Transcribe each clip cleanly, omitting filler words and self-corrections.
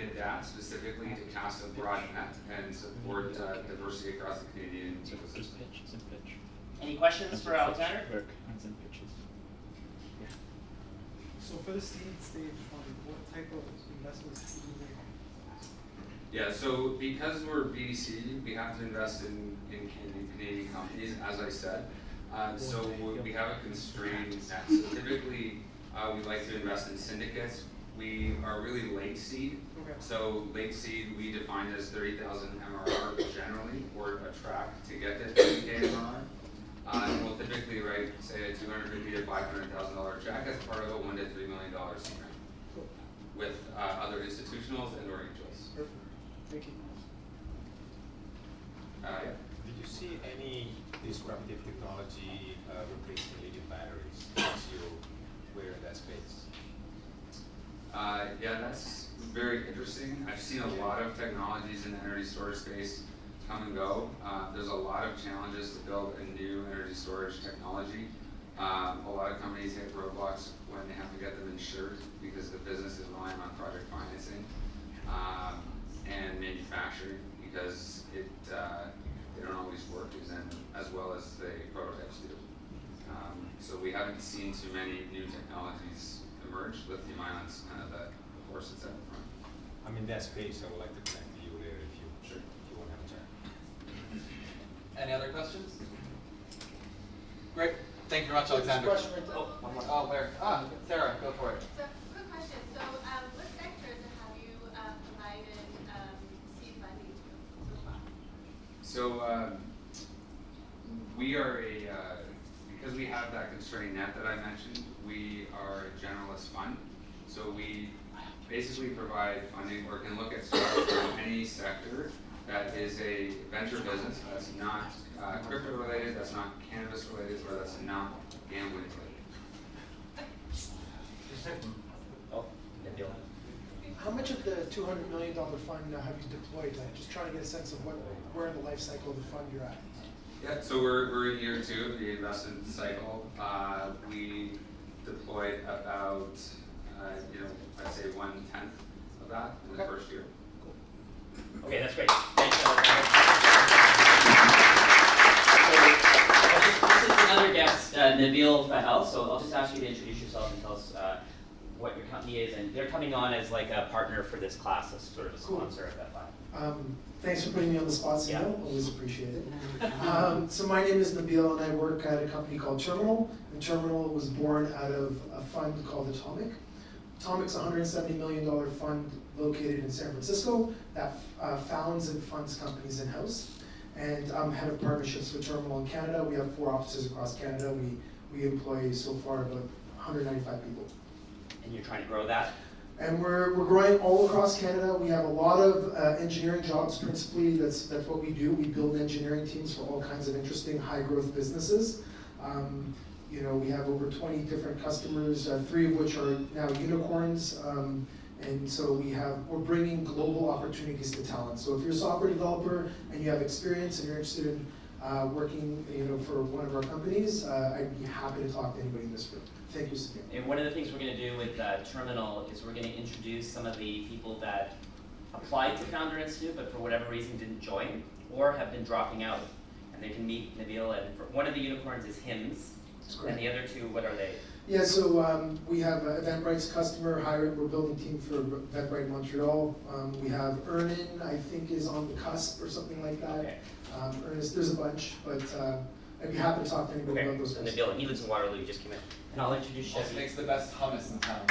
did that specifically to cast a broad net and support diversity across the Canadian ecosystem. Any questions for Alexander? So for the seed stage fund, what type of investments do you make? Yeah, so because we're BDC, we have to invest in Canadian companies, as I said. So we have a constrained net. So typically, we like to invest in syndicates. We are really late seed. Okay. So late seed, we define as 30,000 MRR generally, or a track to get to 30K MRR. And we'll typically write, say, a $250,000 to $500,000 check as part of a $1 to $3 million seed round, Cool. with other institutionals and or angels. Perfect. Thank you. Yeah. Did you see any disruptive technology replacing lithium batteries as you were in that space? Yeah, that's very interesting. I've seen a lot of technologies in the energy storage space come and go. There's a lot of challenges to build a new energy storage technology. A lot of companies hit roadblocks when they have to get them insured because the business is relying on project financing and manufacturing because they don't always work as well as the prototypes do. So we haven't seen too many new technologies emerge. Lithium ion's kind of the horse that's out in front. I'm in that space. I would like to connect to you later if you want to have a chat. Any other questions? Great. Thank you very much, Alexander. Question right there. Oh, one more. Oh, where? Sarah, go for it. So, quick question. So, what sectors have you provided seed funding to so far? So we are because we have that constrained net that I mentioned, we are a generalist fund. So we basically provide funding or can look at startups from any sector that is a venture business that's not crypto related, that's not cannabis related, or that's not gambling related. Oh, Nabil. How much of the $200 million fund have you deployed? Just trying to get a sense of where in the life cycle of the fund you're at. Yeah, so we're in year 2 of the investment cycle. We deployed about, I'd say 1/10 of that in the first year. Okay, that's great. Thanks, Alexander. So this is another guest, Nabil Fahel. So I'll just ask you to introduce yourself and tell us what your company is, and they're coming on as like a partner for this class, as sort of a sponsor of that fund. Thanks for putting me on the spot, Samuel. Yeah. Always appreciate it. So my name is Nabil, and I work at a company called Terminal. And Terminal was born out of a fund called Atomic. Atomic's a $170 million fund located in San Francisco that founds and funds companies in-house. And I'm head of partnerships for Terminal in Canada. We have 4 offices across Canada. We employ so far about 195 people. And you're trying to grow that? And we're growing all across Canada. We have a lot of engineering jobs, principally. That's what we do. We build engineering teams for all kinds of interesting high-growth businesses. We have over 20 different customers, 3 of which are now unicorns. And so we're bringing global opportunities to talent. So if you're a software developer and you have experience and you're interested in working, for one of our companies, I'd be happy to talk to anybody in this room. Thank you, Samuel. And one of the things we're going to do with Terminal is we're going to introduce some of the people that applied to Founder Institute, but for whatever reason didn't join or have been dropping out. And they can meet Nabil. And one of the unicorns is HIMS. And the other 2, what are they? Yeah, so we have Eventbrite's customer hired. We're building a team for Eventbrite Montreal. We have Earnin, I think, is on the cusp or something like that. Okay. Ernest, there's a bunch, but I'd be happy to talk to anybody about those customers. Nabil, and he lives in Waterloo, he just came in. And I'll introduce Chevy. Also makes the best hummus in town.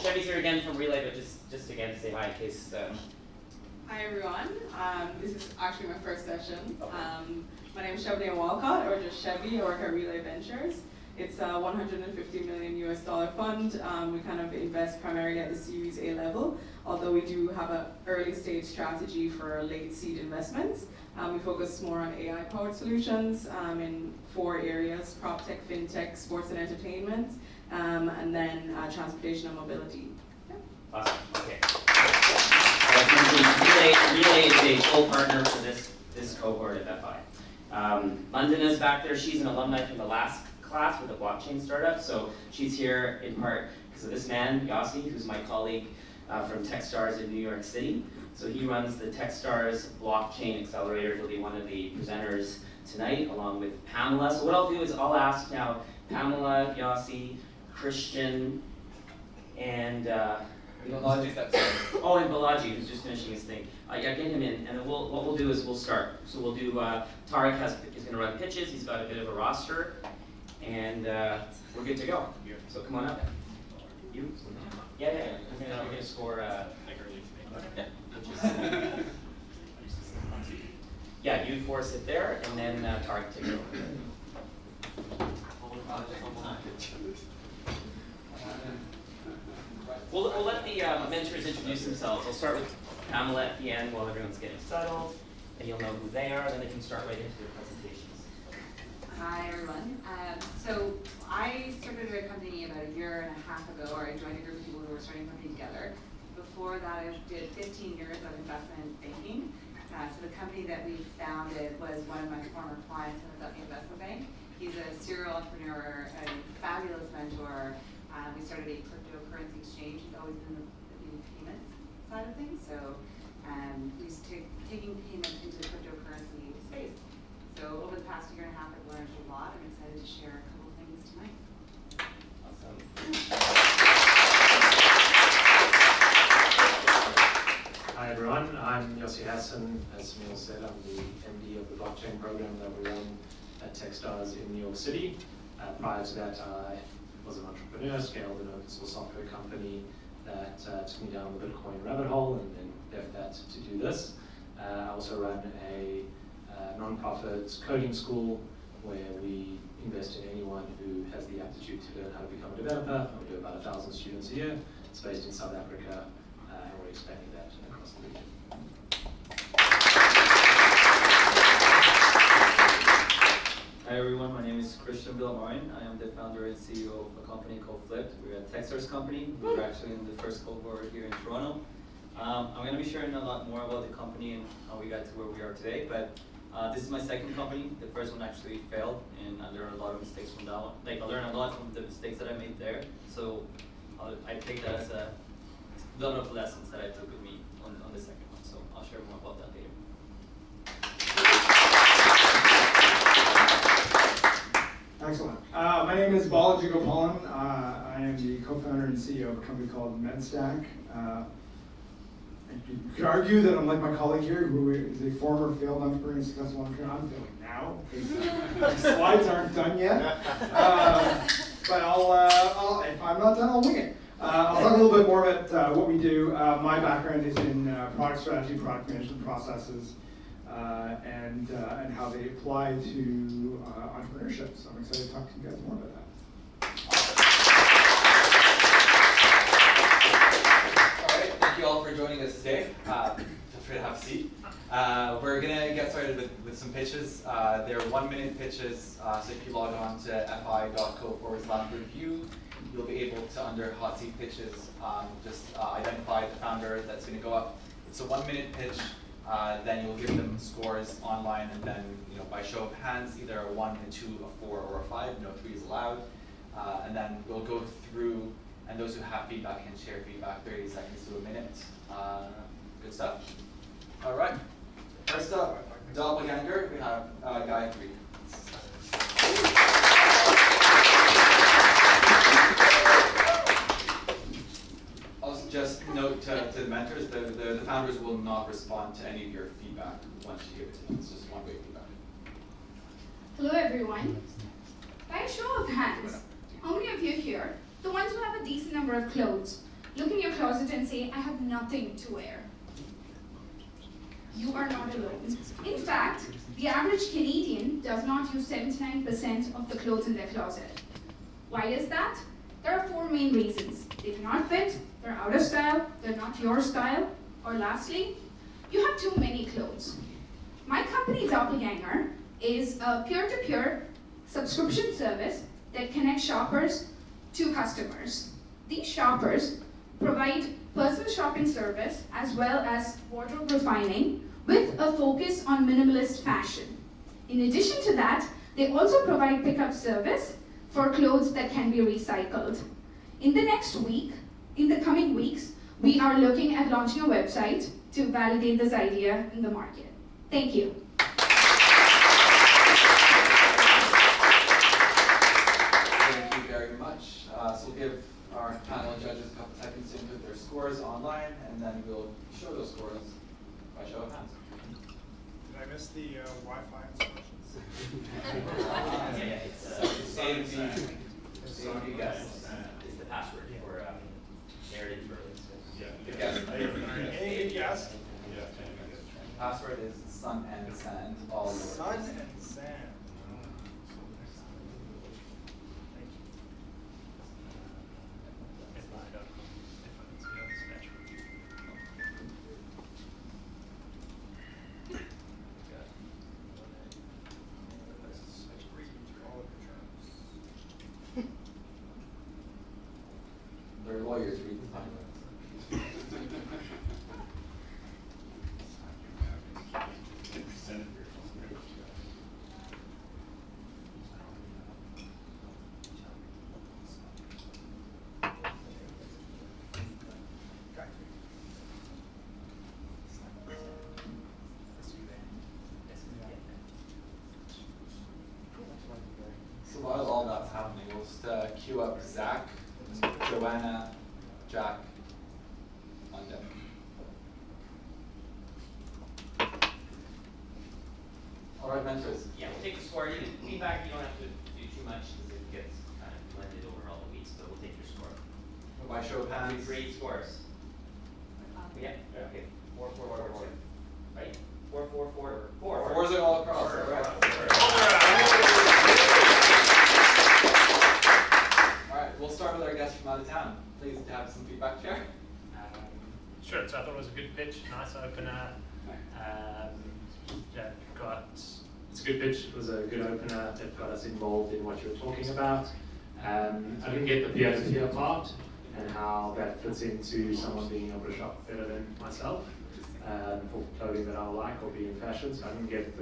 Chevy's here again from Relay, but just again to say hi in case. Hi everyone. This is actually my first session. Okay. My name is Chevy Walcott, or just Chevy. I work at Relay Ventures. It's a $150 million US fund. We kind of invest primarily at the Series A level, although we do have an early stage strategy for late seed investments. We focus more on AI-powered solutions in 4 areas: prop tech, fintech, sports and entertainment, and then transportation and mobility. Yeah. Awesome. Okay. Relay is a full partner for this cohort of FI. London is back there. She's an alumni from the last class with a blockchain startup. So she's here in part because of this man, Yossi, who's my colleague from Techstars in New York City. So he runs the Techstars Blockchain Accelerator. He'll be one of the presenters tonight, along with Pamela. So what I'll do is I'll ask now Pamela, Yossi, Christian, and Balaji steps in. oh, and Balaji, who's just finishing his thing. Yeah, get him in, and then what we'll do is we'll start. So we'll do, Tarek is going to run pitches. He's got a bit of a roster, and we're good to go. So come on up. You? Yeah. We're going to score. Yeah, you four sit there, and then Tarek takes over. We'll let the mentors introduce themselves. I'll start with Pamela at the end while everyone's getting settled, and you'll know who they are, and then they can start right into their presentations. Hi everyone. So I started a company about a year and a half ago, or I joined a group of people who were starting a company together. Before that, I did 15 years of investment banking. So the company that we founded was one of my former clients at the investment bank. He's a serial entrepreneur, a fabulous mentor. We started a cryptocurrency exchange. He's always been the payments side of things. So he's taking payments into the cryptocurrency space. So over the past year and a half, I've learned a lot. I'm excited to share a couple things tonight. Awesome. Hi everyone, I'm Yossi Hassan. As Emil said, I'm the MD of the blockchain program that we run at Techstars in New York City. Prior to that, I was an entrepreneur, scaled an open source software company that took me down the Bitcoin rabbit hole, and then left that to do this. I also run a non-profit coding school where we invest in anyone who has the aptitude to learn how to become a developer. We do about 1,000 students a year. It's based in South Africa, and we're expanding that across the region. Hi everyone, my name is Christian Vilmarin. I am the founder and CEO of a company called Flipped. We're a Techstars company. We're actually in the first cohort here in Toronto. I'm going to be sharing a lot more about the company and how we got to where we are today, but this is my second company. The first one actually failed, and I learned a lot of mistakes from that one. Like, I learned a lot from the mistakes that I made there, so I take that as a lot of lessons that I took with me on the second one, so I'll share more about that later. Excellent. My name is Balaji Gopalan. I am the co-founder and CEO of a company called MedStack. You could argue that I'm like my colleague here, who is a former failed entrepreneur and successful entrepreneur. I'm failing now, because the slides aren't done yet. But I'll, if I'm not done, I'll wing it. I'll talk a little bit more about what we do. My background is in product strategy, product management processes, and how they apply to entrepreneurship. So I'm excited to talk to you guys more about that. All right, thank you all for joining us today. Feel free to have a seat. We're gonna get started with some pitches. They're 1-minute pitches, so if you log on to fi.co/review, you'll be able to, under hot seat pitches, just identify the founder that's gonna go up. It's a 1-minute pitch. Then you'll give them scores online, and then by show of hands, either a 1, a 2, a 4, or a 5. No 3 is allowed. And then we'll go through, and those who have feedback can share feedback 30 seconds to a minute. Good stuff. All right. First up, Doppelganger. We have Guy 3. I'll just note to the mentors, the founders will not respond to any of your feedback once you give it to them. It's just one-way feedback. Hello everyone. By a show of hands, how many of you here, the ones who have a decent number of clothes, look in your closet and say, I have nothing to wear? You are not alone. In fact, the average Canadian does not use 79% of the clothes in their closet. Why is that? There are 4 main reasons. They do not fit, they're out of style, they're not your style, or lastly, you have too many clothes. My company, Doppelganger, is a peer-to-peer subscription service that connects shoppers to customers. These shoppers provide personal shopping service as well as wardrobe refining with a focus on minimalist fashion. In addition to that, they also provide pickup service for clothes that can be recycled. In the coming weeks, we are looking at launching a website to validate this idea in the market. Thank you. Thank you very much. So we'll give our panel of judges a couple seconds to input their scores online, and then we'll show those scores by show of hands. Did I miss the Wi-Fi instructions? It's A&B guess. It's the password for narrative purposes. A yes. Password is sun and sand, all yours. Sun and sand. They're lawyers, read the time. So while all that's happening, we'll just queue up Zach, Joanna, Jack on deck. All right, mentors. Yeah, we'll take the score. You can feedback. You don't have to do too much because it gets kind of blended over all the weeks. But we'll take your score. By show of hands. 3 scores. Yeah. Okay. 4, 4, 4, 4. Right? 4, 4, 4, 4. Fours are all across. All right. All right, we'll start with our guest from out of town. Please have some feedback, Chair. Sure, so I thought it was a good pitch, nice opener. Yeah, It's a good pitch. It was a good opener. It got us involved in what you were talking about. I didn't get the peer-to-peer part and how that fits into someone being able to shop better than myself for clothing that I like or be in fashion. So I didn't get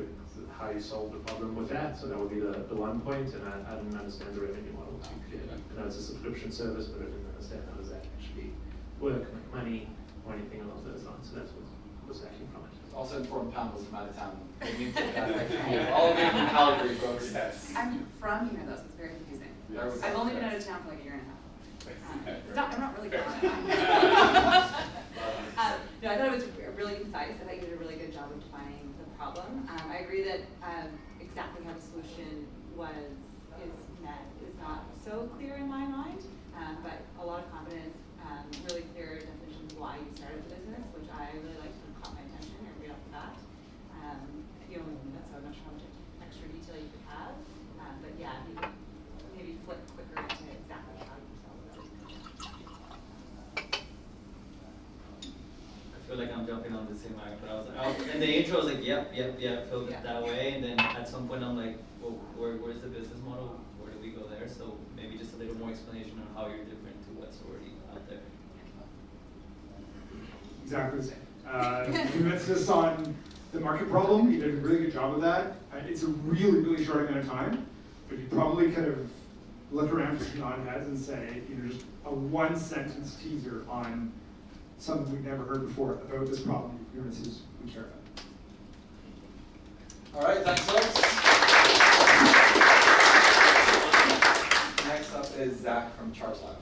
how you solve the problem with that. So that would be the one point, and I didn't understand the revenue model too clearly. I know it's a subscription service, but I didn't understand how does that actually work, make money, or anything along those lines. So that's what was lacking from it. Also informed panels from out of town. All of you from Calgary, folks. Yes. I'm from here though, so it's very confusing. Yes. I've only been out of town for like a year and a half. I'm not really gone. No, I thought it was really concise. I thought you did a really good job of defining the problem. I agree that exactly how the solution is met is not so clear in my mind, but a lot of confidence, really clear definitions of why you started the business, which I really liked and caught my attention right off the bat. You only have minutes, so I'm not sure how much extra detail you could have, but yeah, you could maybe flip quicker into exactly how you solve it. I feel like I'm jumping on the same mic, but in the intro I was like, yep, felt it that way, and then at some point I'm like, well, where's the business model? Where do we go there? So maybe just a little more explanation on how you're different to what's already out there. Exactly the same. You emphasis on the market problem. You did a really good job of that. It's a really, really short amount of time, but you probably could have looked around for nod heads and say, just a one-sentence teaser on something we've never heard before about this problem businesses we care about. All right, thanks, folks. Next up is Zach from ChargeLab.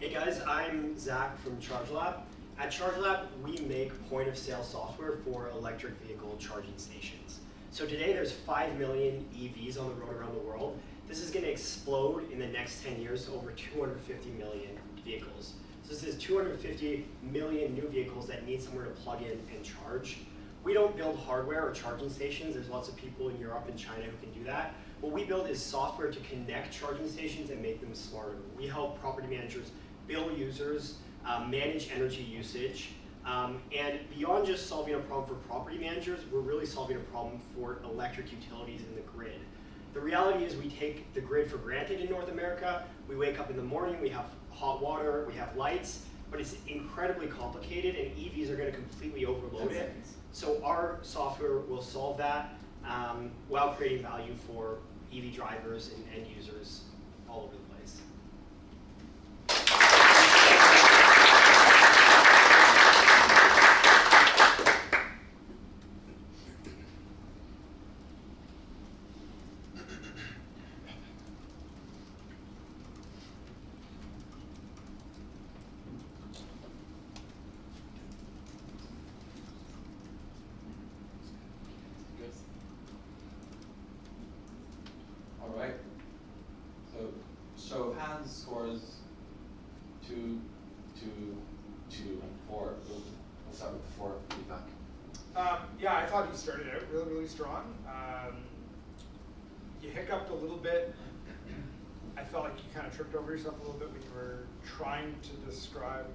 Hey guys, I'm Zach from ChargeLab. At ChargeLab, we make point-of-sale software for electric vehicle charging stations. So today there's 5 million EVs on the road around the world. This is going to explode in the next 10 years to over 250 million vehicles. So this is 250 million new vehicles that need somewhere to plug in and charge. We don't build hardware or charging stations. There's lots of people in Europe and China who can do that. What we build is software to connect charging stations and make them smarter. We help property managers bill users, manage energy usage, and beyond just solving a problem for property managers, we're really solving a problem for electric utilities in the grid. The reality is we take the grid for granted in North America. We wake up in the morning, we have hot water, we have lights, but it's incredibly complicated and EVs are going to completely overload it. So our software will solve that. while creating value for EV drivers and end users all over the place. All right. So show of hands scores 2, 2, 2, and 4. We'll start with the 4 feedback. Yeah, I thought you started out really, really strong. You hiccuped a little bit. I felt like you kind of tripped over yourself a little bit when you were trying to describe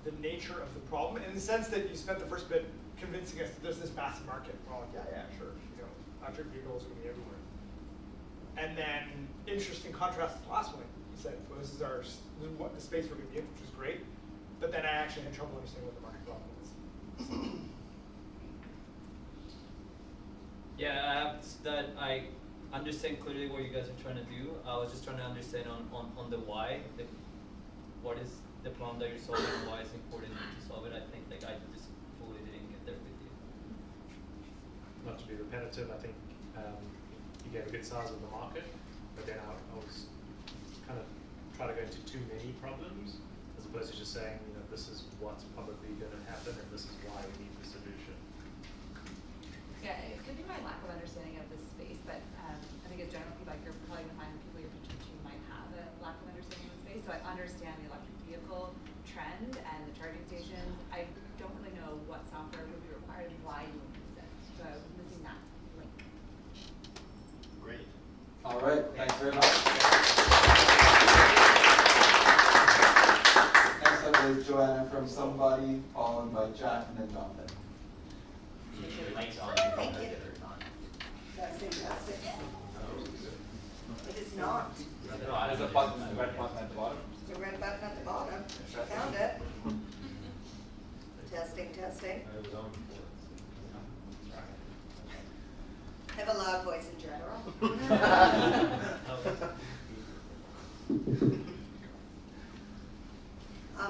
the nature of the problem, in the sense that you spent the first bit convincing us that there's this massive market. We're all like, yeah, sure. You know, electric vehicles are going to be everywhere. And then, interesting contrast to the last one. You said, well, this is what the space we're going to be in, which is great. But then I actually had trouble understanding what the market problem is. Yeah, that I understand clearly what you guys are trying to do. I was just trying to understand on the why, what is the problem that you're solving, why it's important to solve it. I think like I just fully didn't get there with you. Not to be repetitive, I think you gave a good size of the market, but then I was kind of trying to go into too many problems, as opposed to just saying, you know, this is what's probably going to happen and this is why we need the solution. Yeah, it could be my lack of understanding of this space, but I think as general feedback, you're probably going to find the people you're pitching to might have a lack of understanding of the space. So I understand the electric vehicle trend and the charging stations. I don't really know what software would be required and why you would use it. So I was missing that link. Great. All right, thanks very much. Next up is Joanna from Somebody, followed by Jack, and then Jonathan. Make sure the mic's on. Thank you. Testing. It is not. There's a button, a red button at the bottom. There's a red button at the bottom. Found it. Testing. I was on I have a loud voice in general. I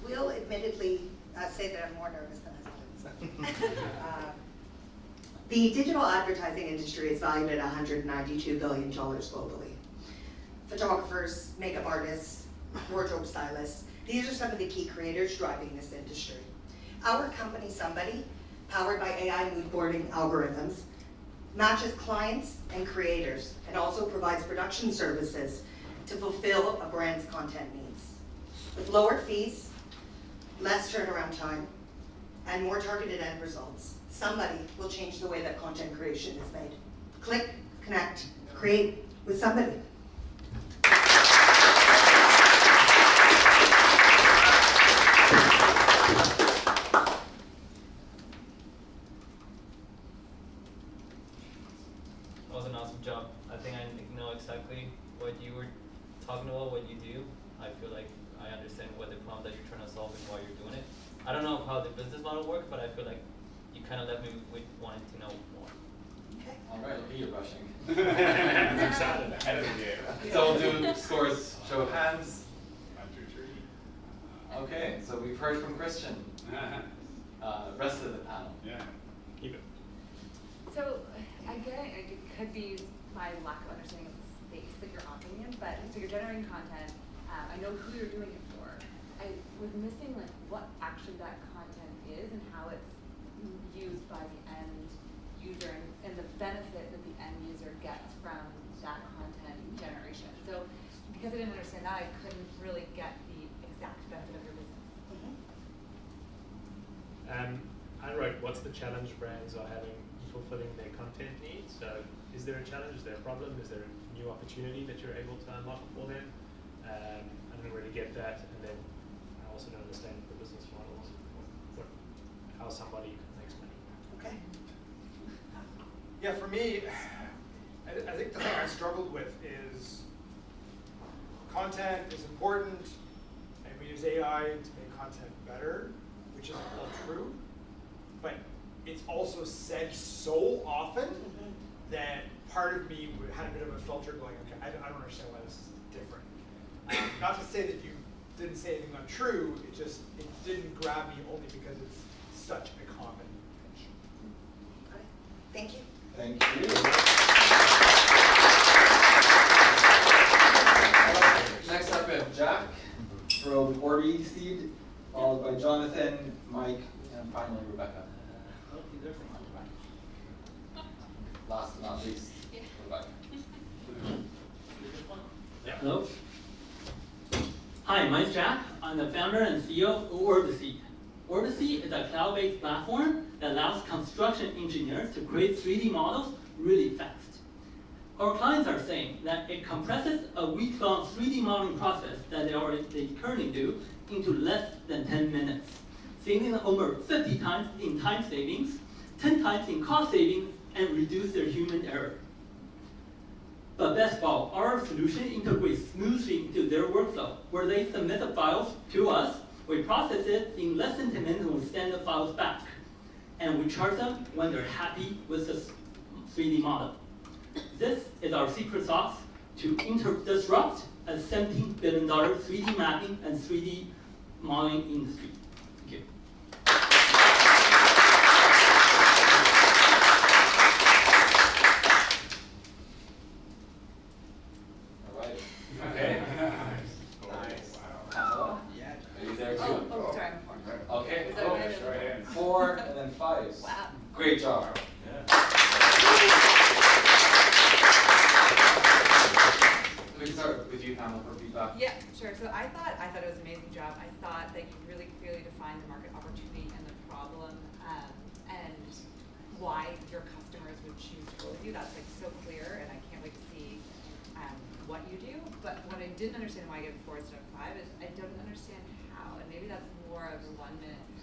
will admittedly say that I'm more nervous than I thought. The digital advertising industry is valued at $192 billion globally. Photographers, makeup artists, wardrobe stylists, these are some of the key creators driving this industry. Our company, Somebody, powered by AI mood boarding algorithms, matches clients and creators and also provides production services to fulfill a brand's content needs. With lower fees, less turnaround time, and more targeted end results, Somebody will change the way that content creation is made. Click, connect, create with Somebody. That was an awesome job. I think I know exactly what you were talking about, what you do. I feel like I understand what the problem that you're trying to solve and why you're doing it. I don't know how the business model works, but I feel like you kind of left me with wanting to know more. Okay. All right, look at you rushing. I'm excited. Ahead of the game. So we'll do scores, show of hands. 1, 2, 3. Okay, so we've heard from Christian. Rest of the panel. Yeah. Keep it. So again, it could be my lack of understanding of the space that you're operating in, but so you're generating content. I know who you're doing it for. I was missing like what actually that content is and how it's used by the end user and the benefit that the end user gets from that content generation. So because I didn't understand that, I couldn't really get the exact benefit of your business. I wrote, what's the challenge brands are having fulfilling their content needs? So is there a challenge, is there a problem, is there a new opportunity that you're able to unlock for them? I didn't really get that, and then I also don't understand the business models, how somebody makes money. Okay. Yeah, for me, I think the thing I struggled with is content is important, and we use AI to make content better, which is all true. But it's also said so often that part of me had a bit of a filter going, okay, I don't understand why this is different. Not to say that you didn't say anything untrue, it didn't grab me only because it's such a common pitch. Thank you. Thank you. Next up we have Jack from Orbi Seed, followed by Jonathan, Mike, and finally Rebecca. Last but not least, Rebecca. Hello. Hi, my name's Jack. I'm the founder and CEO of Orbiseed. Orbiseed is a cloud-based platform that allows construction engineers to create 3D models really fast. Our clients are saying that it compresses a week-long 3D modeling process that they currently do into less than 10 minutes, saving them over 50 times in time savings, 10 times in cost savings, and reduce their human error. But best of all, our solution integrates smoothly into their workflow, where they submit the files to us, we process it in less than 10 minutes, and we send the files back. And we charge them when they're happy with the 3D model. This is our secret sauce to disrupt a $17 billion 3D mapping and 3D modeling industry. Thank you. All right. Okay. Nice. Pamela? Yeah. Are you there too? Oh, sorry, I'm 4. Okay. Is that what it is? 4 and then 5. Wow. Great job. We can start with you, Pamela, for feedback. Yeah, sure. So I thought it was an amazing job. I thought that you really clearly defined the market opportunity and the problem, and why your customers would choose to go with you. That's like so clear, and I can't wait to see what you do. But what I didn't understand why I gave 4 instead of 5 is I don't understand how, and maybe that's more of a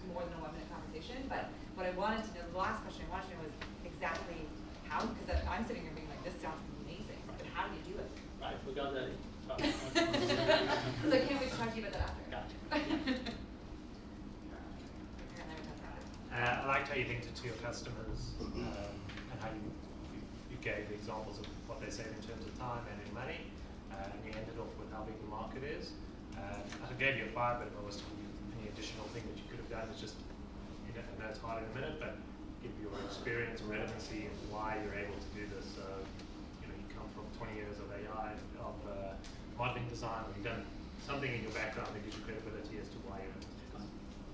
more than a 1 minute conversation. But what I wanted to know, the last question I wanted to know was exactly how, because I'm sitting here being like, this sounds amazing, but how do you do it? Right, we got that. So I can't wait to talk to you about that after. Gotcha. I liked how you linked it to your customers and how you gave examples of what they save in terms of time and in money, and you ended off with how big the market is. I gave you a 5, but if I was to give you any additional thing that you could have done, is just, I know it's hard in a minute, but give your experience and relevancy and why you're able to do this. You come from 20 years of AI, of modeling design, or you've done something in your background that gives you credibility as to why you're able to do this.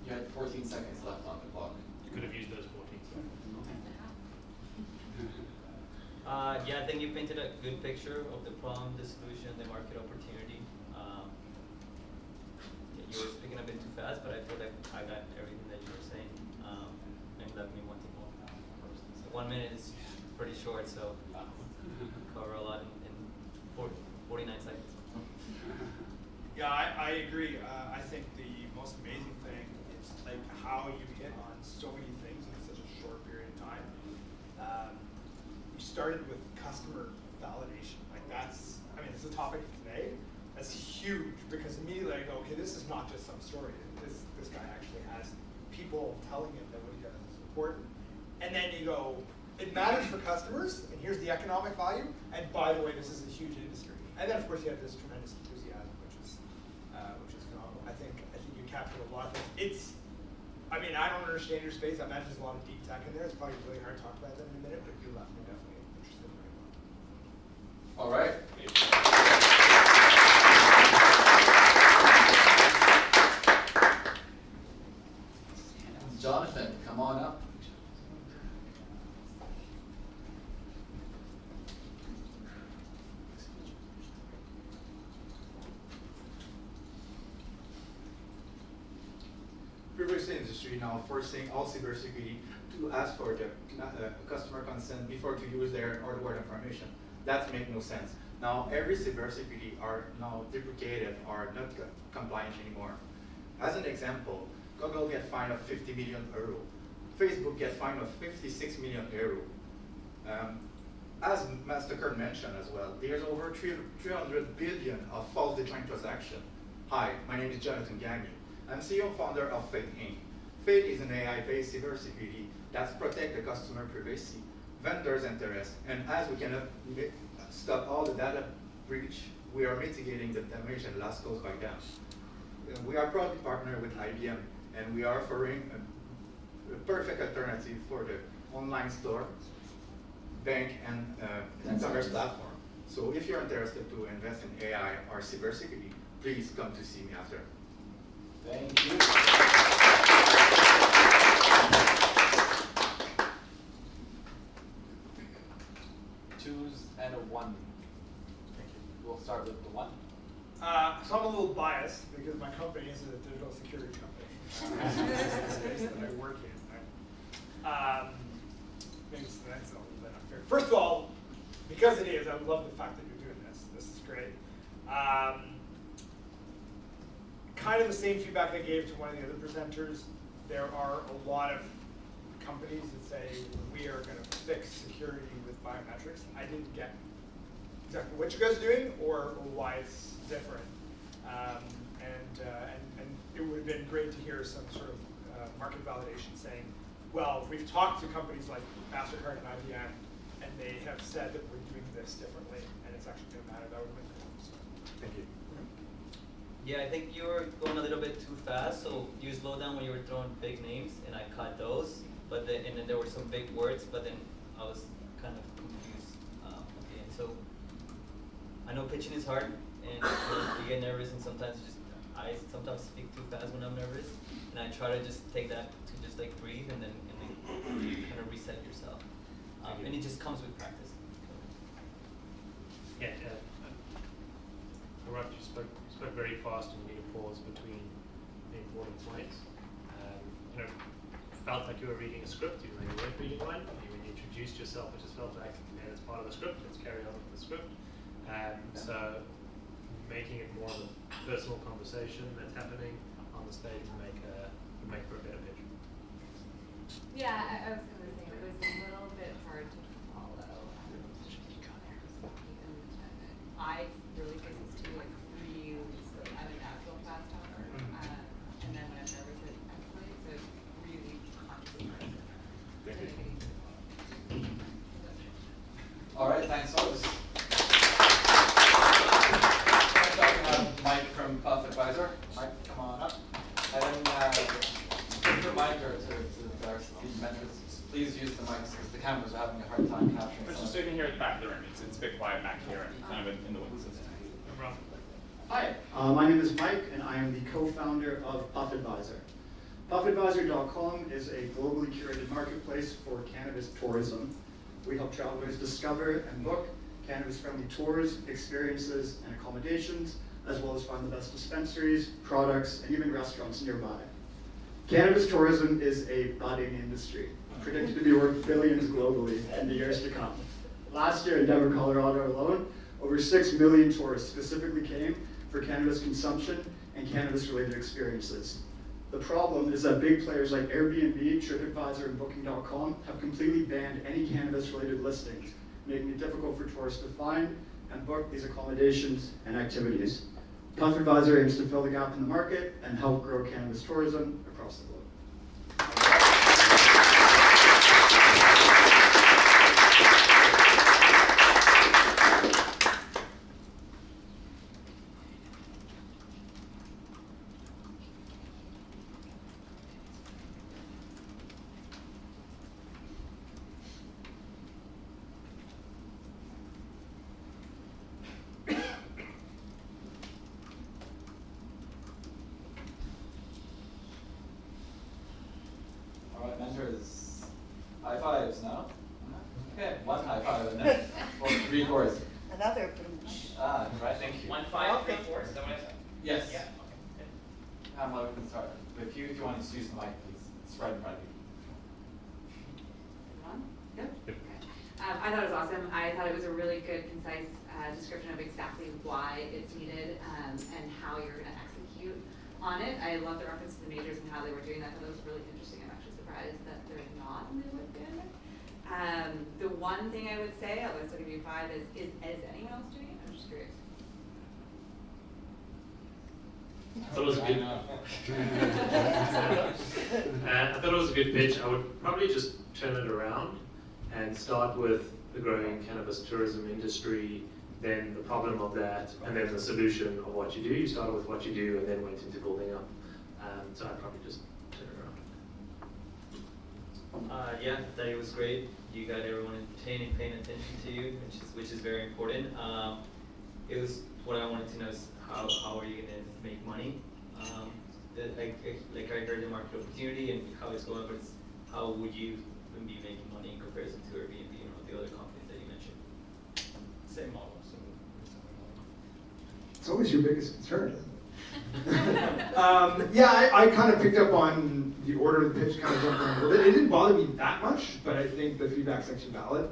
You had 14 seconds left on the clock. You could have used those 14 seconds. Yeah, I think you painted a good picture of the problem, the solution, the market opportunity. You were speaking a bit too fast, but I feel like I got everything that you were saying, and left me wanting more. So 1 minute is pretty short, so cover a lot in 49 seconds. Yeah, I agree. I think the most amazing thing is like how you hit on so many things in such a short period of time. We started with customer validation. Like it's a topic today. That's huge because immediately I go, okay, this is not just some story. This guy actually has people telling him that what he does is important. And then you go, it matters for customers, and here's the economic value. And by the way, this is a huge industry. And then of course you have this tremendous enthusiasm, which is phenomenal. I think you captured a lot of things. I don't understand your space. I imagine there's a lot of deep tech in there. It's probably really hard to talk about that in a minute, but you left me definitely interested in learning more. All right. Jonathan, come on up. Privacy industry now forcing all cybersecurity to ask for the customer consent before to use their hardware information. That makes no sense. Now every cybersecurity are now deprecated or not compliant anymore. As an example, Google get fined of 50 million euro. Facebook get fined of 56 million euro. As Mastercard mentioned as well, there's over 300 billion of false decline transaction. Hi, my name is Jonathan Gagnon. I'm CEO and founder of Fake Inc. Fate is an AI-based cybersecurity that protects the customer privacy, vendors' interest, and as we cannot stop all the data breach, we are mitigating the damage and loss caused by them. We are proud to partner with IBM, and we are offering a perfect alternative for the online store, bank, and e-commerce platform. So if you're interested to invest in AI or cybersecurity, please come to see me after. Thank you. Choose and a 1. Thank you. We'll start with the 1. So I'm a little biased because my company is a digital security company. This is the space that I work in. Right? Maybe that's a little bit unfair. First of all, because it is, I love the fact that you're doing this. This is great. Kind of the same feedback I gave to one of the other presenters. There are a lot of companies that say we are going to fix security with biometrics. I didn't get exactly what you guys are doing or why it's different. And it would have been great to hear some sort of market validation saying, well, we've talked to companies like MasterCard and IBM, and they have said that we're doing this differently, and it's actually going to matter. That would have been cool. So, thank you. Yeah, I think you were going a little bit too fast, so you slowed down when you were throwing big names, and I caught those. But then, and then there were some big words, but then I was kind of confused at the end. So I know pitching is hard, and you get nervous, and sometimes I sometimes speak too fast when I'm nervous, and I try to just take that to just like breathe, and then kind of reset yourself. And it just comes with practice. Yeah, Rob, you spoke very fast, and you need a pause between the important points. Felt like you were reading a script, even though you weren't reading one. When you introduced yourself, it just felt like it's part of the script. Let's carry on with the script. So making it more of a personal conversation that's happening on the stage would make for a better pitch. Yeah, I was going to say it was a little bit hard to follow. I really think it's too really I'm a natural fast talker, and then when I'm nervous it escalates. So it's really conscious. All right, thanks, folks. Next up, we have Mike from Puff Advisor. Mike, come on up. And then for Mike or to our mentors, please use the mics because the cameras are having a hard time capturing. But just so you can hear at the back of the room. It's a bit quiet back here and kind of in the wings. No problem. Hi, my name is Mike, and I am the co-founder of Puff Advisor. PuffAdvisor.com is a globally curated marketplace for cannabis tourism. We help travelers discover and book cannabis-friendly tours, experiences, and accommodations, as well as find the best dispensaries, products, and even restaurants nearby. Cannabis tourism is a budding industry, predicted to be worth billions globally in the years to come. Last year in Denver, Colorado alone, over 6 million tourists specifically came for cannabis consumption and cannabis-related experiences. The problem is that big players like Airbnb, TripAdvisor, and Booking.com have completely banned any cannabis-related listings, making it difficult for tourists to find and book these accommodations and activities. Puff Advisor aims to fill the gap in the market and help grow cannabis tourism across the globe. Mentors, high fives now. Okay, one high five and then 3 fours. Another. Right, thank you. 1, 5, 3, 4. Is that what I said? Yes. Yeah. Pamela, we can start. If you want to use the mic, please. It's right in front of you. Yep. I thought it was awesome. I thought it was a really good, concise description of exactly why it's needed and how you're going to execute on it. I love the reference to the majors and how they were doing that. I thought it was really interesting. I'm actually surprised that they're not in the Woodbin. The one thing I would say, although I still give you 5, is anyone else doing it? I'm just curious. I thought it was a good. I thought it was a good pitch. I would probably just turn it around and start with the growing cannabis tourism industry, then the problem of that, and then the solution of what you do. You started with what you do and then went into building up. So I'd probably just turn it around. Yeah, I thought it was great. You got everyone entertained and paying attention to you, which is very important. It was what I wanted to know is how are you going to make money? Like I heard the market opportunity and how it's going, but how would you be making money in comparison to Airbnb and all the other companies that you mentioned? Same model. It's always your biggest concern. Yeah, I kind of picked up on the order of the pitch, kind of jumped around a little bit. It didn't bother me that much, but I think the feedback's actually valid.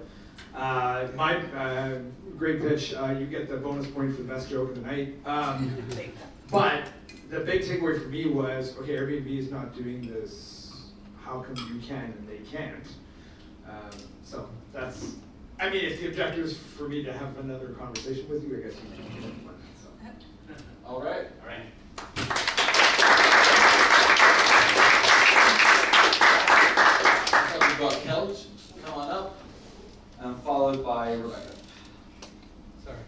My great pitch, you get the bonus point for the best joke of the night. But the big takeaway for me was, okay, Airbnb is not doing this. How come you can and they can't? So that's, I mean, if the objective is for me to have another conversation with you, I guess you can do one. All right. All right. Next up, we've got Kelch. Come on up. Followed by Rebecca. Sorry.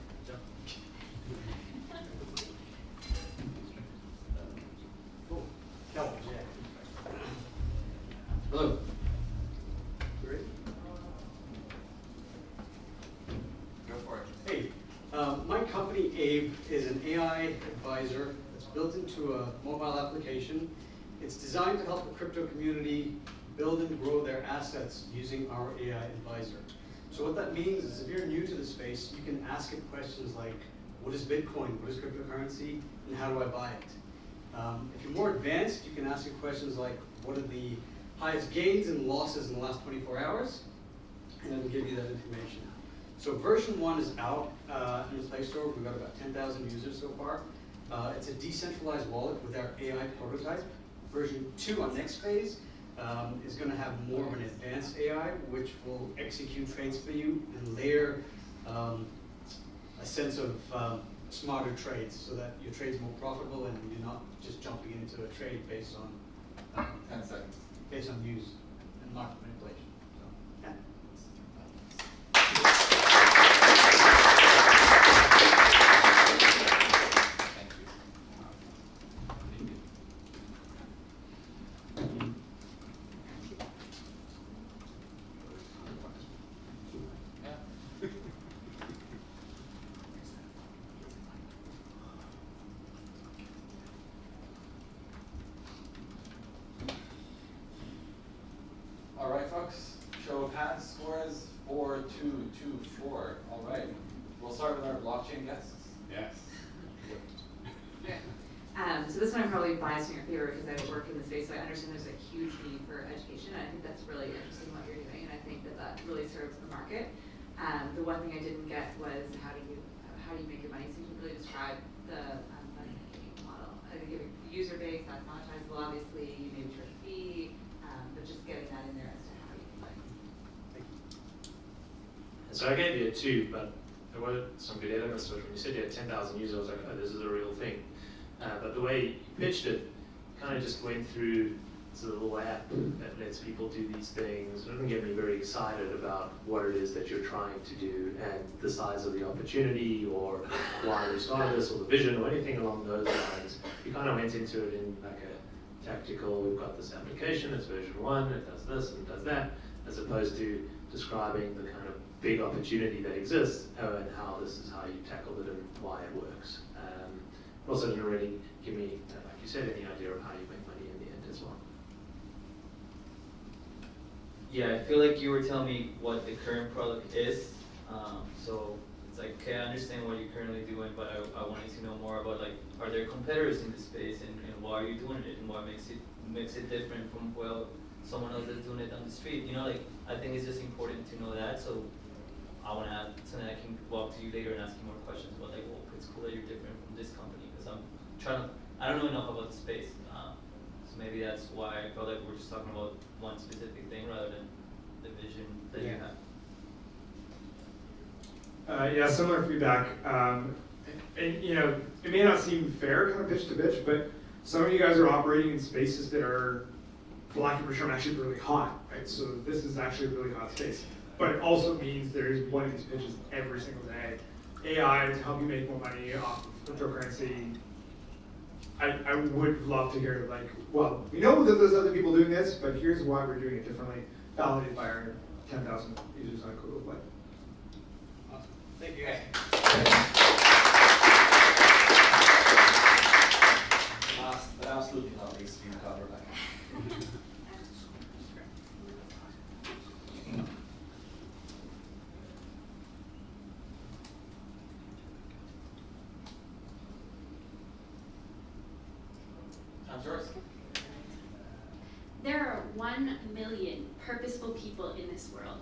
Cool. Kelch, yeah. Hello. Great. Go for it. Hey, my company, Abe, is an AI advisor that's built into a mobile application. It's designed to help the crypto community build and grow their assets using our AI advisor. So what that means is if you're new to the space, you can ask it questions like, what is Bitcoin, what is cryptocurrency, and how do I buy it? If you're more advanced, you can ask it questions like, what are the highest gains and losses in the last 24 hours? And it'll give you that information. So version 1 is out in the Play Store. We've got about 10,000 users so far. It's a decentralized wallet with our AI prototype. Version 2 on next phase is going to have more of an advanced AI, which will execute trades for you and layer a sense of smarter trades so that your trade's more profitable and you're not just jumping into a trade based on 10 seconds. Based on news and market manipulation. So, yeah. All right, folks. Show of hands. Score is 4-2-2-4. All right. We'll start with our blockchain guests. Yes. So this one I'm probably biased in your favor because I work in the space, so I understand there's a huge need for education. And I think that's really interesting what you're doing, and I think that that really serves the market. The one thing I didn't get was how do you make your money? So you can really describe the money making model. I think you have a user base that's monetizable. Obviously, you maybe charge a fee, but just getting that in there as to how you can play. And so I gave you a 2, but there were some good elements to it. When you said you had 10,000 users, I was like, oh, this is a real thing. But the way you pitched it, kind of just went through this little app that lets people do these things. It doesn't get me very excited about what it is that you're trying to do and the size of the opportunity or why you started this or the vision or anything along those lines. You kind of went into it in like a tactical, we've got this application, it's version 1, it does this and it does that, as opposed to describing the kind of big opportunity that exists and how this is how you tackled it and why it works. Also didn't really give me, like you said, any idea of how you make money in the end as well. Yeah, I feel like you were telling me what the current product is. So it's like, okay, I understand what you're currently doing, but I wanted to know more about like, are there competitors in this space and why are you doing it and what makes it different from, well, someone else that's doing it down the street? You know, like, I think it's just important to know that. So I want to have, so that I can walk to you later and ask you more questions about like, well, it's cool that you're different from this company. I'm trying to, I don't know enough about the space, so maybe that's why I felt like we're just talking about one specific thing rather than the vision that you have. Yeah, similar feedback. and you know, it may not seem fair kind of pitch to pitch, but some of you guys are operating in spaces that are, for lack of a term, actually really hot, right? So this is actually a really hot space. But it also means there's one of these pitches every single day. AI to help you make more money off of cryptocurrency. I would love to hear, like, well, we know that there's other people doing this, but here's why we're doing it differently, validated by our 10,000 users on CodeFlip. Awesome. Thank you guys. Last but absolutely not least, Steve Copperback. There are 1 million purposeful people in this world,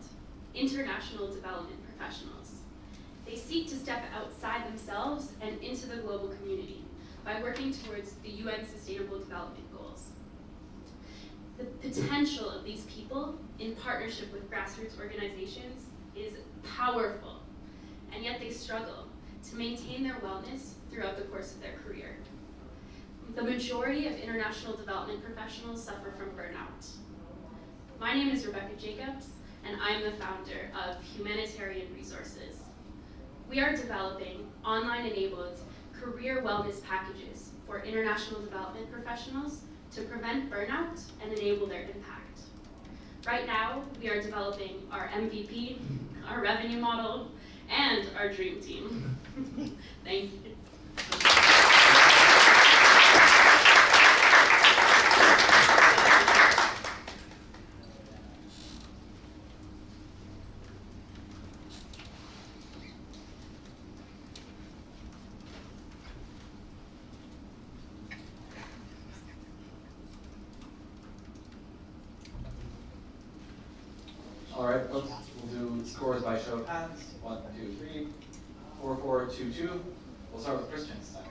international development professionals. They seek to step outside themselves and into the global community by working towards the UN Sustainable Development Goals. The potential of these people in partnership with grassroots organizations is powerful, and yet they struggle to maintain their wellness throughout the course of their career. The majority of international development professionals suffer from burnout. My name is Rebecca Jacobs, and I'm the founder of Humanitarian Resources. We are developing online-enabled career wellness packages for international development professionals to prevent burnout and enable their impact. Right now, we are developing our MVP, our revenue model, and our dream team. Thank you. All right, we'll do scores by show of hands. 1, 2, 3, 4, 4, 2, 2. We'll start with Christian this time.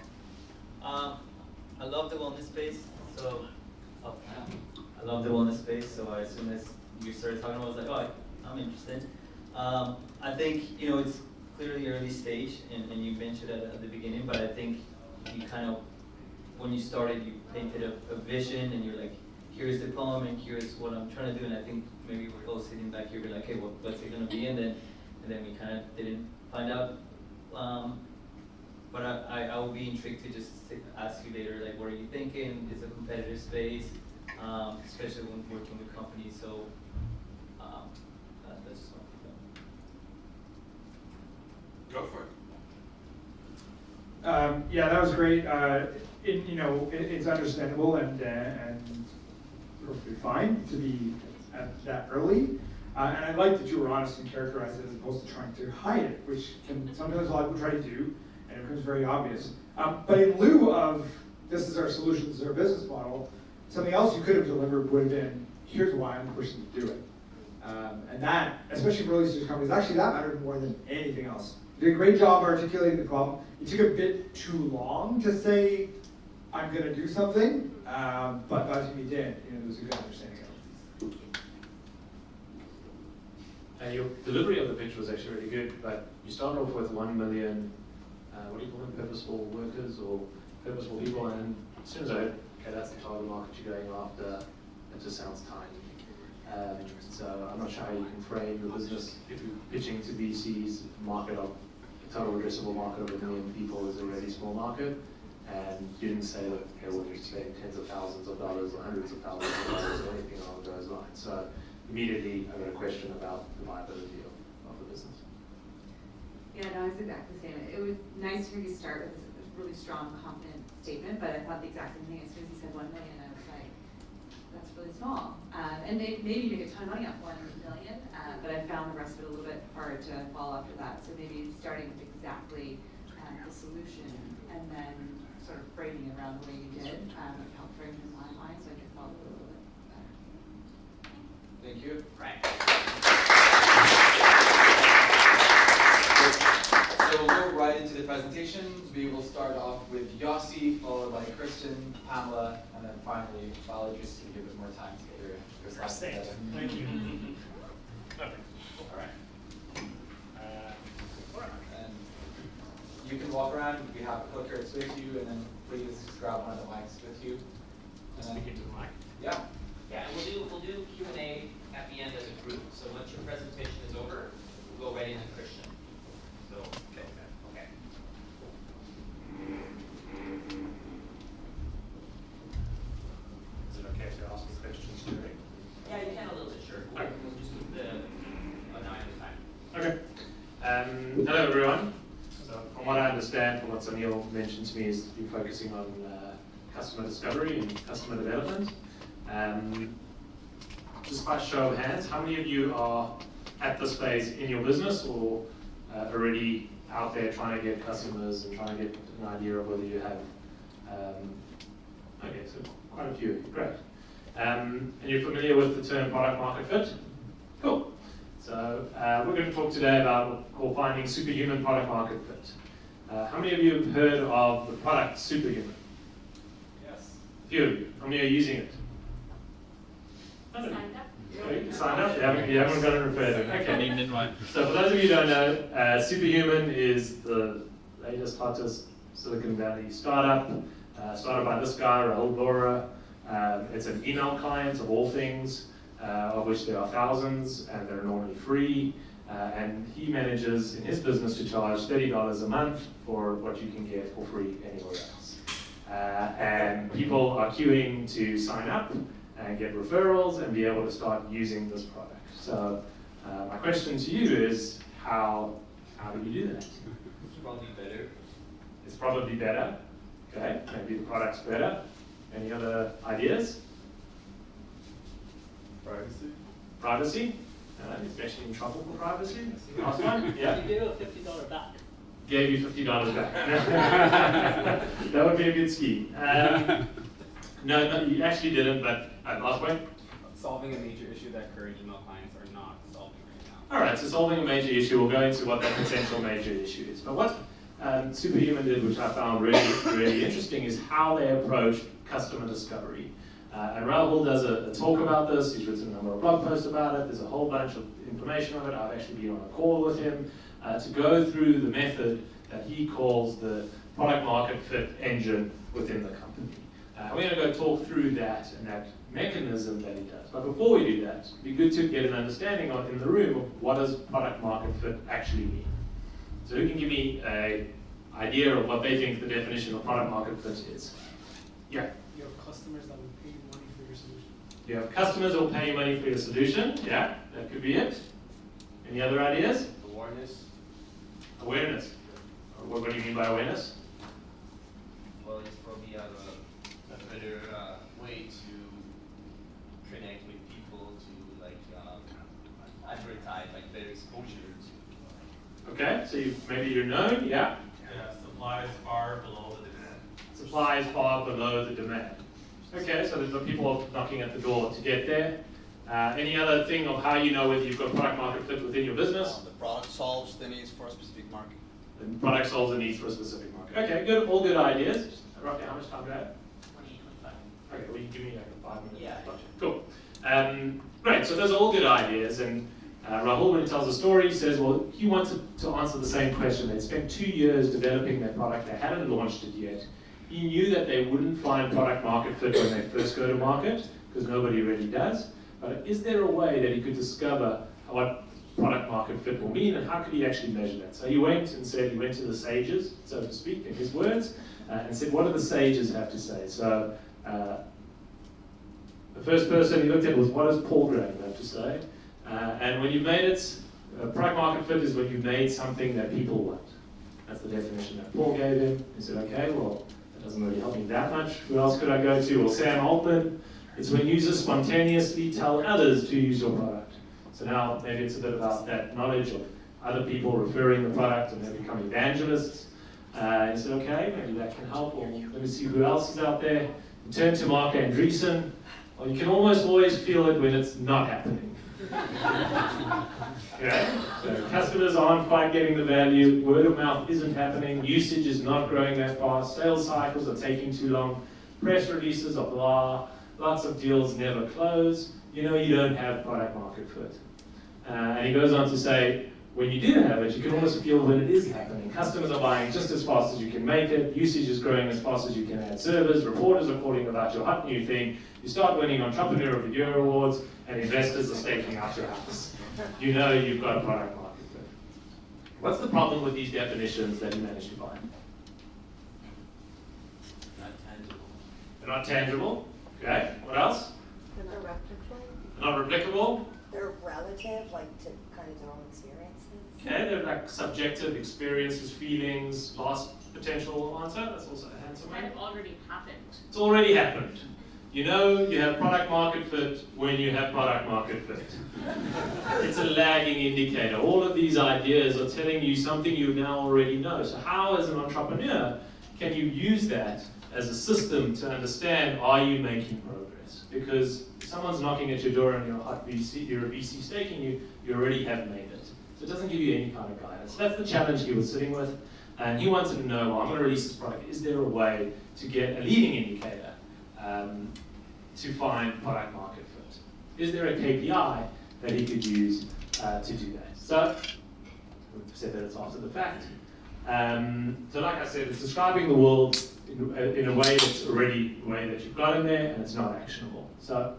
I love the wellness space, so I love the wellness space. So as soon as you started talking, I was like, oh, I'm interested. I think it's clearly early stage, and you mentioned it at the beginning, but I think you kind of, when you started, you painted a vision, and you're like, here's the poem, and here's what I'm trying to do, and I think maybe we're all sitting back here, we're like, hey, what's it gonna be? And then we kind of didn't find out. But I will be intrigued to just ask you later, like, what are you thinking? It's a competitive space, especially when working with companies. So that's just one thing. Go for it. Yeah, that was great. It's understandable and perfectly fine to be at that early. And I like that you were honest and characterized it as opposed to trying to hide it, which can sometimes a lot of people try to do, and it becomes very obvious. But in lieu of, this is our solution, this is our business model, something else you could have delivered would have been, here's why I'm the person to do it. And that, especially for early stage companies, actually that mattered more than anything else. You did a great job articulating the problem. It took a bit too long to say, I'm going to do something, but by the time you did, there was a good understanding of it. Your delivery of the pitch was actually really good, but you started off with 1 million, what do you call them, purposeful workers or purposeful people, and as soon as I heard, okay, that's the target market you're going after, it just sounds tiny. So I'm not sure how you can frame your business if you're pitching to VCs, market of, total addressable market of 1 million people is a really small market, and you didn't say that, okay, we'll expect tens of thousands of dollars or hundreds of thousands of dollars or anything along those lines. So immediately I got a question about the viability of the business. Yeah, no, it's exactly the same. It was nice to hear you start with this really strong, confident statement, but I thought the exact same thing as soon as you said 1 million, I was like, that's really small. And maybe you make a ton of money off 1 million, but I found the rest of it a little bit hard to follow after that. So maybe starting with exactly the solution and then sort of framing it around the way you did helped frame it in my mind so I could follow it a little bit better. Thank you. Right. So we'll go right into the presentations. We will start off with Yossi, followed by Christian, Pamela, and then finally Bala, just to give it more time to get your slides together. Thank you. All right. All right. And you can walk around, we have clickers with you, and then please just grab one of the mics with you. Speaking to the mic. Yeah. Yeah, and we'll do Q&A at the end as a group. So once your presentation is over, we'll go right into Christian. So, okay. Is it okay to ask me questions during? Yeah, you can a little bit, sure. We'll just do the 9 at a time. Okay. Hello everyone. So from what I understand, from what Sunil mentioned to me, is you're focusing on customer discovery and customer development. Just by show of hands, how many of you are at this phase in your business or already out there trying to get customers and trying to get an idea of whether you have, okay, so quite a few, great. And you're familiar with the term product market fit? Cool. So we're going to talk today about what we call finding superhuman product market fit. How many of you have heard of the product Superhuman? Yes. A few of you. How many are using it? Signed up. Okay, you signed up? You haven't got it referred. Okay. So for those of you who don't know, Superhuman is the latest, hottest Silicon Valley startup. Started by this guy, Rahul Bohra. It's an email client of all things, of which there are thousands, and they're normally free. And he manages in his business to charge $30 a month for what you can get for free anywhere else. And people are queuing to sign up and get referrals and be able to start using this product. So my question to you is, how do you do that? It's probably better. It's probably better. Okay, maybe the product's better. Any other ideas? Privacy. Privacy? He's actually in trouble for privacy. Last one? Yeah. You gave a $50 back. Gave you $50 back. That would be a good scheme. No, you actually didn't, but last point? Solving a major issue that current email clients are not solving right now. All right, so solving a major issue, we'll go into what that potential major issue is. But what Superhuman did, which I found really interesting, is how they approach customer discovery. And Rahul does a talk about this. He's written a number of blog posts about it. There's a whole bunch of information on it. I've actually been on a call with him to go through the method that he calls the product market fit engine within the company. We're going to go talk through that and that mechanism that he does. But before we do that, it'd be good to get an understanding of, in the room, of what does product market fit actually mean. So who can give me an idea of what they think the definition of product market fit is? Yeah. You have customers that will pay you money for your solution. You have customers that will pay you money for your solution. Yeah, that could be it. Any other ideas? Awareness. Awareness. What do you mean by awareness? Well, it's probably a better way to connect with people, to like advertise, like better exposure to. Okay, so maybe you're known. Yeah. Yeah, supply is far below the demand. Supply is far below the demand. Okay, so there's people knocking at the door to get there. Any other thing of how you know whether you've got product market fit within your business? The product solves the needs for a specific market. The product solves the needs for a specific market. Okay, good. All good ideas. Roughly how much time do I have? 25. Okay, well you give me like a 5 minutes. Yeah. Cool. Great, so those are all good ideas. And Rahul, when he tells the story, he says, well, he wanted to answer the same question. They'd spent 2 years developing their product. They hadn't launched it yet. He knew that they wouldn't find product market fit when they first go to market, because nobody really does. But is there a way that he could discover what product market fit will mean, and how could he actually measure that? So he went and said, he went to the sages, so to speak, in his words, and said, what do the sages have to say? So the first person he looked at was, what does Paul Graham have to say? And when you've made it, product market fit is when you've made something that people want. That's the definition that Paul gave him. He said, okay, well, that doesn't really help me that much. Who else could I go to? Well, Sam Altman. It's when users spontaneously tell others to use your product. So now maybe it's a bit about that knowledge of other people referring the product and they become evangelists. And he said, okay, maybe that can help. Or let me see who else is out there. You turn to Mark Andreessen. Well, you can almost always feel it when it's not happening. Okay? So customers aren't quite getting the value. Word of mouth isn't happening. Usage is not growing that fast. Sales cycles are taking too long. Press releases are blah. Lots of deals never close. You know you don't have product market fit. And he goes on to say, when you do have it, you can almost feel when it is happening. Customers are buying just as fast as you can make it, usage is growing as fast as you can add servers, reporters are reporting about your hot new thing, you start winning Entrepreneur of the Year awards, and investors are staking out your house. You know you've got a product market fit. What's the problem with these definitions that you managed to find? Not tangible. They're not tangible. Okay, what else? They're not replicable. They're not replicable. They're relative, like to kind of their own experiences. Okay, they're like subjective experiences, feelings, last potential answer. That's also a handsome Kind one. of already happened. It's already happened. You know you have product market fit when you have product market fit. It's a lagging indicator. All of these ideas are telling you something you now already know. So how, as an entrepreneur, can you use that as a system to understand, are you making progress? Because if someone's knocking at your door and you're a VC staking you already have made it. So it doesn't give you any kind of guidance. That's the challenge he was sitting with. And he wanted to know, well, I'm going to release this product. Is there a way to get a leading indicator to find product market fit? Is there a KPI that he could use to do that? So we've said that it's after the fact. So like I said, it's describing the world in a way that's already a way that you've got in there, and it's not actionable. So,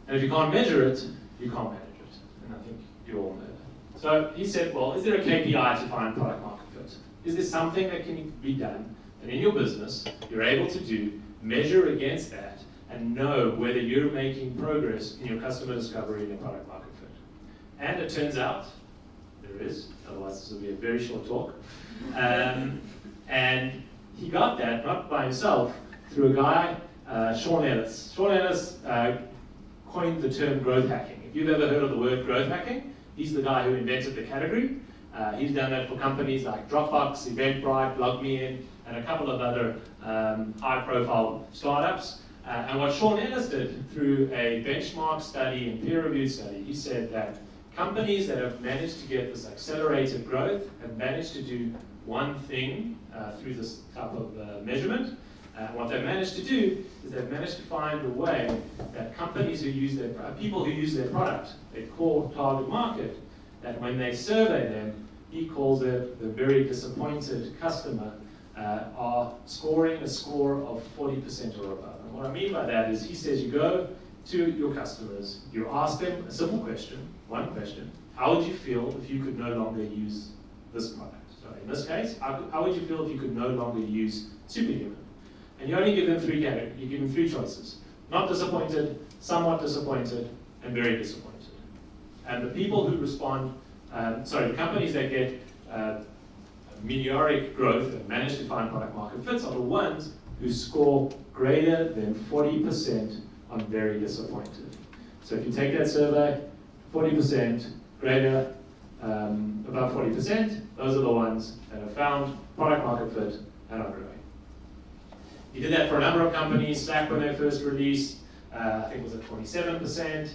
and if you can't measure it, you can't manage it. And I think you all know that. So he said, well, is there a KPI to find product market fit? Is there something that can be done that in your business you're able to do, measure against that, and know whether you're making progress in your customer discovery and your product market fit? And it turns out there is, otherwise this will be a very short talk. And he got that, not by himself, through a guy, Sean Ellis. Sean Ellis coined the term growth hacking. If you've ever heard of the word growth hacking, he's the guy who invented the category. He's done that for companies like Dropbox, Eventbrite, LogMeIn, and a couple of other high-profile startups. And what Sean Ellis did through a benchmark study and peer-reviewed study, he said that companies that have managed to get this accelerated growth have managed to do one thing through this type of measurement. What they've managed to do is they've managed to find a way that companies who use their people who use their product, their core target market, that when they survey them, he calls it the very disappointed customer, are scoring a score of 40% or above. And what I mean by that is he says you go to your customers, you ask them a simple question, one question: how would you feel if you could no longer use this product? So in this case, how would you feel if you could no longer use Superhuman? And you only give them three categories. You give them three choices: not disappointed, somewhat disappointed, and very disappointed. And the people who respond, the companies that get meteoric growth and manage to find product market fits are the ones who score greater than 40% on very disappointed. So if you take that survey, 40% greater, above 40%, those are the ones that have found product market fit and are growing. He did that for a number of companies. Slack, when they first released, I think was at 27%.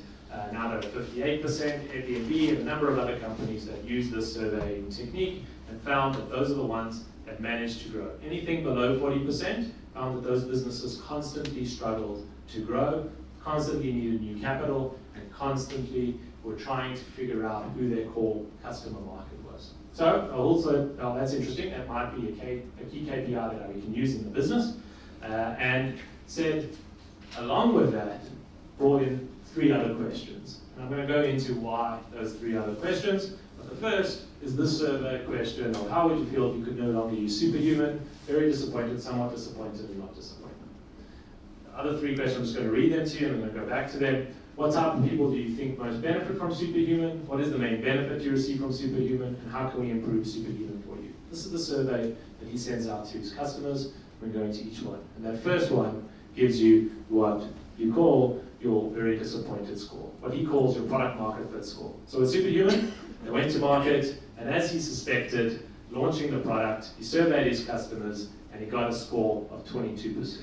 Now they're at 58%. Airbnb and a number of other companies that use this surveying technique and found that those are the ones that managed to grow. Anything below 40% found that those businesses constantly struggled to grow, constantly needed new capital, and constantly were trying to figure out who their core customer market was. So also, that's interesting. That might be a key KPI that we can use in the business. And said, along with that, brought in three other questions. And I'm going to go into why those three other questions. But the first is this survey question of how would you feel if you could no longer use Superhuman, very disappointed, somewhat disappointed, and not disappointed. The other three questions, I'm just going to read them to you and I'm going to go back to them. What type of people do you think most benefit from Superhuman? What is the main benefit you receive from Superhuman? And how can we improve Superhuman for you? This is the survey that he sends out to his customers. We're going to each one. And that first one gives you what you call your very disappointed score, what he calls your product market fit score. So with Superhuman, they went to market, and as he suspected, launching the product, he surveyed his customers, and he got a score of 22%.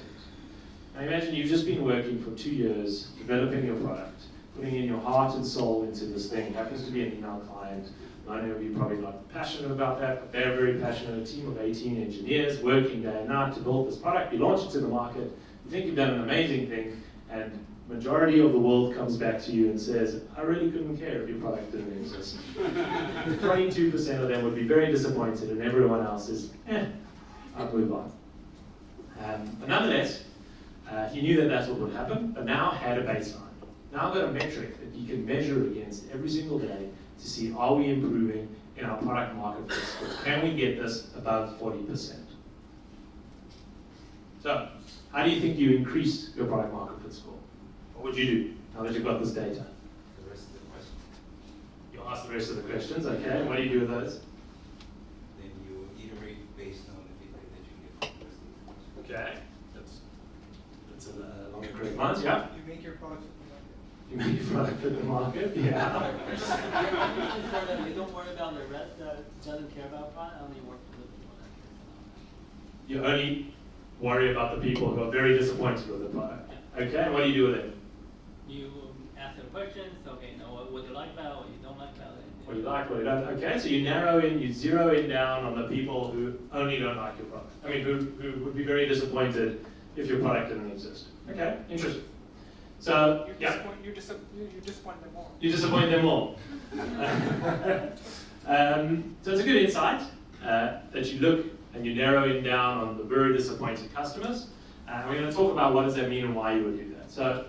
Now imagine you've just been working for 2 years, developing your product, putting in your heart and soul into this thing. It happens to be an email client. I know you're probably not passionate about that, but they're very passionate, a team of 18 engineers working day and night to build this product. You launch it to the market, you think you've done an amazing thing, and majority of the world comes back to you and says, I really couldn't care if your product didn't exist. 22% of them would be very disappointed, and everyone else is, I'll move on. But nonetheless, he knew that that's what would happen, but now had a baseline. Now I've got a metric that you can measure against every single day to see, are we improving in our product market fit score? Can we get this above 40%? So, how do you think you increase your product market fit score? What would you do now that you've got this data? The rest of the question. You ask the rest of the questions, okay? What do you do with those? Then you iterate based on the feedback that you get from the rest of the question. Okay, that's along the correct lines, yeah? You make your product fit the market. You make your product fit the market, yeah. You don't worry about the rest that doesn't care about product, only work with the people that care about it. You only worry about the people who are very disappointed with the product. Okay, and what do you do with it? You ask them questions, okay, know what you like about it, what you don't like about it. What you like, what you don't. Okay, so you narrow in, you zero in down on the people who only don't like your product. I mean, who would be very disappointed if your product didn't exist. Okay, interesting. So, yeah. You disappoint them more. You disappoint them more. So it's a good insight that you look and you narrow in down on the very disappointed customers. And we're going to talk about what does that mean and why you would do that. So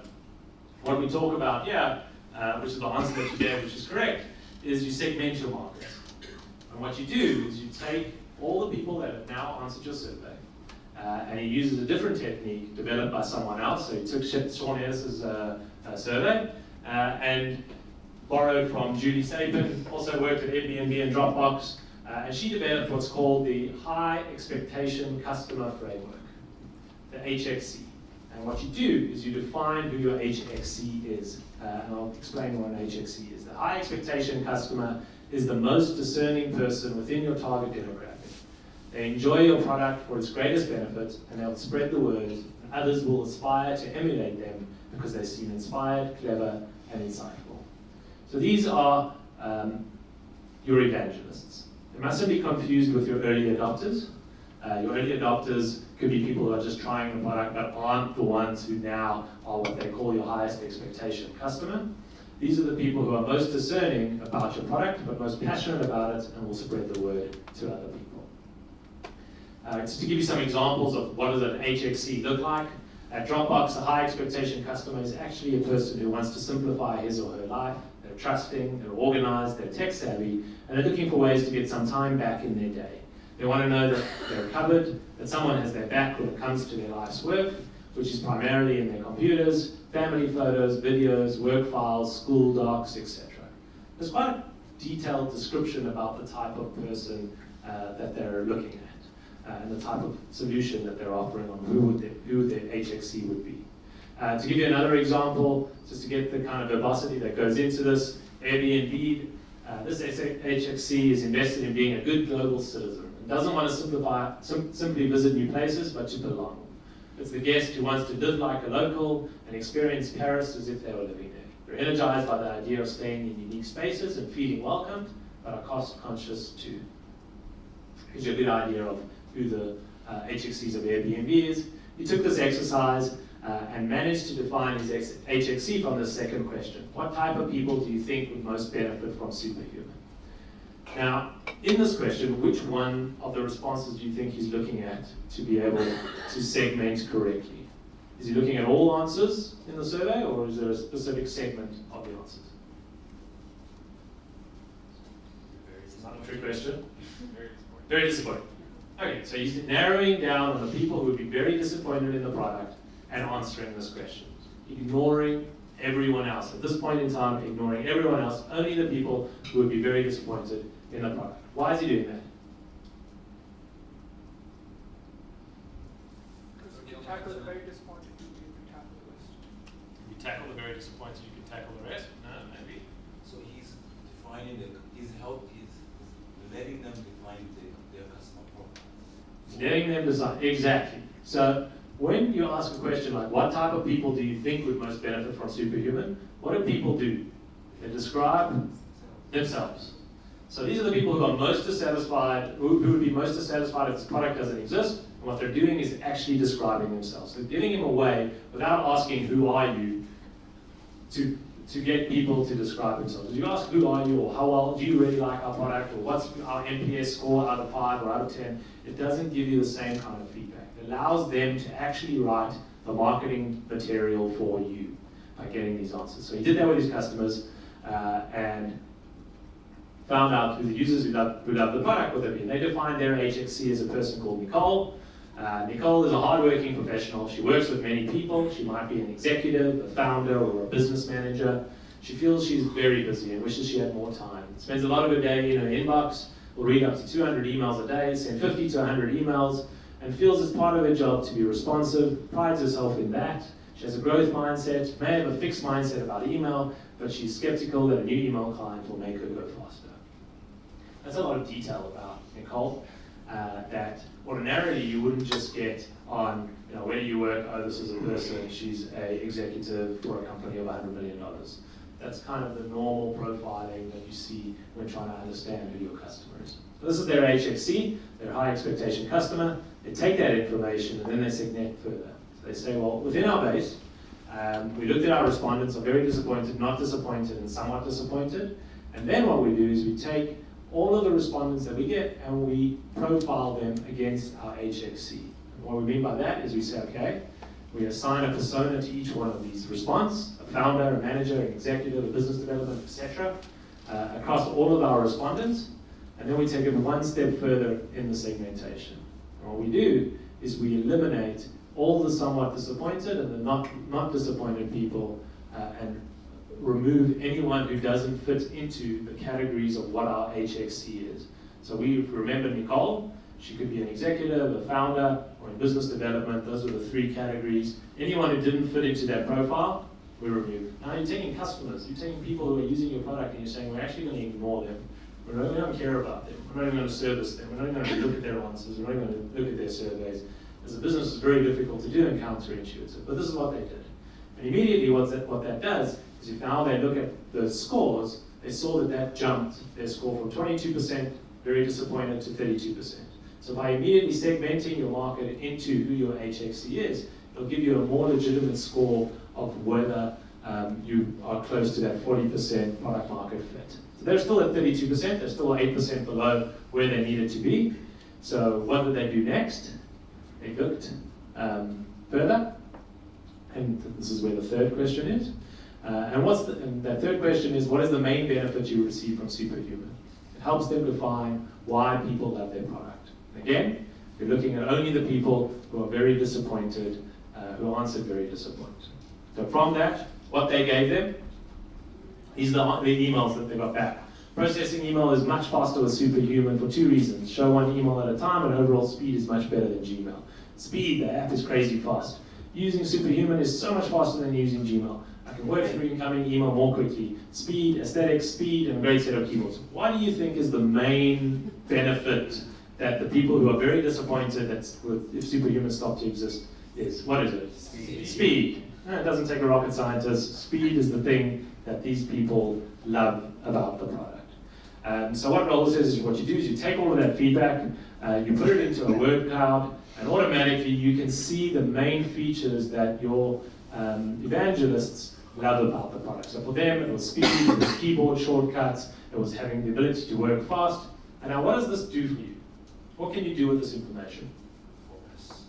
what we talk about here, which is the answer that you gave, which is correct, is you segment your market. And what you do is you take all the people that have now answered your survey, and he uses a different technique developed by someone else. So he took Sean Harris's survey and borrowed from Julie Sapin, also worked at Airbnb and Dropbox, and she developed what's called the High Expectation Customer Framework, the HXC. And what you do is you define who your HXC is, and I'll explain what an HXC is. The High Expectation Customer is the most discerning person within your target demographic. They enjoy your product for its greatest benefit, and they'll spread the word, and others will aspire to emulate them because they seem inspired, clever, and insightful. So these are your evangelists. They mustn't be confused with your early adopters. Your early adopters could be people who are just trying the product but aren't the ones who now are what they call your highest expectation customer. These are the people who are most discerning about your product but most passionate about it and will spread the word to other people. Just to give you some examples of what does an HXC look like, at Dropbox, a high expectation customer is actually a person who wants to simplify his or her life. They're trusting, they're organized, they're tech savvy, and they're looking for ways to get some time back in their day. They want to know that they're covered, that someone has their back when it comes to their life's work, which is primarily in their computers, family photos, videos, work files, school docs, etc. There's quite a detailed description about the type of person that they're looking at. And the type of solution that they're offering on who their HXC would be. To give you another example, just to get the kind of verbosity that goes into this, Airbnb, this HXC is invested in being a good global citizen. It doesn't want to simply visit new places, but to belong. It's the guest who wants to live like a local and experience Paris as if they were living there. They're energized by the idea of staying in unique spaces and feeling welcomed, but are cost conscious too. Gives you a good idea of who the HXCs of Airbnb is. He took this exercise and managed to define his HXC from the second question. What type of people do you think would most benefit from Superhuman? Now, in this question, which one of the responses do you think he's looking at to be able to segment correctly? Is he looking at all answers in the survey, or is there a specific segment of the answers? Not a trick question. Very disappointing. Okay, so he's narrowing down on the people who would be very disappointed in the product and answering this question. Ignoring everyone else. At this point in time, ignoring everyone else, only the people who would be very disappointed in the product. Why is he doing that? Because if you tackle the very disappointed, you can tackle the rest. If you tackle the very disappointed, you can tackle the rest? No, maybe. So he's defining he's letting them define their customer profile. Letting them decide, exactly. So when you ask a question like, what type of people do you think would most benefit from Superhuman? What do people do? They describe themselves. So these are the people who are most dissatisfied, who would be most dissatisfied if this product doesn't exist, and what they're doing is actually describing themselves. They're giving him away without asking, who are you, to get people to describe themselves. You ask, who are you, or how well do you really like our product, or what's our NPS score out of 5 or out of 10, it doesn't give you the same kind of feedback. It allows them to actually write the marketing material for you by getting these answers. So he did that with his customers and found out who the users who love the product would have been. They defined their HXC as a person called Nicole. Nicole is a hardworking professional. She works with many people. She might be an executive, a founder, or a business manager. She feels she's very busy and wishes she had more time. Spends a lot of her day in her inbox, will read up to 200 emails a day, send 50 to 100 emails, and feels it's part of her job to be responsive, prides herself in that. She has a growth mindset, may have a fixed mindset about email, but she's skeptical that a new email client will make her go faster. That's a lot of detail about Nicole that ordinarily you wouldn't just get on, where do you work? Oh, this is a person, she's an executive for a company of $100 million. That's kind of the normal profiling that you see when trying to understand who your customer is. So this is their HXC, their high expectation customer. They take that information and then they segment further. So they say, well, within our base, we looked at our respondents, are very disappointed, not disappointed, and somewhat disappointed. And then what we do is we take all of the respondents that we get and we profile them against our HXC. And what we mean by that is we say, okay, we assign a persona to each one of these response, a founder, a manager, an executive, a business development, etc., across all of our respondents, and then we take it one step further in the segmentation. And what we do is we eliminate all the somewhat disappointed and the not disappointed people and remove anyone who doesn't fit into the categories of what our HXC is. So we remember Nicole, she could be an executive, a founder, or in business development. Those are the 3 categories. Anyone who didn't fit into that profile, we remove. Now you're taking customers, you're taking people who are using your product and you're saying, we're actually going to ignore them. We don't care about them. We're not even going to service them. We're not even going to look at their answers. We're not even going to look at their surveys. As a business, it's very difficult to do and counterintuitive. But this is what they did. And immediately what that does is if now they look at the scores, they saw that jumped their score from 22% very disappointed to 32%. So by immediately segmenting your market into who your HXC is, it'll give you a more legitimate score of whether you are close to that 40% product market fit. So they're still at 32%, they're still 8% below where they needed to be. So what did they do next? They looked further, and this is where the third question is. And that third question is, what is the main benefit you receive from Superhuman? It helps them define why people love their product. Again, you're looking at only the people who are very disappointed, who answered very disappointed. So from that, what they gave them, these are the emails that they got back. Processing email is much faster with Superhuman for 2 reasons. Show one email at a time, and overall speed is much better than Gmail. Speed, the app is crazy fast. Using Superhuman is so much faster than using Gmail. I can work through incoming email more quickly. Speed, aesthetics, speed, and a great set of keywords. What do you think is the main benefit that the people who are very disappointed that if Superhuman stopped to exist is? What is it? Speed. Speed. It doesn't take a rocket scientist. Speed is the thing that these people love about the product. So what Raul says is what you do is you take all of that feedback, you put it into a word cloud, and automatically you can see the main features that your evangelists love about the product. So for them, it was speed, it was keyboard shortcuts, it was having the ability to work fast. And now what does this do for you? What can you do with this information? Focus.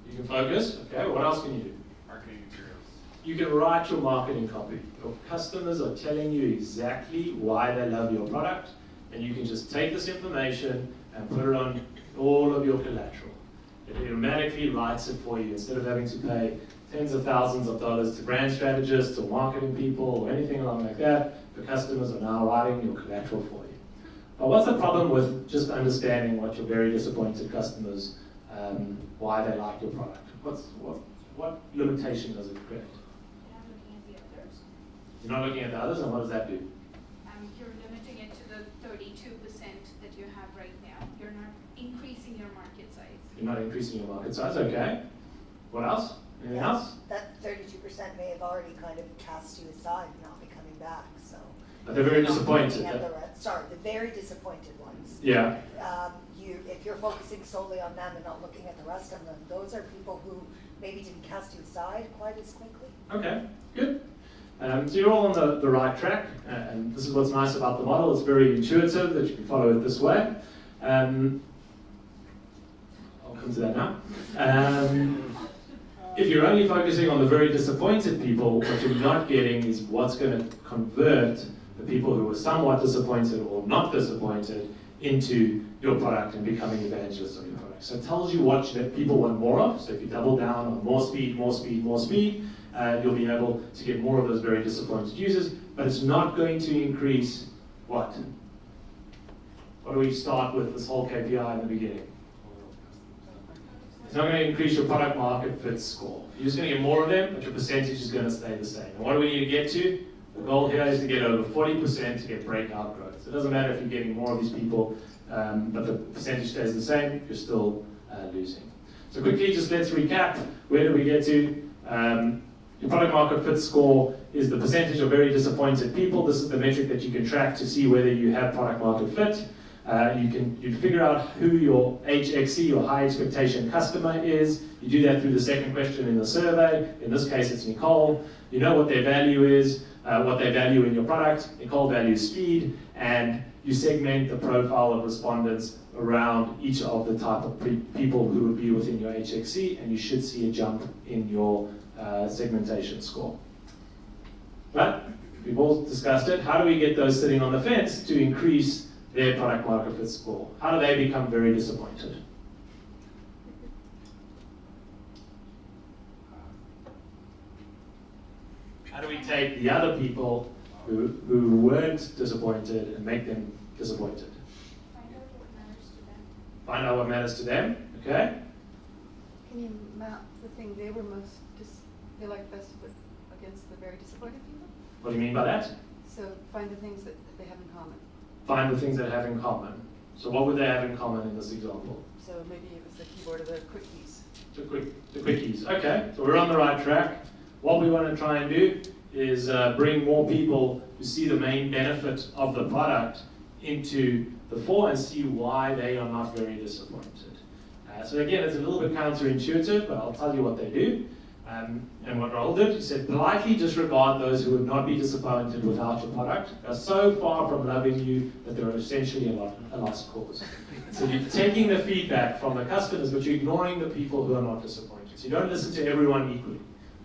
You can focus, okay, what else can you do? Marketing materials. You can write your marketing copy. Your customers are telling you exactly why they love your product, and you can just take this information and put it on all of your collateral. It automatically writes it for you instead of having to pay tens of thousands of dollars to brand strategists or marketing people or anything along like that. The customers are now writing your collateral for you. But what's the problem with just understanding what your very disappointed customers, why they like your product? What limitation does it create? You're not looking at the others, and what does that do? You're limiting it to the 32% that you have right now. You're not increasing your market size. You're not increasing your market size, okay. What else? Anything else? That 32% may have already kind of cast you aside, not be coming back, so. But they're very Not disappointed. looking at the very disappointed ones. Yeah. If you're focusing solely on them and not looking at the rest of them, those are people who maybe didn't cast you aside quite as quickly. Okay, good. So you're all on the right track, and this is what's nice about the model. It's very intuitive that you can follow it this way. I'll come to that now. If you're only focusing on the very disappointed people, what you're not getting is what's going to convert the people who are somewhat disappointed or not disappointed into your product and becoming evangelists of your product. So it tells you what people want more of. So if you double down on more speed, more speed, more speed, you'll be able to get more of those very disappointed users, but it's not going to increase what? What do we start with this whole KPI in the beginning? It's not going to increase your product market fit score. You're just going to get more of them, but your percentage is going to stay the same. And what do we need to get to? The goal here is to get over 40% to get breakout growth. So it doesn't matter if you're getting more of these people, but the percentage stays the same, you're still losing. So quickly, just let's recap. Where did we get to? Your product market fit score is the percentage of very disappointed people. This is the metric that you can track to see whether you have product market fit. You can figure out who your HXC, or high expectation customer is. You do that through the second question in the survey. In this case, it's Nicole. You know what their value is, what they value in your product. Nicole values speed, and you segment the profile of respondents around each of the type of people who would be within your HXC, and you should see a jump in your segmentation score. But we've all discussed it. How do we get those sitting on the fence to increase their product market fit score? How do they become very disappointed? How do we take the other people who weren't disappointed and make them disappointed? Find out what matters to them, okay? Can you map the thing they were most they like best against the very disappointed people? What do you mean by that? So find the things that they have in common. Find the things that have in common. So what would they have in common in this example? So maybe it was the keyboard or the quickies. The quickies. Okay, so we're on the right track. What we want to try and do is bring more people who see the main benefit of the product into the fore and see why they are not very disappointed. So again, it's a little bit counterintuitive, but I'll tell you what they do. And what Raoul did, he said, politely disregard those who would not be disappointed without your product. They're so far from loving you that they're essentially a lost cause. So you're taking the feedback from the customers, but you're ignoring the people who are not disappointed. So you don't listen to everyone equally.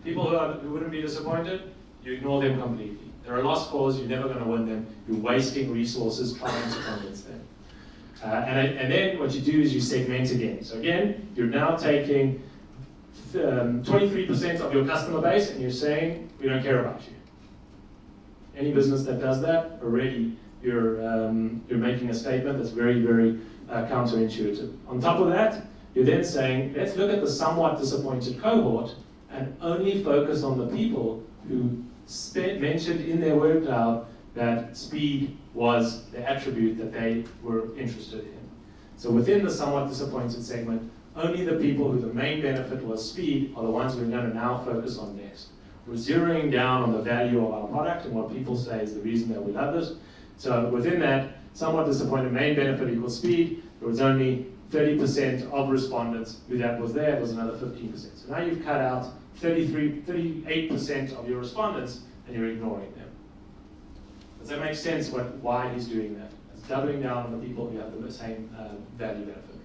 People who wouldn't be disappointed, you ignore them completely. They're a lost cause, you're never going to win them. You're wasting resources trying to convince them. And then what you do is you segment again. So again, you're now taking 23% of your customer base and you're saying, we don't care about you. Any business that does that, already you're making a statement that's very, very counterintuitive. On top of that, you're then saying, let's look at the somewhat disappointed cohort and only focus on the people who mentioned in their word cloud that speed was the attribute that they were interested in. So within the somewhat disappointed segment, only the people who the main benefit was speed are the ones we're going to now focus on next. We're zeroing down on the value of our product and what people say is the reason that we love this. So within that, somewhat disappointed main benefit equals speed. There was only 30% of respondents who that was there, it was another 15%. So now you've cut out 38% of your respondents and you're ignoring them. Does that make sense why he's doing that? It's doubling down on the people who have the same value benefit.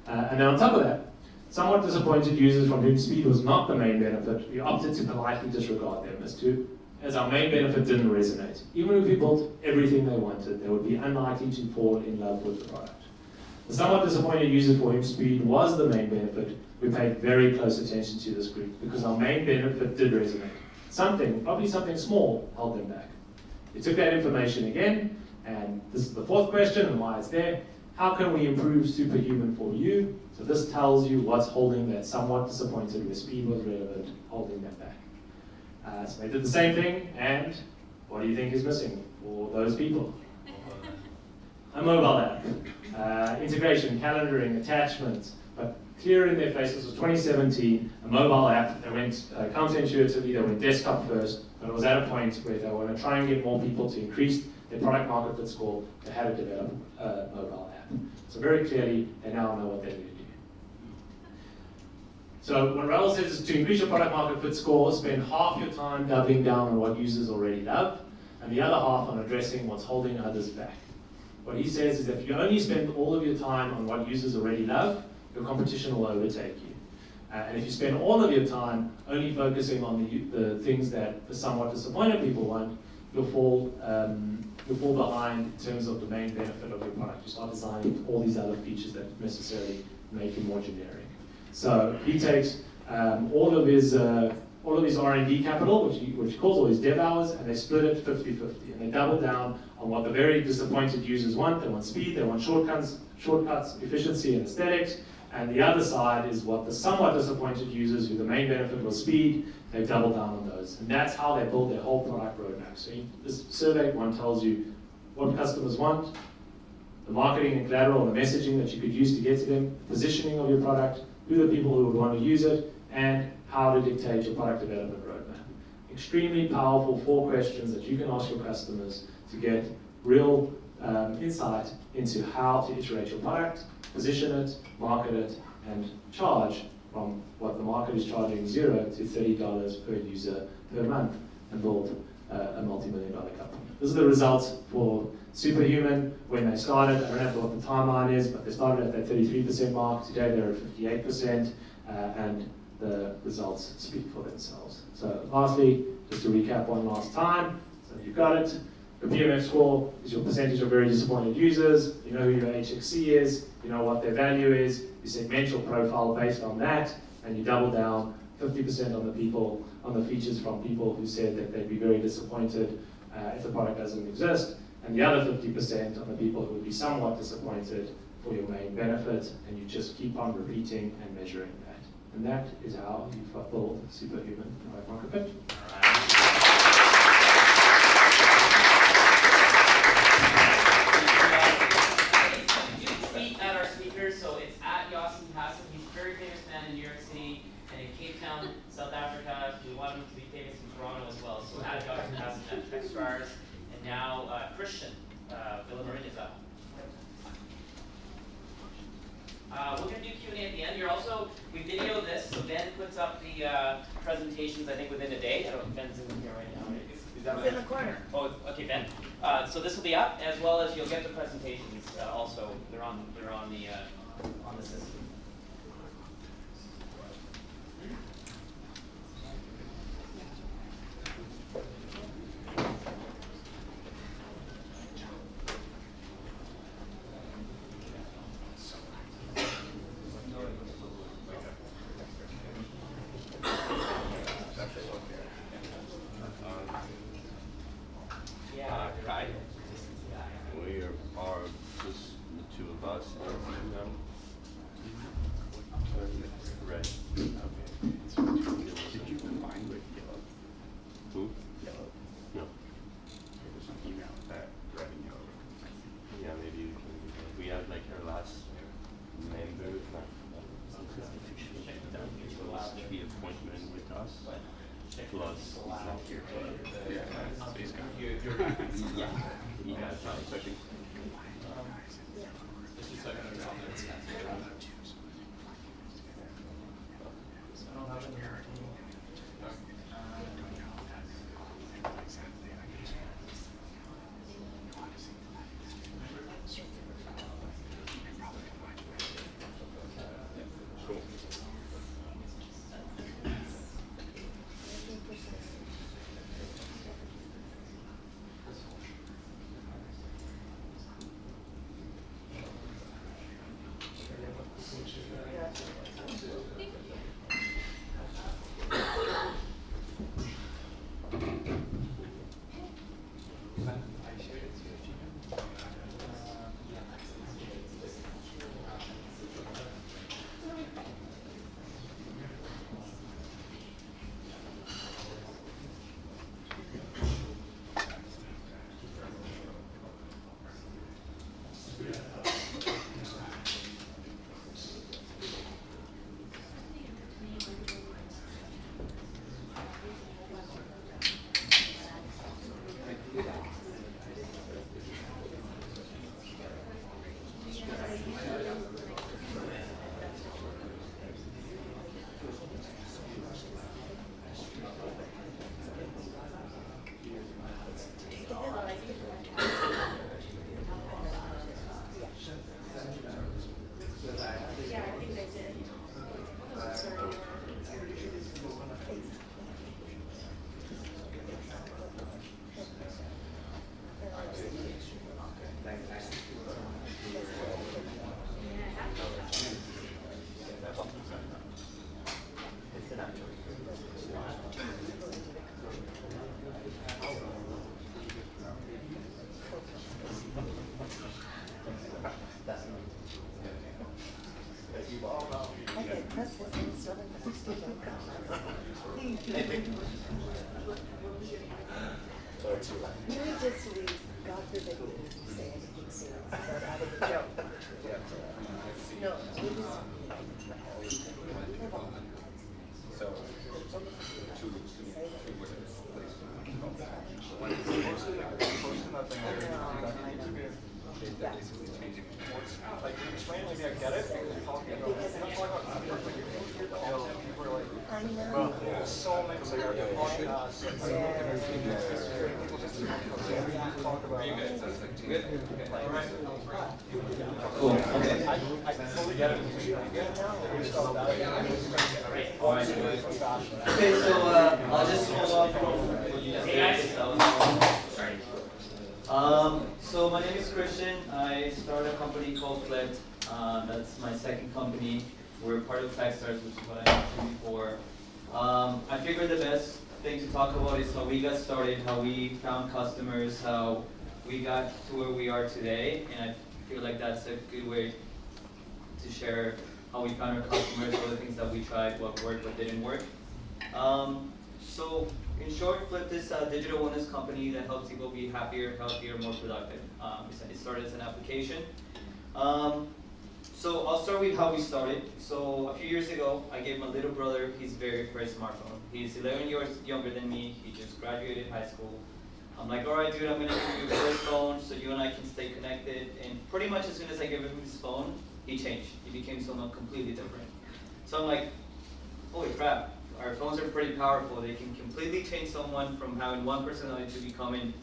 And then on top of that, somewhat disappointed users from whom speed was not the main benefit, we opted to politely disregard them as our main benefit didn't resonate. Even if we built everything they wanted, they would be unlikely to fall in love with the product. The somewhat disappointed users for whom speed was the main benefit, we paid very close attention to this group because our main benefit did resonate. Probably something small, held them back. We took that information again, and this is the fourth question and why it's there. How can we improve Superhuman for you? So this tells you what's holding that somewhat disappointed where speed was relevant, holding that back. So they did the same thing, and what do you think is missing for those people? A mobile app. Integration, calendaring, attachments, but clear in their faces was 2017, a mobile app that went counterintuitively, they went desktop first, but it was at a point where they want to try and get more people to increase their product market fit score, they had to develop a mobile app. So very clearly, they now know what they need to do. So what Raoul says is to increase your product market fit score, spend half your time doubling down on what users already love, and the other half on addressing what's holding others back. What he says is that if you only spend all of your time on what users already love, your competition will overtake you. And if you spend all of your time only focusing on the things that the somewhat disappointed people want, you'll fall behind in terms of the main benefit of your product. You start designing all these other features that necessarily make you more generic. So he takes all of his R&D capital, which he calls all his dev hours, and they split it 50-50. And they double down on what the very disappointed users want. They want speed, they want shortcuts, efficiency, and aesthetics. And the other side is what the somewhat disappointed users, who the main benefit was speed, they double down on those. And that's how they build their whole product roadmap. So this survey one tells you what customers want, the marketing and collateral, the messaging that you could use to get to them, positioning of your product, who the people who would want to use it, and how to dictate your product development roadmap. Extremely powerful 4 questions that you can ask your customers to get real insight into how to iterate your product, position it, market it, and charge from what the market is charging $0 to $30 per user per month, and build a multi-million-dollar company. These are the results for Superhuman when they started. I don't know what the timeline is, but they started at that 33% mark. Today they're at 58%, and the results speak for themselves. So lastly, just to recap one last time, so you've got it. The PMF score is your percentage of very disappointed users. You know who your HXC is. You know what their value is. You segment your profile based on that, and you double down 50% on the people, on the features from people who said that they'd be very disappointed if the product doesn't exist, and the other 50% on the people who would be somewhat disappointed for your main benefit, and you just keep on repeating and measuring that. And that is how you build Superhuman product market fit. Tweet at our speakers, so it's at Yasin Hassan. He's a very famous man in New York City and in Cape Town, South Africa. We want him to be famous in Toronto as well. So at Yasin Hassan at Techstars. And now Christian Villamarin is up. We're going to do Q&A at the end. We video this, so Ben puts up the presentations, I think, within a day. I don't know if Ben's in here right now. He's in the corner. Oh, okay, Ben. So this will be up, as well as you'll get the presentations also. They're on the system. We are just the two of us now. Red. Okay. Did you combine with yellow? Who? Yellow. No. There's an email that red and yellow. Yeah, maybe we had like our last member the appointment with us. Plus yeah, yeah. He has especially. press this and start it the next day. Maybe just leave, God forbid we say anything serious about having a joke. No, we just. So, Like, you explain to me, I get it, because you're talking about, you're not talking about people, but you're people are like, well, there's so many, like, our podcasts, and people just talk about. Cool, okay. I fully get it. Okay, so I'll just follow up from what you just said. So my name is Christian. I started a company called Flipped. That's my second company. We're part of Techstars, which is what I mentioned before. I figured the best thing to talk about is how we got started, how we found customers, how we got to where we are today, and I feel like that's a good way to share how we found our customers, all the things that we tried, what worked, what didn't work. So in short, Flipped is a digital wellness company that helps people be happier, healthier, more productive. It started as an application. So I'll start with how we started. So a few years ago, I gave my little brother his very first smartphone. He's 11 years younger than me. He just graduated high school. I'm like, all right, dude, I'm gonna give you your first phone so you and I can stay connected. And pretty much as soon as I gave him his phone, he changed. He became someone completely different. So I'm like, holy crap, our phones are pretty powerful. They can completely change someone from having one personality to becoming,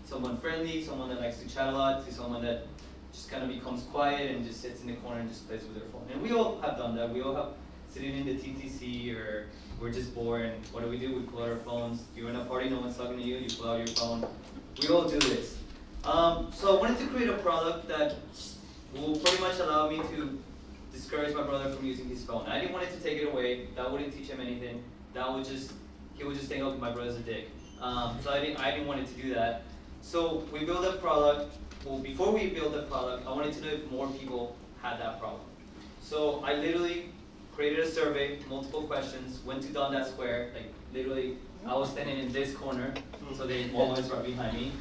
someone friendly, someone that likes to chat a lot, to someone that just kind of becomes quiet and just sits in the corner and just plays with their phone. And we all have done that. We all have sitting in the TTC or we're just bored and what do? We pull out our phones. You're in a party, no one's talking to you, you pull out your phone. We all do this. So I wanted to create a product that will pretty much allow me to discourage my brother from using his phone. I didn't want it to take it away. That wouldn't teach him anything. He would just think, okay, my brother's a dick. So I didn't want it to do that. So we built a product. Well, before we built the product, I wanted to know if more people had that problem. So I literally created a survey, multiple questions, went to Dundas Square, like literally, I was standing in this corner, so they always right behind me.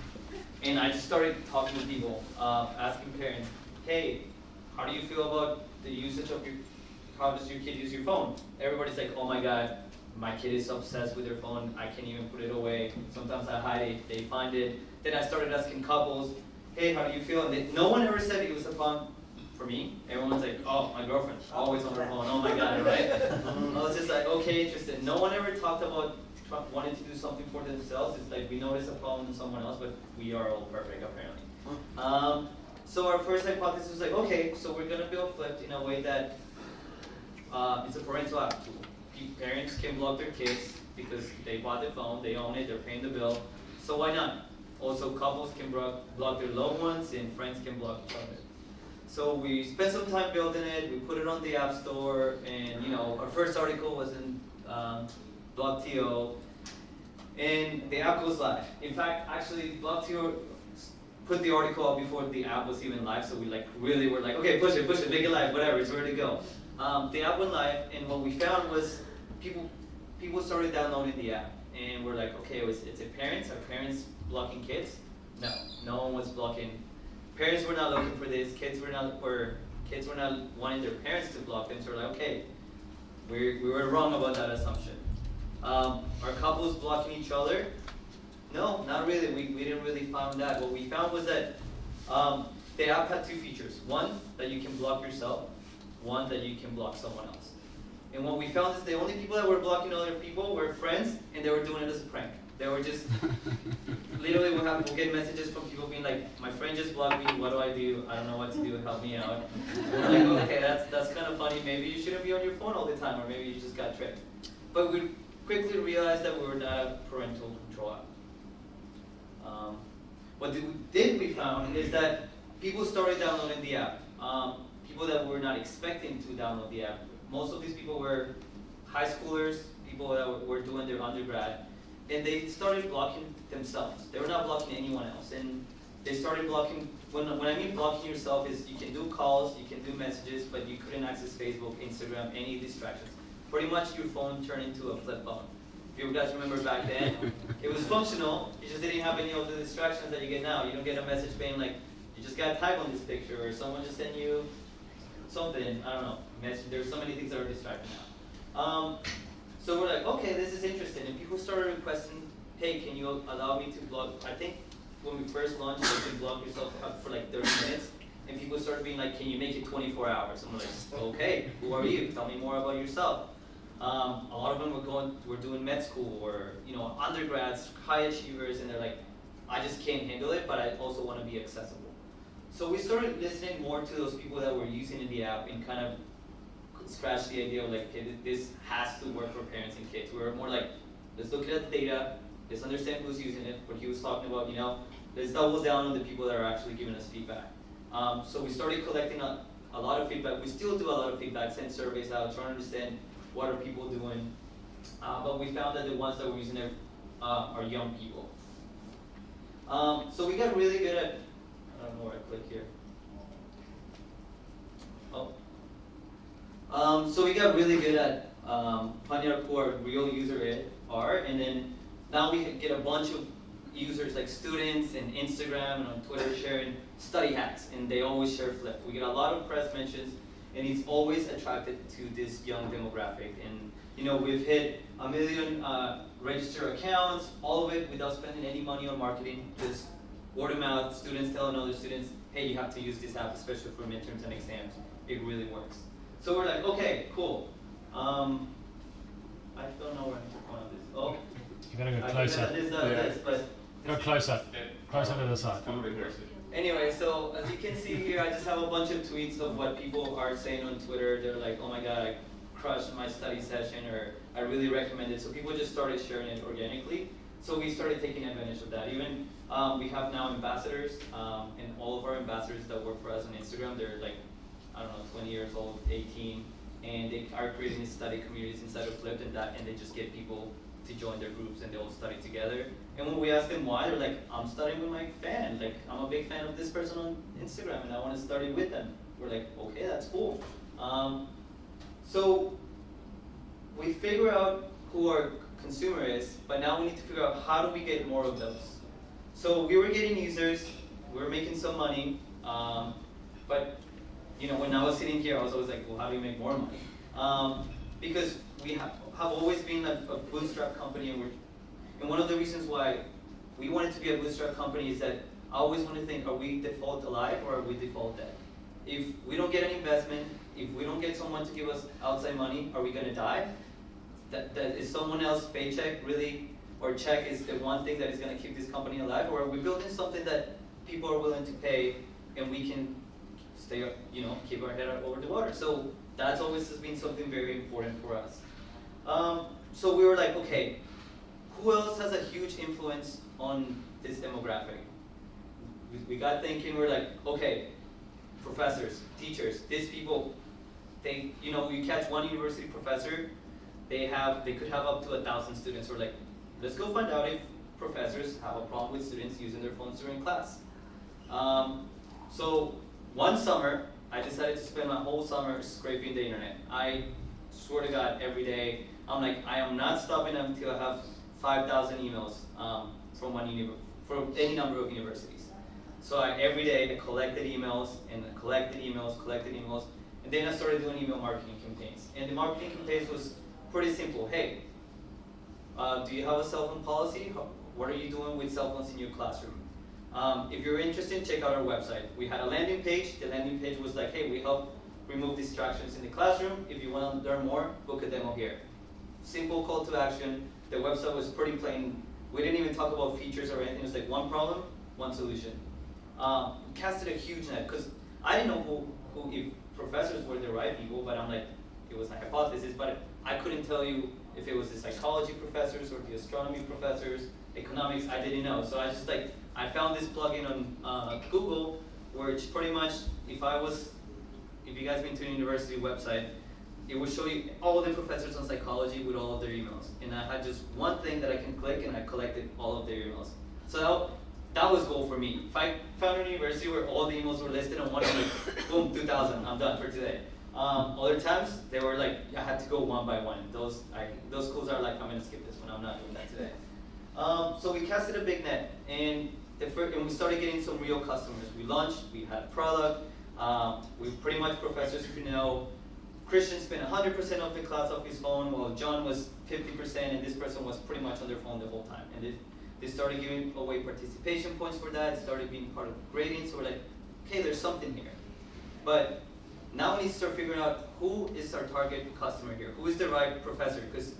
And I just started talking to people, asking parents, hey, how do you feel about the usage of how does your kid use your phone? Everybody's like, oh my God, my kid is obsessed with their phone, I can't even put it away. Sometimes I hide it, they find it. Then I started asking couples, hey, how do you feel? And no one ever said it was a phone for me. Everyone's like, oh, my girlfriend, always on her phone, oh my God, right? I was just like, okay, interested. No one ever talked about wanting to do something for themselves. It's like we notice a problem in someone else, but we are all perfect apparently. So our first hypothesis was like, okay, so we're gonna build Flipped in a way that it's a parental app tool. Parents can block their kids because they bought the phone, they own it, they're paying the bill. So why not? Also, couples can block their loved ones, and friends can block each other. So we spent some time building it. We put it on the App Store, and our first article was in BlockTO, and the app goes live. In fact, actually, BlockTO put the article out before the app was even live. So we really were like, okay, push it, make it live, whatever, it's ready to go. The app went live, and what we found was people started downloading the app, and we're like, okay, it's a parents. Are parents blocking kids? No one was blocking. Parents were not looking for this. Kids were not wanting their parents to block them. So we're like, okay, we were wrong about that assumption. Are couples blocking each other? No, not really. We didn't really find that. What we found was that the app had two features. One, that you can block yourself. One, that you can block someone else. And what we found is the only people that were blocking other people were friends, and they were doing it as a prank. They were just, literally we'll get messages from people being like, my friend just blocked me, what do? I don't know what to do, help me out. And we're like, okay, that's kind of funny, maybe you shouldn't be on your phone all the time, or maybe you just got tricked. But we quickly realized that we were not a parental control app. What we found is that people started downloading the app. People that were not expecting to download the app. Most of these people were high schoolers, people that were doing their undergrad, and they started blocking themselves. They were not blocking anyone else. And they started blocking, when I mean blocking yourself is you can do calls, you can do messages, but you couldn't access Facebook, Instagram, any distractions. Pretty much your phone turned into a flip phone. If you guys remember back then, it was functional, you just didn't have any of the distractions that you get now. You don't get a message saying like, you just got tagged on this picture, or someone just sent you something, I don't know, message. There's so many things that are distracting now. So we're like, okay, this is interesting. And people started requesting, hey, can you allow me to blog? I think when we first launched, you can blog yourself up for like 30 minutes. And people started being like, can you make it 24 hours? And we're like, okay, who are you? Tell me more about yourself. A lot of them were doing med school, or undergrads, high achievers, and they're like, I just can't handle it, but I also want to be accessible. So we started listening more to those people that were using the app and kind of scratch the idea of like, okay, this has to work for parents and kids. We were more like, let's look at the data, let's understand who's using it. What he was talking about, let's double down on the people that are actually giving us feedback. So we started collecting a lot of feedback. We still do a lot of feedback, send surveys out, trying to understand what are people doing. But we found that the ones that were using it are young people. So we got really good at, I don't know where I click here. So we got really good at finding out who our real user are, and then now we get a bunch of users like students and Instagram and on Twitter sharing study hacks, and they always share Flip. We get a lot of press mentions, and it's always attracted to this young demographic. And we've hit 1 million registered accounts, all of it without spending any money on marketing, just word of mouth, students telling other students, hey, you have to use this app, especially for midterms and exams. It really works. So we're like, okay, cool. I don't know where I'm going on this. Oh, you gotta go closer. Go closer. Closer to the side. Anyway, so as you can see here, I just have a bunch of tweets of what people are saying on Twitter. They're like, oh my god, I crushed my study session, or I really recommend it. So people just started sharing it organically. So we started taking advantage of that. Even we have now ambassadors, and all of our ambassadors that work for us on Instagram, they're like, I don't know, 20 years old, 18, and they are creating study communities inside of Flip, and they just get people to join their groups, and they all study together. And when we ask them why, they're like, I'm studying with my fan. Like, I'm a big fan of this person on Instagram, and I want to study with them. We're like, okay, that's cool. So we figure out who our consumer is, but now we need to figure out how do we get more of those. So we were getting users, we were making some money, but when I was sitting here, I was always like, well, how do we make more money? Because we have always been a bootstrap company, and one of the reasons why we wanted to be a bootstrap company is that I always want to think, are we default alive or are we default dead? If we don't get an investment, if we don't get someone to give us outside money, are we going to die? That is someone else's paycheck really, or check is the one thing that is going to keep this company alive, or are we building something that people are willing to pay and we can stay, keep our head over the water? So that's always has been something very important for us. So we were like, okay, who else has a huge influence on this demographic? We got thinking, we're like, okay, professors, teachers, these people, you catch one university professor, they could have up to 1,000 students. We're like, let's go find out if professors have a problem with students using their phones during class. So one summer, I decided to spend my whole summer scraping the internet. I swear to God, every day, I'm like, I am not stopping until I have 5,000 emails from any number of universities. So every day I collected emails and collected emails, and then I started doing email marketing campaigns. And the marketing campaigns was pretty simple. Hey, do you have a cell phone policy? What are you doing with cell phones in your classroom? If you're interested, check out our website. We had a landing page. The landing page was like, hey, we help remove distractions in the classroom. If you want to learn more, book a demo here. Simple call to action. The website was pretty plain. We didn't even talk about features or anything. It was like one problem, one solution. We casted a huge net because I didn't know if professors were the right people, but I'm like, it was a hypothesis, but I couldn't tell you if it was the psychology professors or the astronomy professors, economics, I didn't know. So I found this plugin on Google, which pretty much, if you guys been to a university website, it will show you all the professors on psychology with all of their emails. And I had just one thing that I can click, and I collected all of their emails. So that was goal for me. If I found a university where all the emails were listed on one, like, boom, 2,000, I'm done for today. Other times, they were like, I had to go one by one. Those schools are like, I'm gonna skip this one, I'm not doing that today. So we casted a big net, and we started getting some real customers. We launched, we had a product, we pretty much professors who know. Christian spent 100% of the class off his phone, while John was 50%, and this person was pretty much on their phone the whole time. And they started giving away participation points for that, started being part of grading, so we're like, okay, there's something here. But now we need to start figuring out who is our target customer here, who is the right professor, because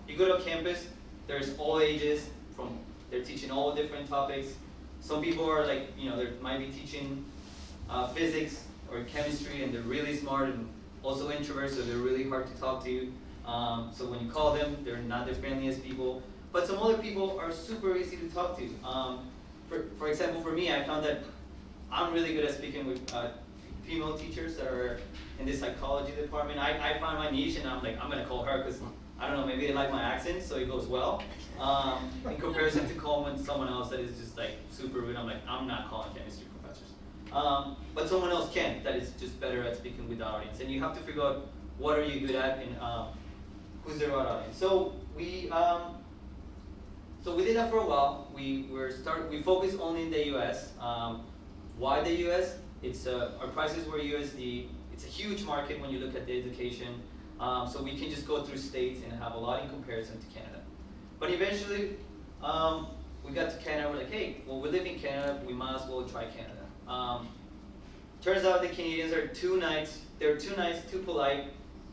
you go to campus, there's all ages, they're teaching all different topics. Some people are like, they might be teaching physics or chemistry, and they're really smart and also introverts, so they're really hard to talk to. So when you call them, they're not the friendliest people. But some other people are super easy to talk to. For example, for me, I found that I'm really good at speaking with female teachers that are in the psychology department. I found my niche, and I'm like, I'm gonna call her because, I don't know, maybe they like my accent, so it goes well. In comparison to calling someone else that is just like super rude, I'm like, I'm not calling chemistry professors. But someone else can, that is just better at speaking with the audience. And you have to figure out what are you good at and who's the right audience. So we did that for a while. We focused only in the US. Why the US? Our prices were USD. It's a huge market when you look at the education. So we can just go through states and have a lot in comparison to Canada. But eventually, we got to Canada, we're like, hey, well, we live in Canada, we might as well try Canada. Turns out the Canadians are too nice, they're too nice, too polite,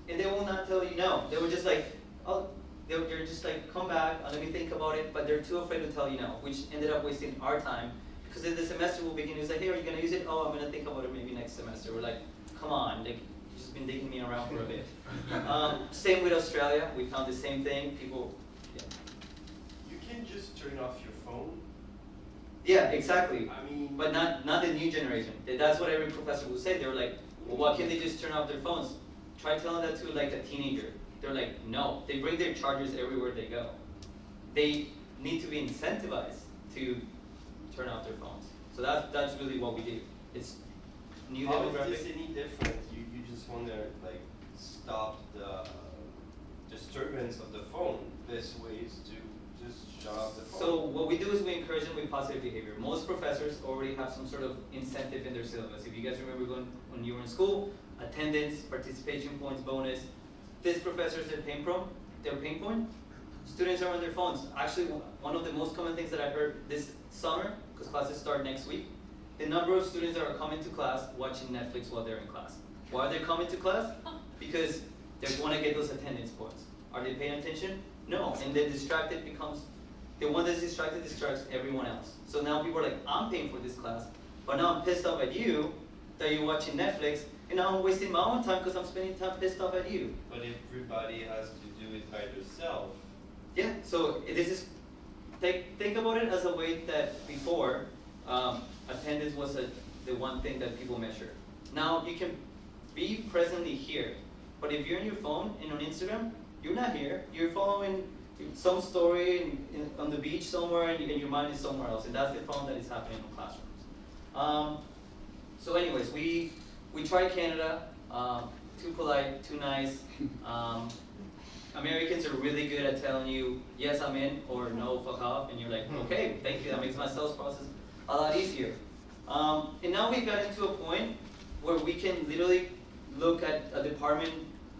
and they will not tell you no. They were just like, oh, they're just like, come back, let me think about it, but they're too afraid to tell you no, which ended up wasting our time, because then the semester will begin, it's like, hey, are you gonna use it? Oh, I'm gonna think about it maybe next semester. We're like, come on, like, you've just been digging me around for a bit. Same with Australia, we found the same thing, people, You can just turn off your phone. yeah, exactly. I mean, but not the new generation. That's what every professor will say. They were like, well, why can't they just turn off their phones? Try telling that to like a teenager. They're like, no. They bring their chargers everywhere they go. They need to be incentivized to turn off their phones. So that's really what we do. It's new demographic. How is this any different? You just want to like stop the disturbance of the phone. This way is to just shut off the phone. So what we do is we encourage them with positive behavior. Most professors already have some sort of incentive in their syllabus. If you guys remember when you were in school, attendance, participation points, bonus. This professors their pain point. Students are on their phones. Actually, one of the most common things that I heard this summer, because classes start next week, the number of students that are coming to class watching Netflix while they're in class. Why are they coming to class? Because they want to get those attendance points. Are they paying attention? No. And the distracted becomes, the one that's distracted distracts everyone else. So now people are like, I'm paying for this class, but now I'm pissed off at you that you're watching Netflix, and now I'm wasting my own time because I'm spending time pissed off at you. But everybody has to do it by themselves. Yeah, so this is, think about it as a way that before, attendance was the one thing that people measure. Now you can be presently here, but if you're on your phone and on Instagram, you're not here. You're following some story on the beach somewhere, and your mind is somewhere else, and that's the problem that is happening in classrooms. So anyways, we tried Canada, too polite, too nice. Americans are really good at telling you, yes, I'm in, or no, fuck off, and you're like, okay, thank you, that makes my sales process a lot easier. And now we've gotten to a point where we can literally look at a department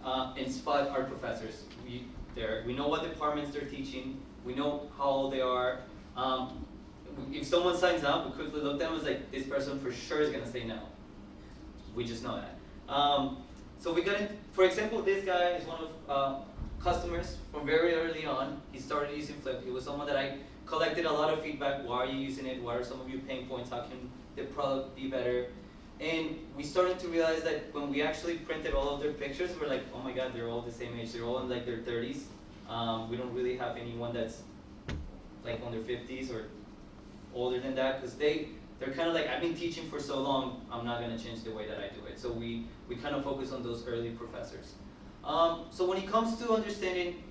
and spot our professors. We know what departments they're teaching, we know how old they are. If someone signs up, we quickly look at them and it's like, this person for sure is gonna say no. We just know that. So we got in, for example, this guy is one of customers from very early on. He started using Flip. He was someone that I collected a lot of feedback. Why are you using it? What are some of your pain points? How can the product be better? And we started to realize that when we actually printed all of their pictures, we're like, oh my God, they're all the same age. They're all in like their 30s. We don't really have anyone that's like on their 50s or older than that, because they're kind of like, I've been teaching for so long, I'm not going to change the way that I do it. So we kind of focus on those early professors. So when it comes to understanding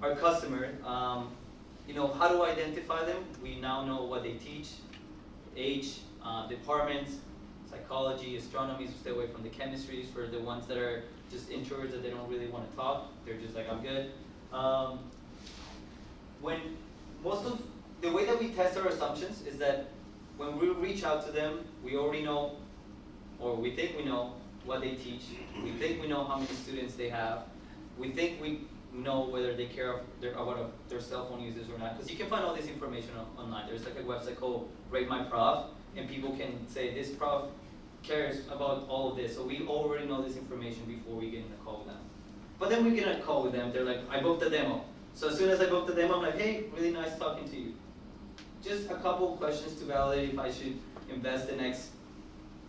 our customer, you know, how to identify them. We now know what they teach, age, departments, psychology, astronomy, so stay away from the chemistries for the ones that are just introverts that they don't really want to talk. They're just like, I'm good. When most of the way that we test our assumptions is that when we reach out to them, we already know, or we think we know what they teach. We think we know how many students they have. We think we know whether they care about their cell phone users or not. Because you can find all this information online. There's like a website called Rate My Prof, and people can say this prof cares about all of this. So we already know this information before we get in a call with them. But then we get in a call with them. They're like, I booked a demo. So as soon as I booked the demo, I'm like, hey, really nice talking to you. Just a couple of questions to validate if I should invest the next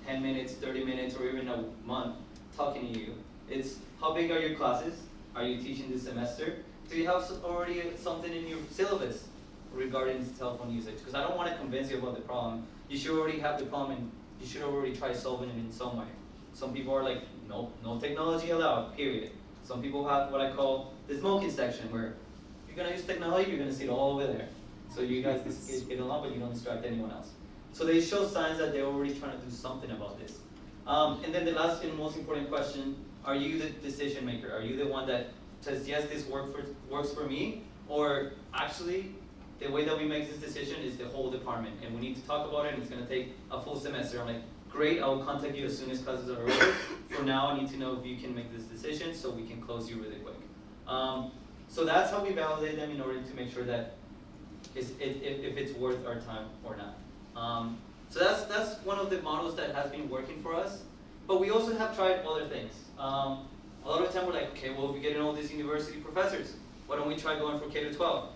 10 minutes, 30 minutes, or even a month talking to you. It's how big are your classes? Are you teaching this semester? Do you have already something in your syllabus regarding cell phone usage? Because I don't want to convince you about the problem. You should already have the problem and you should already try solving it in some way. Some people are like, no technology allowed, period. Some people have what I call the smoking section, where if you're going to use technology, you're going to sit all over there. So you guys get along, but you don't distract anyone else. So they show signs that they're already trying to do something about this. And then the last and most important question, are you the decision maker? Are you the one that says, yes, this works for me? Or actually, the way that we make this decision is the whole department, and we need to talk about it, and it's going to take a full semester. I'm like, great, I will contact you as soon as classes are over. For now, I need to know if you can make this decision so we can close you really quick. So that's how we validate them in order to make sure that if it's worth our time or not. So that's one of the models that has been working for us. But we also have tried other things. A lot of the time we're like, okay, well, if we get in all these university professors, why don't we try going for K-12?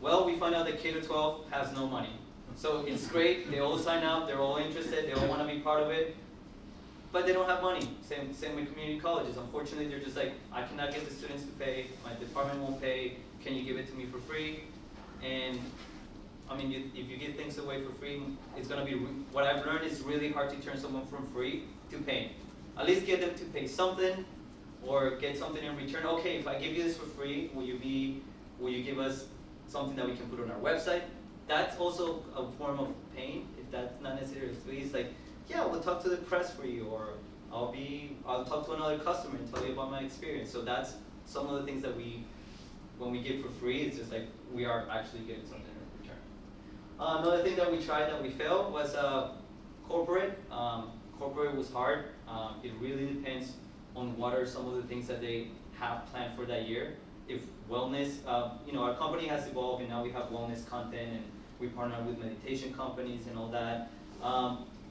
Well, we find out that K-12 has no money. So it's great, they all sign up, they're all interested, they all want to be part of it, but they don't have money. Same with community colleges. Unfortunately, they're just like, I cannot get the students to pay, my department won't pay, can you give it to me for free? And I mean, if you give things away for free, it's going to be, what I've learned is really hard to turn someone from free to paying. At least get them to pay something or get something in return. Okay, if I give you this for free, will you give us something that we can put on our website? That's also a form of paying. If that's not necessarily free, it's like, yeah, we'll talk to the press for you, or I'll talk to another customer and tell you about my experience. So that's some of the things that when we give for free, it's just like we are actually getting something in return. Another thing that we tried that we failed was corporate. Corporate was hard. It really depends on what are some of the things that they have planned for that year. If wellness, our company has evolved, and now we have wellness content, and we partner with meditation companies and all that.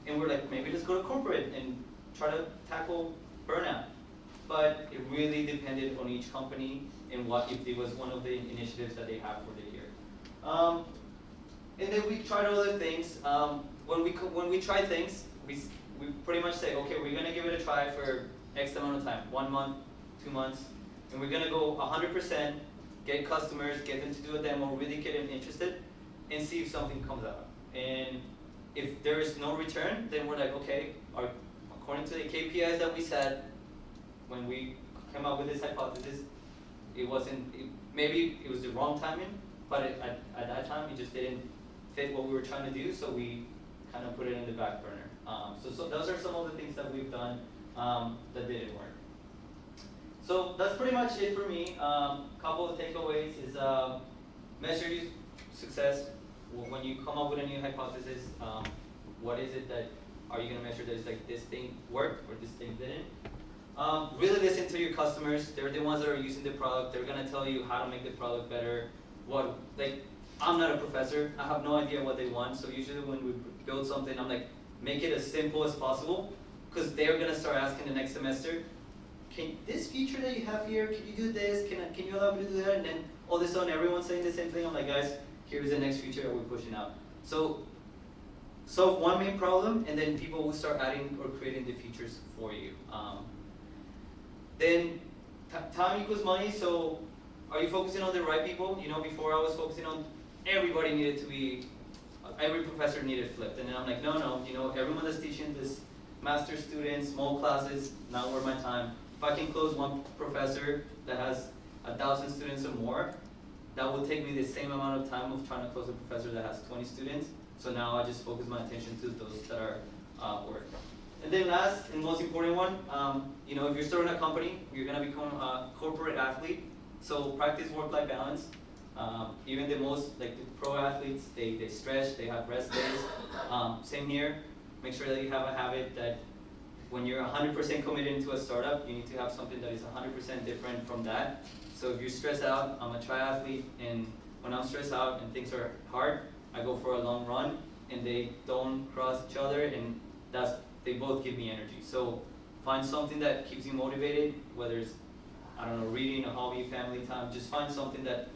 And we're like, maybe let's go to corporate and try to tackle burnout. But it really depended on each company and if it was one of the initiatives that they have for the year. And then we tried other things. When we try things, we pretty much say, okay, we're going to give it a try for X amount of time, 1 month, 2 months, and we're going to go 100%, get customers, get them to do a demo, really get them interested, and see if something comes out. And if there is no return, then we're like, okay, according to the KPIs that we set, when we came up with this hypothesis, maybe it was the wrong timing, but at that time it just didn't fit what we were trying to do, so we kind of put it in the back burner. So those are some of the things that we've done that didn't work. So that's pretty much it for me. Couple of takeaways is measure your success. When you come up with a new hypothesis, what is it that are you going to measure that is like this thing worked or this thing didn't? Really listen to your customers. They're the ones that are using the product. They're going to tell you how to make the product better. I'm not a professor. I have no idea what they want. So usually when we build something, I'm like, make it as simple as possible, because they're going to start asking the next semester, this feature that you have here, can you do this? Can you allow me to do that? And then all of a sudden everyone's saying the same thing. I'm like, guys, here's the next feature that we're pushing out. So solve one main problem, and then people will start adding or creating the features for you. Then time equals money. So are you focusing on the right people? Before I was focusing on everybody needed to be, every professor needed flipped. And then I'm like, no, everyone that's teaching this master students, small classes, not worth my time. If I can close one professor that has 1,000 students or more, that will take me the same amount of time of trying to close a professor that has 20 students. So now I just focus my attention to those that are work. And then last and most important one, you know, if you're starting a company, you're gonna become a corporate athlete. So practice work-life balance. Even the most, like the pro athletes, they stretch, they have rest days. Same here. Make sure that you have a habit that when you're 100% committed into a startup, you need to have something that is 100% different from that. So if you're stressed out, I'm a triathlete, and when I'm stressed out and things are hard, I go for a long run, and they don't cross each other, and they both give me energy. So find something that keeps you motivated, whether it's, I don't know, reading, a hobby, family time. Just find something that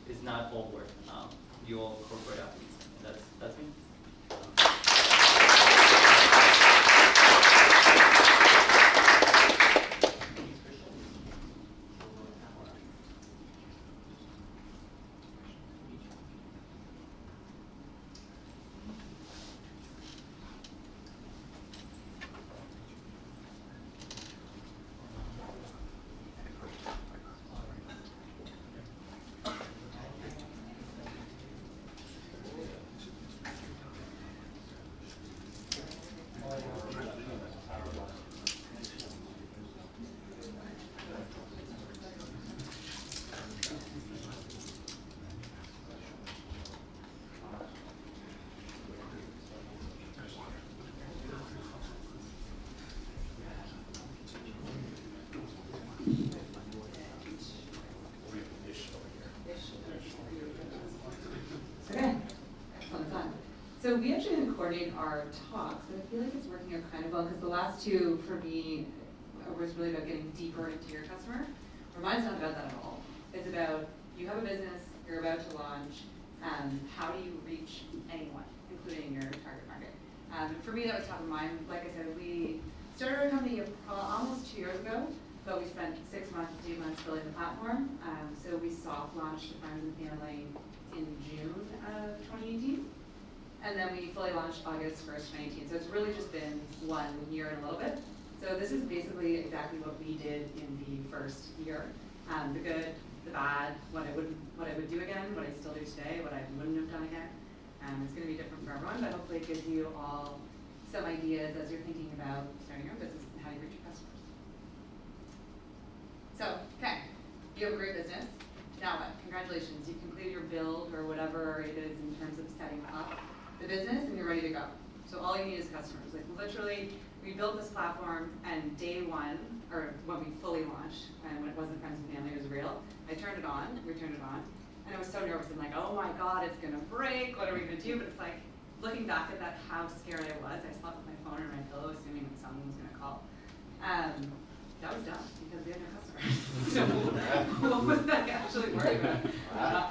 is not all work. You all corporate athletes, and that's me. So we actually didn't coordinate our talks, but I feel like it's working out kind of well, because the last two for me was really about getting deeper into your customer. Or mine's not about that at all. It's about, you have a business, you're about to launch, how do you reach anyone, including your target market? For me, that was top of mind. Like I said, we started our company almost 2 years ago, but we spent 6 months, 8 months building the platform. So we soft launched the Friends and Family in June of 2018. And then we fully launched August 1st, 2018. So it's really just been 1 year and a little bit. So this is basically exactly what we did in the first year. The good, the bad, what I would do again, what I still do today, what I wouldn't have done again. It's going to be different for everyone, but hopefully it gives you all some ideas as you're thinking about starting your business and how you reach your customers. So, okay, you have a great business. Now what? Congratulations, you've completed your build or whatever it is in terms of setting up the business, and you're ready to go. So all you need is customers. Like literally, we built this platform, and day one, or when we fully launched, and when it wasn't Friends and Family, it was real, I turned it on, we turned it on, and I was so nervous. I'm like, oh my God, it's gonna break, what are we gonna do? But it's like, looking back at that, how scared I was. I slept with my phone under my pillow, assuming that someone was gonna call. That was dumb, because we had no customers. So what was that actually worried about?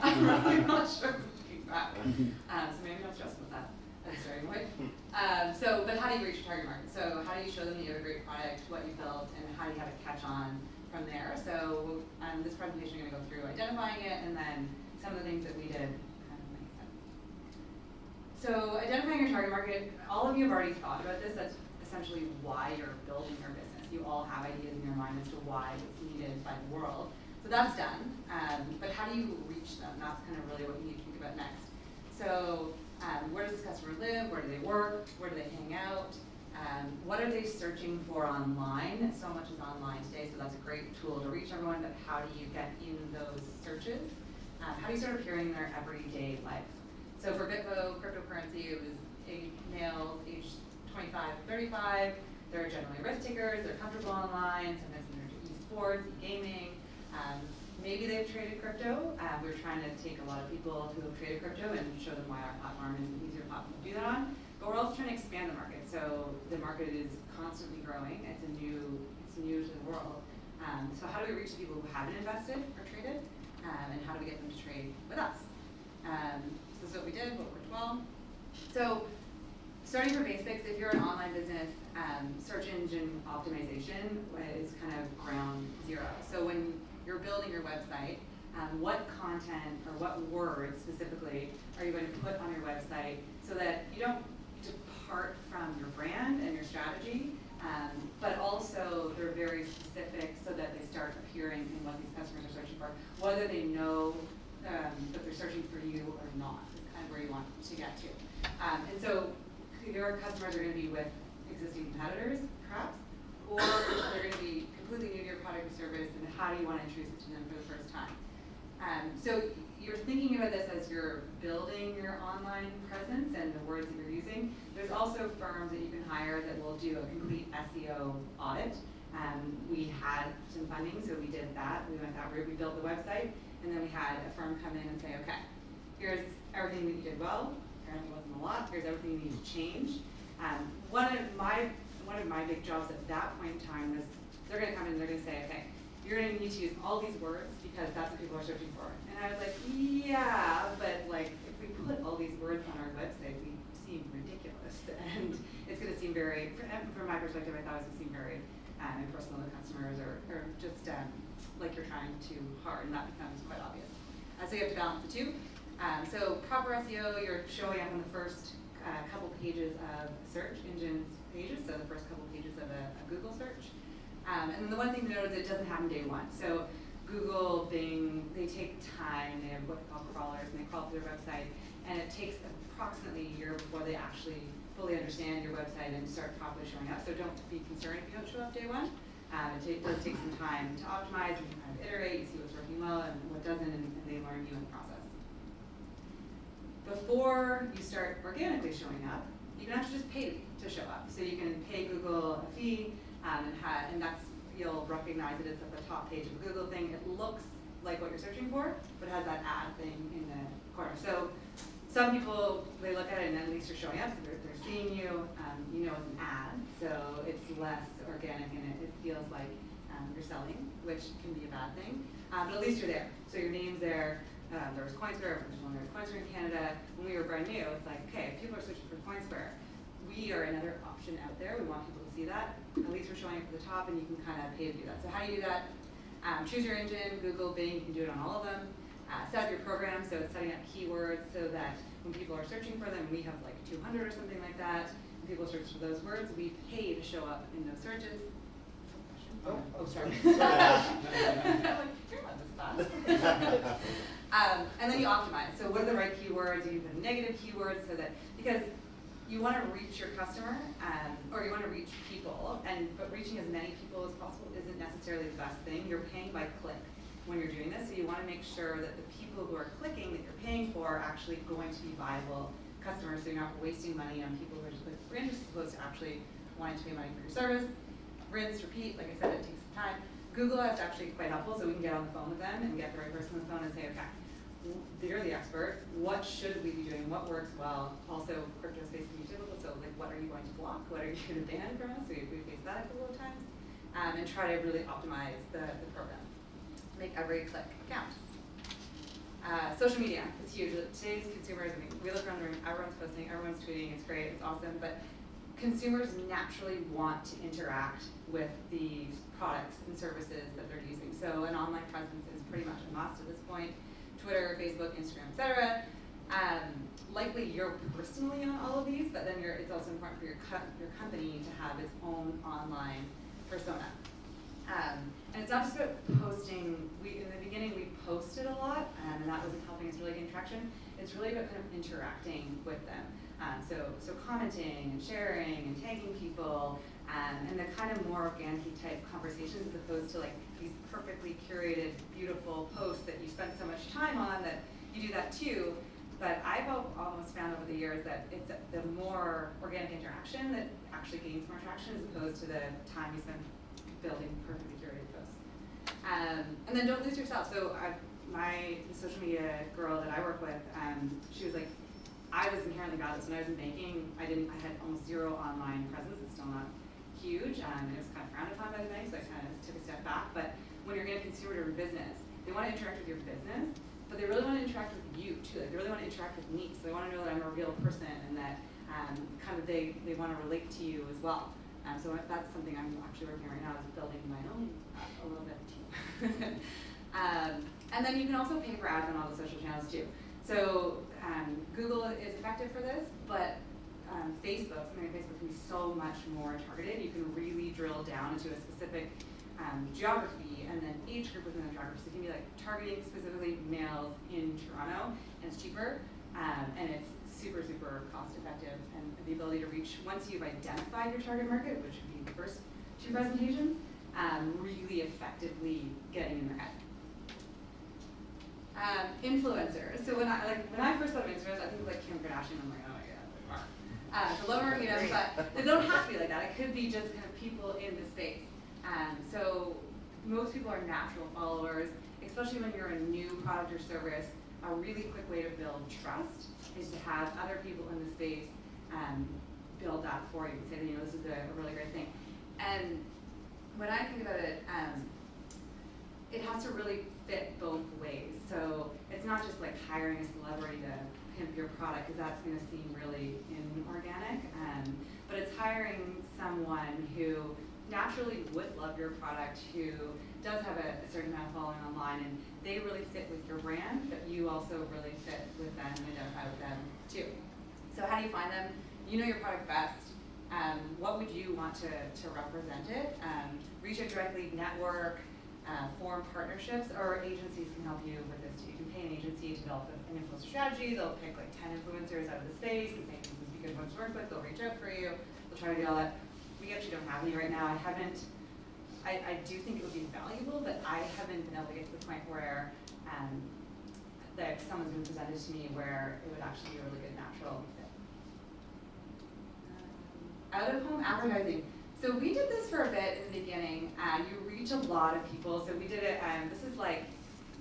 I'm really not sure looking back. So maybe not stressed with that as a starting point. But how do you reach your target market? So how do you show them that you have a great product, what you built, and how do you have it catch on from there? So this presentation, I'm going to go through identifying it, and then some of the things that we did. So identifying your target market, all of you have already thought about this. That's essentially why you're building your business. You all have ideas in your mind as to why it's needed by the world. So that's done. But how do you reach them? That's kind of really what you need to think about next. So where does this customer live? Where do they work? Where do they hang out? What are they searching for online? So much is online today, so that's a great tool to reach everyone, but how do you get in those searches? How do you start appearing in their everyday life? So for Bitvo, cryptocurrency, it was males aged 25 to 35. They're generally risk takers, they're comfortable online, sometimes they're into esports, e-gaming. Maybe they've traded crypto. We're trying to take a lot of people who have traded crypto and show them why our platform is an easier platform to do that on. But we're also trying to expand the market. So the market is constantly growing. It's new to the world. So how do we reach the people who haven't invested or traded? And how do we get them to trade with us? So this is what we did, what worked well. So starting from basics, if you're an online business, search engine optimization is kind of ground zero. So when you're building your website, what content or what words specifically are you going to put on your website so that you don't depart from your brand and your strategy, but also they're very specific so that they start appearing in what these customers are searching for, whether they know that they're searching for you or not, is kind of where you want to get to. And so your customers are going to be with existing competitors, perhaps, or they're going to be completely new to your product or service, and how do you want to introduce it to them for the first time? So you're thinking about this as you're building your online presence and the words that you're using. There's also firms that you can hire that will do a complete SEO audit. We had some funding, so we did that. We went that route. We built the website, and then we had a firm come in and say, okay, here's everything that you did well. Apparently it wasn't a lot. Here's everything you need to change. One of my big jobs at that point in time was they're going to come in and they're going to say, okay, you're going to need to use all these words because that's what people are searching for. And I was like, yeah, but like if we put all these words on our website, we seem ridiculous, and it's going to seem very, from my perspective, I thought it was going to seem very impersonal to customers, or just like you're trying too hard, and that becomes quite obvious. So you have to balance the two. So proper SEO, you're showing up on the first couple pages of search engines pages, so the first couple pages of a Google search. And then the one thing to note is it doesn't happen day one. So Google, Bing, they take time. They have what they call crawlers, and they crawl through their website, and it takes approximately a year before they actually fully understand your website and start properly showing up. So don't be concerned if you don't show up day one. It does take some time to optimize and kind of iterate. You see what's working well and what doesn't, and they learn you in the process. Before you start organically showing up, you can actually just pay to show up. So you can pay Google a fee, and that's, you'll recognize it. It's at the top page of the Google thing. It looks like what you're searching for, but it has that ad thing in the corner. So some people, they look at it and at least you're showing up, so they're seeing you. You know it's an ad, so it's less organic and it feels like you're selling, which can be a bad thing. But at least you're there. So your name's there. There was Coinsquare, there's Coinsquare in Canada. When we were brand new, it's like, okay, if people are searching for Coinsquare, we are another option out there. We want people to see that. At least we're showing up at the top, and you can kind of pay to do that. So how do you do that? Choose your engine, Google, Bing, you can do it on all of them. Set up your program, so it's setting up keywords so that when people are searching for them, we have like 200 or something like that. When people search for those words, we pay to show up in those searches. Oh, sorry. I'm like, you're not this fast. And then you optimize. So what are the right keywords? You put negative keywords so that, because you want to reach your customer, or you want to reach people, but reaching as many people as possible isn't necessarily the best thing. You're paying by click when you're doing this, so you want to make sure that the people who are clicking that you're paying for are actually going to be viable customers, so you're not wasting money on people who are just looking for interest, as opposed to actually wanting to pay money for your service. Rinse, repeat, like I said, it takes some time. Google is actually quite helpful, so we can get on the phone with them and get the right person on the phone and say, okay, you're the expert, what should we be doing, what works well? Also, crypto space can be difficult, so like what are you going to block, what are you going to ban from us? We face that a couple of times. And try to really optimize the program. Make every click count. Social media, it's huge. Today's consumers, I mean, we look around the room, everyone's posting, everyone's tweeting, it's great, it's awesome, but consumers naturally want to interact with the products and services that they're using. So an online presence is pretty much a must at this point. Twitter, Facebook, Instagram, etc. Likely you're personally on all of these, but then it's also important for your company to have its own online persona. And it's not just about posting. In the beginning, we posted a lot, and that wasn't helping us really gain traction. It's really about kind of interacting with them. So commenting and sharing and tagging people, and the kind of more organic type conversations as opposed to like these perfectly curated, beautiful posts that you spend so much time on that you do that too. But I've almost found over the years that it's the more organic interaction that actually gains more traction as opposed to the time you spend building perfectly curated posts. And then don't lose yourself. So the social media girl that I work with, she was like, I was inherently bad at this. When I was in banking, I had almost zero online presence. It's still not huge, and it was kind of frowned upon by the bank, so I kind of took a step back. But when you're in a consumer-driven business, they want to interact with your business, but they really want to interact with you too. Like they really want to interact with me, so they want to know that I'm a real person and that kind of they want to relate to you as well. So that's something I'm actually working on right now, is building my own a little bit too. And then you can also pay for ads on all the social channels too. So Google is effective for this, but Facebook, something like Facebook can be so much more targeted. You can really drill down into a specific geography, and then age group within the geography. So it can be like targeting specifically males in Toronto, and it's cheaper, and it's super, super cost effective, and the ability to reach, once you've identified your target market, which would be the first two presentations, really effectively getting in their head. Influencers. So when I first thought of influencers, I think of like Kim Kardashian. I'm like, oh my god, like Mark. So lower, but they don't have to be like that. It could be just kind of people in the space. So most people are natural followers, especially when you're a new product or service. A really quick way to build trust is to have other people in the space build that for you and say, you know, this is a really great thing. And when I think about it, it has to really fit both ways. So it's not just like hiring a celebrity to pimp your product, because that's going to seem really inorganic. But it's hiring someone who naturally would love your product, who does have a certain amount of following online, and they really fit with your brand, but you also really fit with them and identify with them too. So how do you find them? You know your product best. What would you want to represent it? Reach out directly, network, form partnerships, or agencies can help you with this too. You can pay an agency to develop an influencer strategy. They'll pick like 10 influencers out of the space and say, this would be good ones to work with. They'll reach out for you. They'll try to do all that. We actually don't have any right now. I do think it would be valuable, but I haven't been able to get to the point where that someone's been presented to me where it would actually be a really good natural fit. Out-of-home advertising. So we did this for a bit in the beginning. You reach a lot of people. So we did it, this is like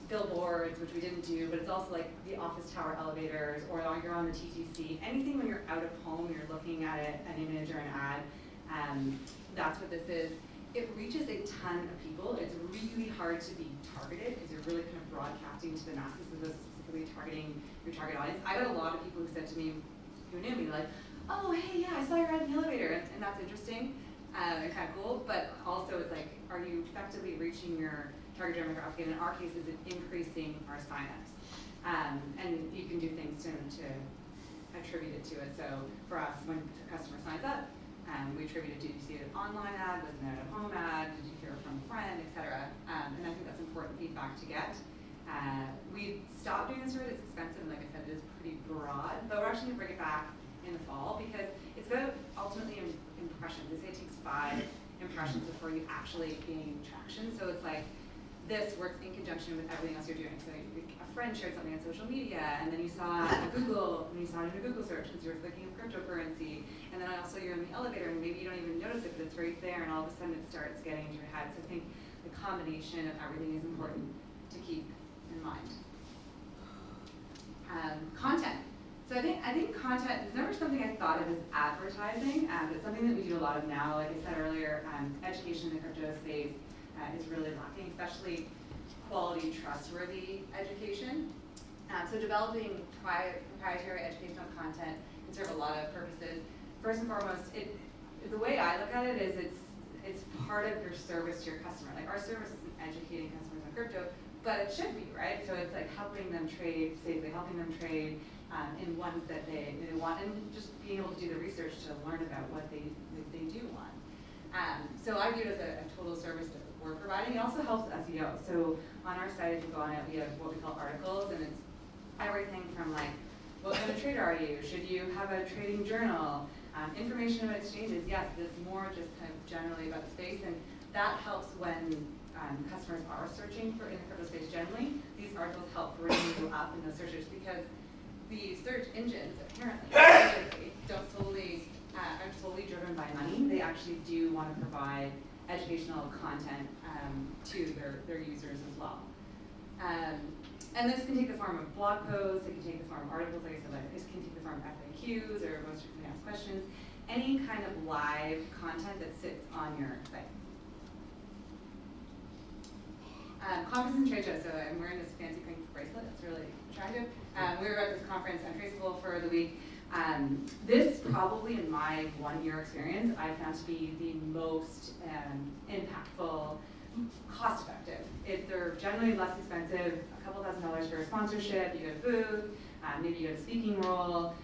billboards, which we didn't do, but it's also like the office tower elevators, or you're on the TTC. Anything when you're out of home, you're looking at it, an image or an ad, that's what this is. It reaches a ton of people. It's really hard to be targeted because you're really kind of broadcasting to the masses as opposed to specifically targeting your target audience. I got a lot of people who said to me, who knew me, like, oh, hey, yeah, I saw your ad in the elevator, and that's interesting and kind of cool, but also it's like, are you effectively reaching your target demographic? And in our case, is it increasing our signups? And you can do things to attribute it to it. So for us, when a customer signs up, we attribute it to, did you see an online ad, was it an out-of-home ad, did you hear from a friend, etc. And I think that's important feedback to get. We stopped doing this already. It's expensive, and like I said, it is pretty broad, but we're actually going to bring it back in the fall because it's about ultimately impressions. They say it takes 5 impressions before you actually gain traction. So it's like this works in conjunction with everything else you're doing. So a friend shared something on social media, and then you saw it in a Google search because you were thinking of cryptocurrency, and then also you're in the elevator and maybe you don't even notice it, but it's right there, and all of a sudden it starts getting into your head. So I think the combination of everything is important to keep in mind. Content. So I think content is never something I thought of as advertising, but it's something that we do a lot of now. Like I said earlier, education in the crypto space is really lacking, especially quality, trustworthy education. So developing proprietary educational content can serve a lot of purposes. First and foremost, the way I look at it is it's part of your service to your customer. Like our service isn't educating customers on crypto, but it should be, right? So it's like helping them trade safely, helping them trade in ones that they want, and just being able to do the research to learn about what they do want. So I view it as a total service that we're providing. It also helps SEO. So on our site, if you go on it, we have what we call articles, and it's everything from like, what kind of trader are you? Should you have a trading journal? Information about exchanges, yes, it's more just kind of generally about the space, and that helps when customers are searching for in the crypto space generally. These articles help bring you up in those searches because the search engines apparently don't solely are solely driven by money. They actually do want to provide educational content to their users as well. And this can take the form of blog posts, it can take the form of articles, like I said, this can take the form of FAQs or most frequently asked questions, any kind of live content that sits on your site. Conference and trade shows, so I'm wearing this fancy pink bracelet, it's really attractive. We were at this conference, Untraceable, for the week. This probably in my 1-year experience, I found to be the most impactful, cost effective. They're generally less expensive, a couple $1,000s for a sponsorship, you get a booth, maybe you get a speaking role,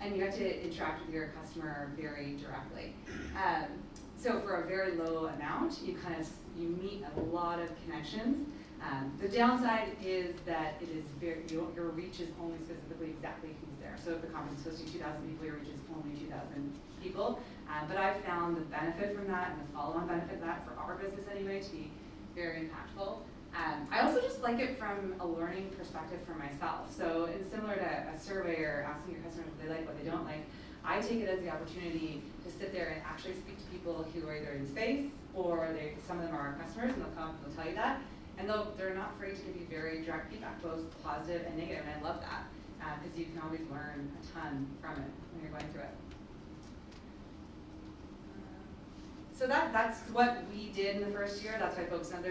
and you get to interact with your customer very directly. So for a very low amount, you meet a lot of connections. The downside is that it is your reach is only specifically exactly who's there. So if the conference is hosting 2,000 people, your reach is only 2,000 people. But I've found the benefit from that and the follow-on benefit of that for our business anyway to be very impactful. I also just like it from a learning perspective for myself. So it's similar to a survey or asking your customers what they like, what they don't like. I take it as the opportunity to sit there and actually speak to people who are either in space or some of them are our customers, and they'll come and they'll tell you that. And they're not afraid to give you very direct feedback, both positive and negative, and I love that because you can always learn a ton from it when you're going through it. So that's what we did in the first year. That's what I focused on.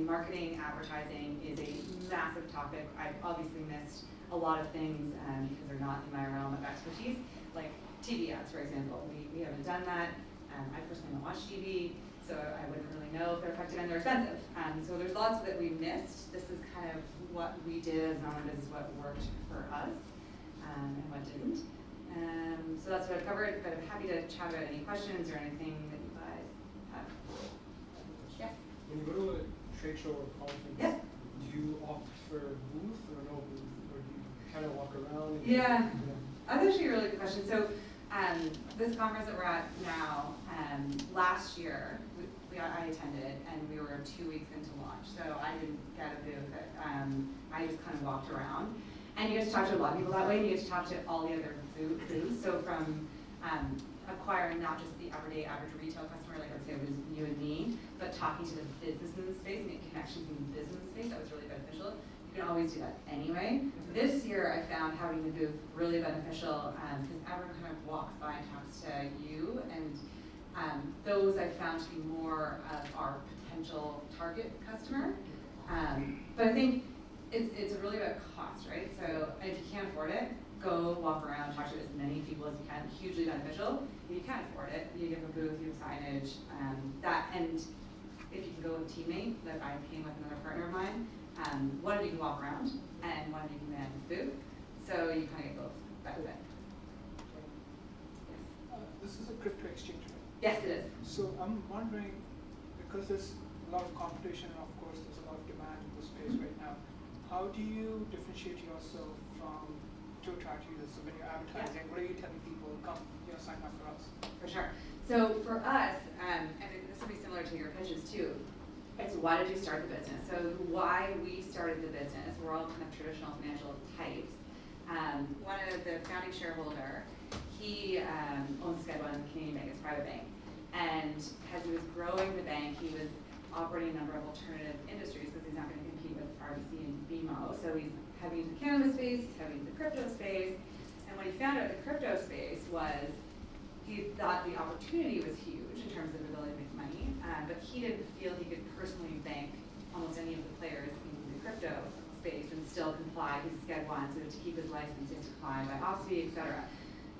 Marketing, advertising is a massive topic. I've obviously missed a lot of things because they're not in my realm of expertise, like TV ads, for example. We haven't done that. I personally don't watch TV, so I wouldn't really know if they're effective, and they're expensive. So there's lots that we missed. This is kind of what we did as an online business, what worked for us, and what didn't. So that's what I've covered, but I'm happy to chat about any questions or anything that you guys have. Yes? When you go to a trade show or conference, do you opt for a booth or no booth, or do you kind of walk around? Yeah, that's actually a really good question. So this conference that we're at now, last year, I attended, and we were 2 weeks into launch, so I didn't get a booth. I just kind of walked around. And you get to talk to a lot of people that way, and you get to talk to all the other booths. So from acquiring not just the everyday average retail customer, like I would say it was you and me, but talking to the business in the space, make connections in the business space, that was really beneficial. You can always do that anyway. This year I found having the booth really beneficial because everyone kind of walks by and talks to you, and those I found to be more of our potential target customer. But I think it's really about cost, right? So if you can't afford it, go walk around, talk to as many people as you can, hugely beneficial. If you can't afford it, you give a booth, you have signage, and if you can go with a teammate, like I came with another partner of mine, one of you can walk around, and one of you can manage the booth, so you kind of get both. That was it. This is a crypto exchange, right? Yes, it is. So I'm wondering, because there's a lot of competition, and of course there's a lot of demand in the space right now, how do you differentiate yourself to attract users? So when you're advertising, what are you telling people, come, sign up for us? For sure. So for us, and this will be similar to your pitches too, it's why did you start the business? So why we started the business, we're all kind of traditional financial types. One of the founding shareholder, he owns Sked1, Canadian Bank, it's a private bank. And as he was growing the bank, he was operating a number of alternative industries because he's not going to compete with RBC and BMO. So he's heavy into the cannabis space, he's heavy into the crypto space. And what he found out the crypto space was, he thought the opportunity was huge in terms of the ability to make money, but he didn't feel he could personally bank almost any of the players in the crypto space and still comply. He's Sked1, so to keep his license, he has to comply by OSFI, et cetera.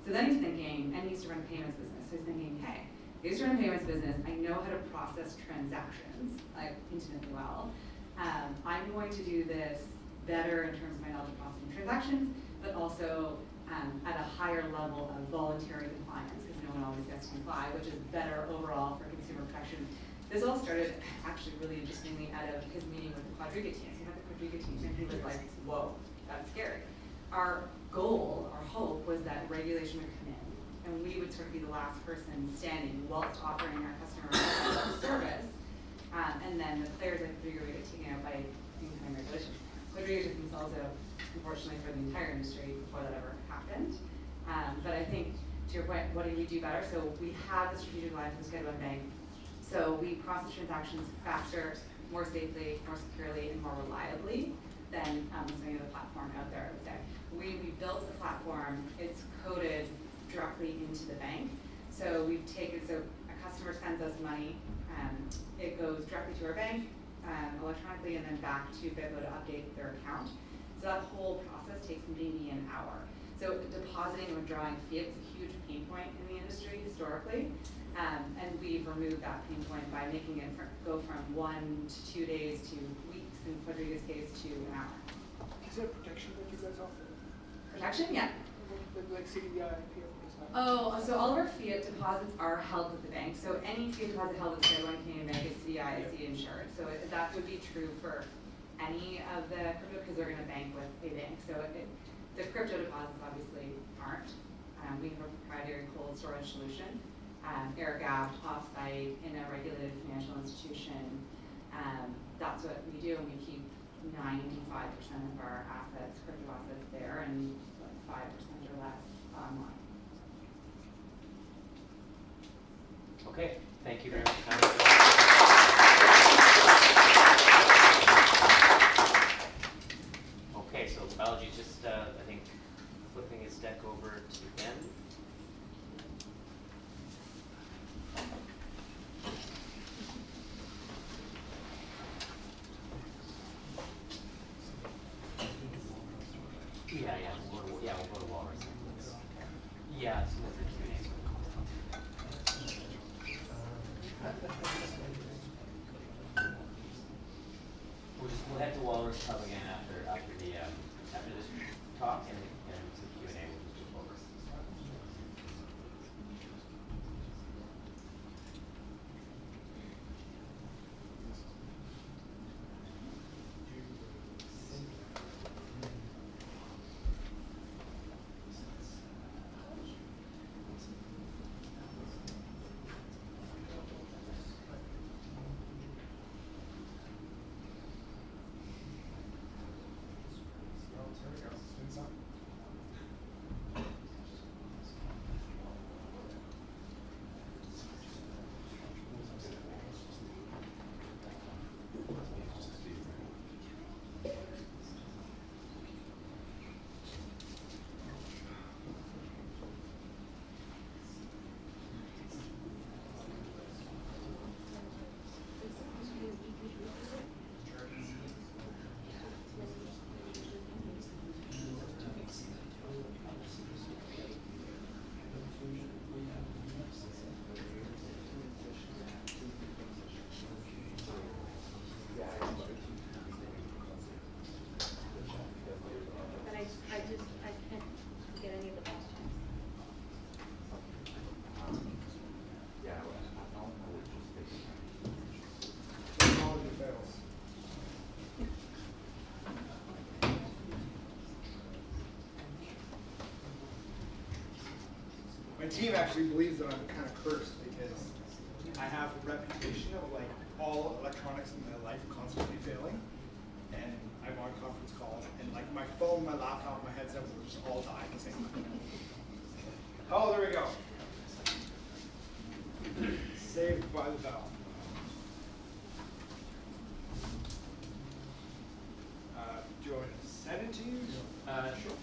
So then he's thinking, and he used to run a payments business, so he's thinking, hey, I used to run a payments business, I know how to process transactions, like intimately well. I'm going to do this better in terms of my knowledge of processing transactions, but also at a higher level of voluntary compliance, because no one always gets to comply, which is better overall for consumer protection. This all started actually really interestingly out of his meeting with the Quadriga team. So he had the Quadriga team, and he was like, whoa, that's scary. Our goal, our hope was that regulation would come in, and we would sort of be the last person standing whilst offering our customers a service, and then the players like Quadriga would get taken out by incoming regulation. Quadriga took themselves out, unfortunately, for the entire industry before that ever happened. But I think, to your point, what do we do better? So we have the strategic alliance with Sked1 Bank. So we process transactions faster, more safely, more securely, and more reliably than some of the platform out there, I would say. We built the platform, it's coded directly into the bank. So we've taken, so a customer sends us money, it goes directly to our bank, electronically, and then back to Bitbo to update their account. So that whole process takes maybe an hour. So depositing and withdrawing fiat is a huge pain point in the industry historically, and we've removed that pain point by making it go from 1 to 2 days to weeks, in Quadriga's case, to an hour. Is there protection that you guys offer? Protection? Yeah. with like CDI and PFOs? Oh, so all of our fiat deposits are held with the bank. So any fiat deposit held with Schedule 1 Canadian Bank is CDI, is insured. So that would be true for any of the crypto because they're going to bank with a bank. So the crypto deposits obviously aren't. We have a proprietary cold storage solution, air-gapped, off-site, in a regulated financial institution. That's what we do, and we keep 95% of our assets, crypto assets there, and like 5% or less online. Okay, thank you very much. Okay, so Balaji just, I think, flipping his deck over to Ben. We'll go to Walrus. Yeah, so that's the Q&A. We'll head to Walrus Hub again after this talk and some Q&A. We'll just do over. My team actually believes that I'm kind of cursed because I have a reputation of like all electronics in my life constantly failing. And I'm on conference calls and like my phone, my laptop, my headset will just all die at the same time. Oh, there we go. Saved by the bell. Do you want me to send it to you? Sure.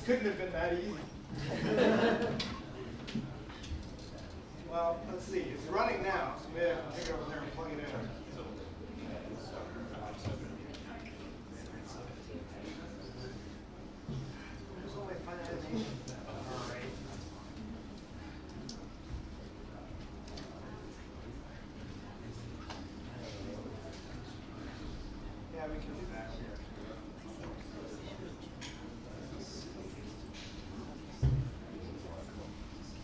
couldn't have been that easy. Well, let's see. It's running now, so maybe I can take it over there and plug it in. There's only fun animation. All right. Yeah, we can do that here.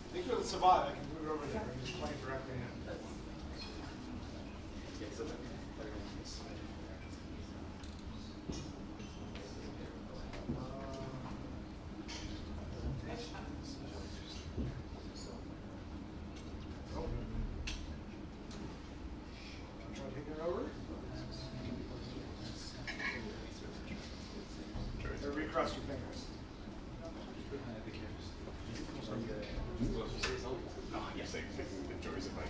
I think with Savant, I can move it over there and just plug it directly in. Try taking it over. Everybody cross your fingers. No, yes, the joys of IT.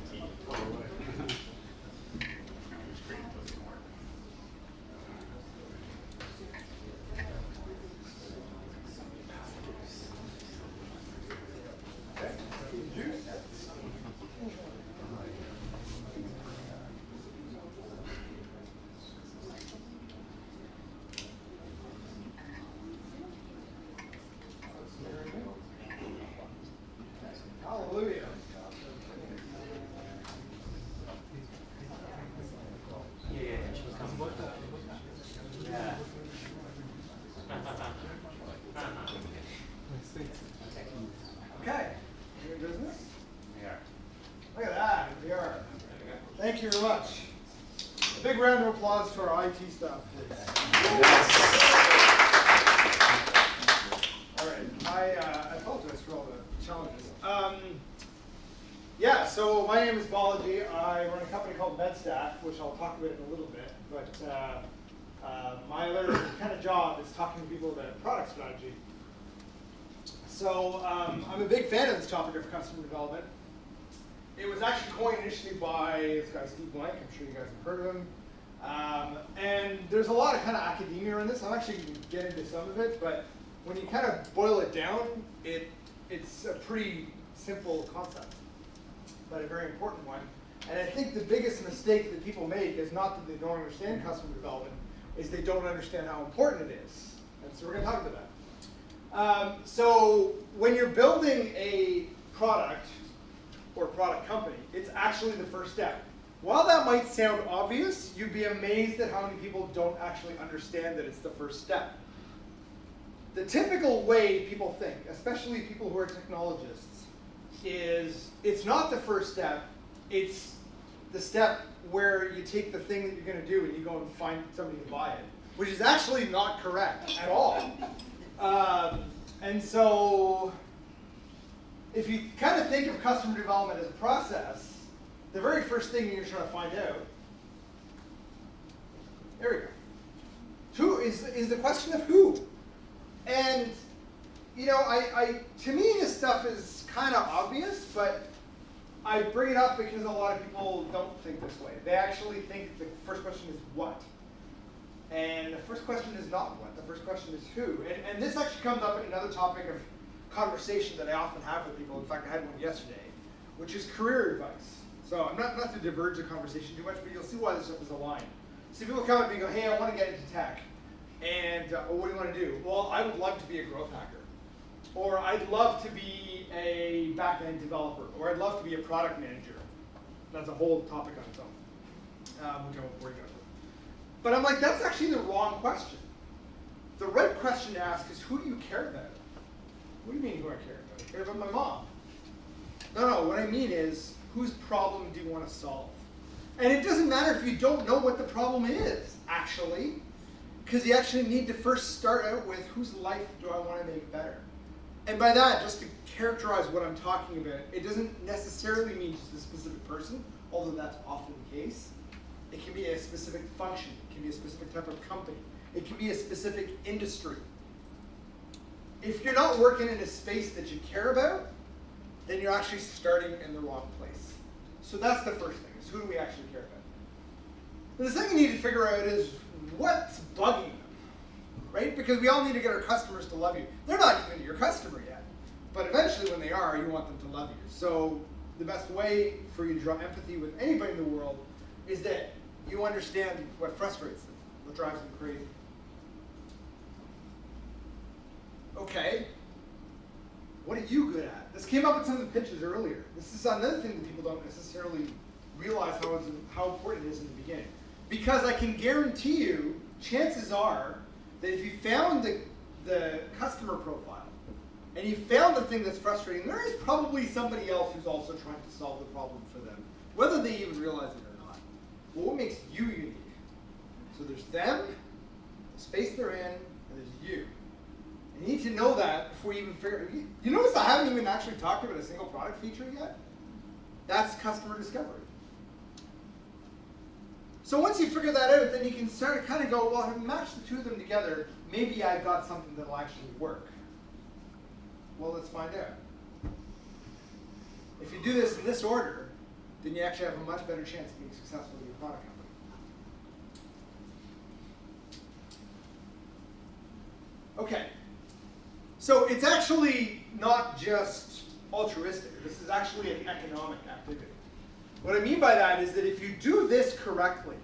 Hallelujah. Okay, doing business? We are. Look at that, we are. Thank you very much. A big round of applause for our IT staff, please. All right, I apologize for all the challenges. Yeah, so my name is Balaji. I run a company called MedStack, which I'll talk about in a little bit. But my other kind of job is talking to people about product strategy. So I'm a big fan of this topic of customer development. It was actually coined initially by this guy, Steve Blank. I'm sure you guys have heard of him. And there's a lot of kind of academia in this. I'm actually going to get into some of it, but when you kind of boil it down, it's a pretty simple concept, but a very important one. And I think the biggest mistake that people make is not that they don't understand customer development, is they don't understand how important it is. And so we're going to talk about that. So when you're building a product or product company, it's actually the first step. While that might sound obvious, you'd be amazed at how many people don't actually understand that it's the first step. The typical way people think, especially people who are technologists, is it's not the first step, it's the step where you take the thing that you're going to do and you go and find somebody to buy it, which is actually not correct at all. And so if you kind of think of customer development as a process, the very first thing you're trying to find out, there we go, who is the question of who. And you know, to me this stuff is kind of obvious, but I bring it up because a lot of people don't think this way. They actually think the first question is what. And the first question is not what, the first question is who. And this actually comes up in another topic of conversation that I often have with people. In fact, I had one yesterday, which is career advice. So I'm not to diverge the conversation too much, but you'll see why this stuff is aligned. So people come up and go, hey, I want to get into tech. And what do you want to do? Well, I would love to be a growth hacker. Or I'd love to be a back-end developer. Or I'd love to be a product manager. That's a whole topic on its own, which I won't bore you guys with. But I'm like, that's actually the wrong question. The right question to ask is, who do you care about? What do you mean who I care about? I care about my mom. No, what I mean is, whose problem do you want to solve? And it doesn't matter if you don't know what the problem is, actually, because you actually need to first start out with, whose life do I want to make better? And by that, just to characterize what I'm talking about, it doesn't necessarily mean just a specific person, although that's often the case. It can be a specific function. It can be a specific type of company. It can be a specific industry. If you're not working in a space that you care about, then you're actually starting in the wrong place. So that's the first thing, is who do we actually care about? And the second you need to figure out is what's bugging them, right? Because we all need to get our customers to love you. They're not even your customer yet, but eventually when they are, you want them to love you. So the best way for you to draw empathy with anybody in the world is that you understand what frustrates them, what drives them crazy. Okay, what are you good at? This came up in some of the pitches earlier. This is another thing that people don't necessarily realize how important it is in the beginning. Because I can guarantee you, chances are that if you found the customer profile and you found the thing that's frustrating, there is probably somebody else who's also trying to solve the problem for them, whether they even realize it or not. Well, what makes you unique? So there's them, the space they're in, and there's you. And you need to know that before you even figure it. You notice I haven't even actually talked about a single product feature yet? That's customer discovery. So once you figure that out, then you can start to kind of go, well, if I match the two of them together, maybe I've got something that will actually work. Well, let's find out. If you do this in this order, then you actually have a much better chance of being successful in your product company. Okay. So it's actually not just altruistic. This is actually an economic activity. What I mean by that is that if you do this correctly,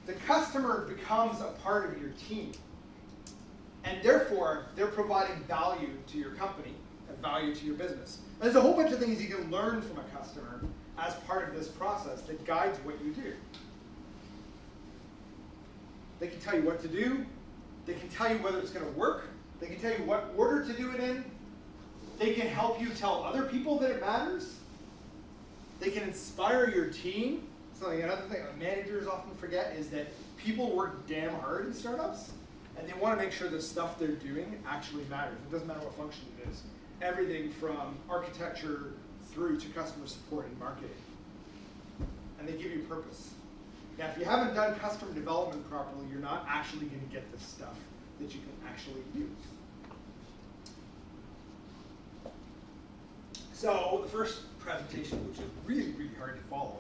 the customer becomes a part of your team. And therefore, they're providing value to your company and value to your business. And there's a whole bunch of things you can learn from a customer as part of this process that guides what you do. They can tell you what to do. They can tell you whether it's going to work. They can tell you what order to do it in. They can help you tell other people that it matters. They can inspire your team. Another thing that managers often forget is that people work damn hard in startups, and they want to make sure the stuff they're doing actually matters. It doesn't matter what function it is. Everything from architecture through to customer support and marketing. And they give you purpose. Now, if you haven't done customer development properly, you're not actually going to get this stuff that you can actually use. So the first presentation, which is really, really hard to follow,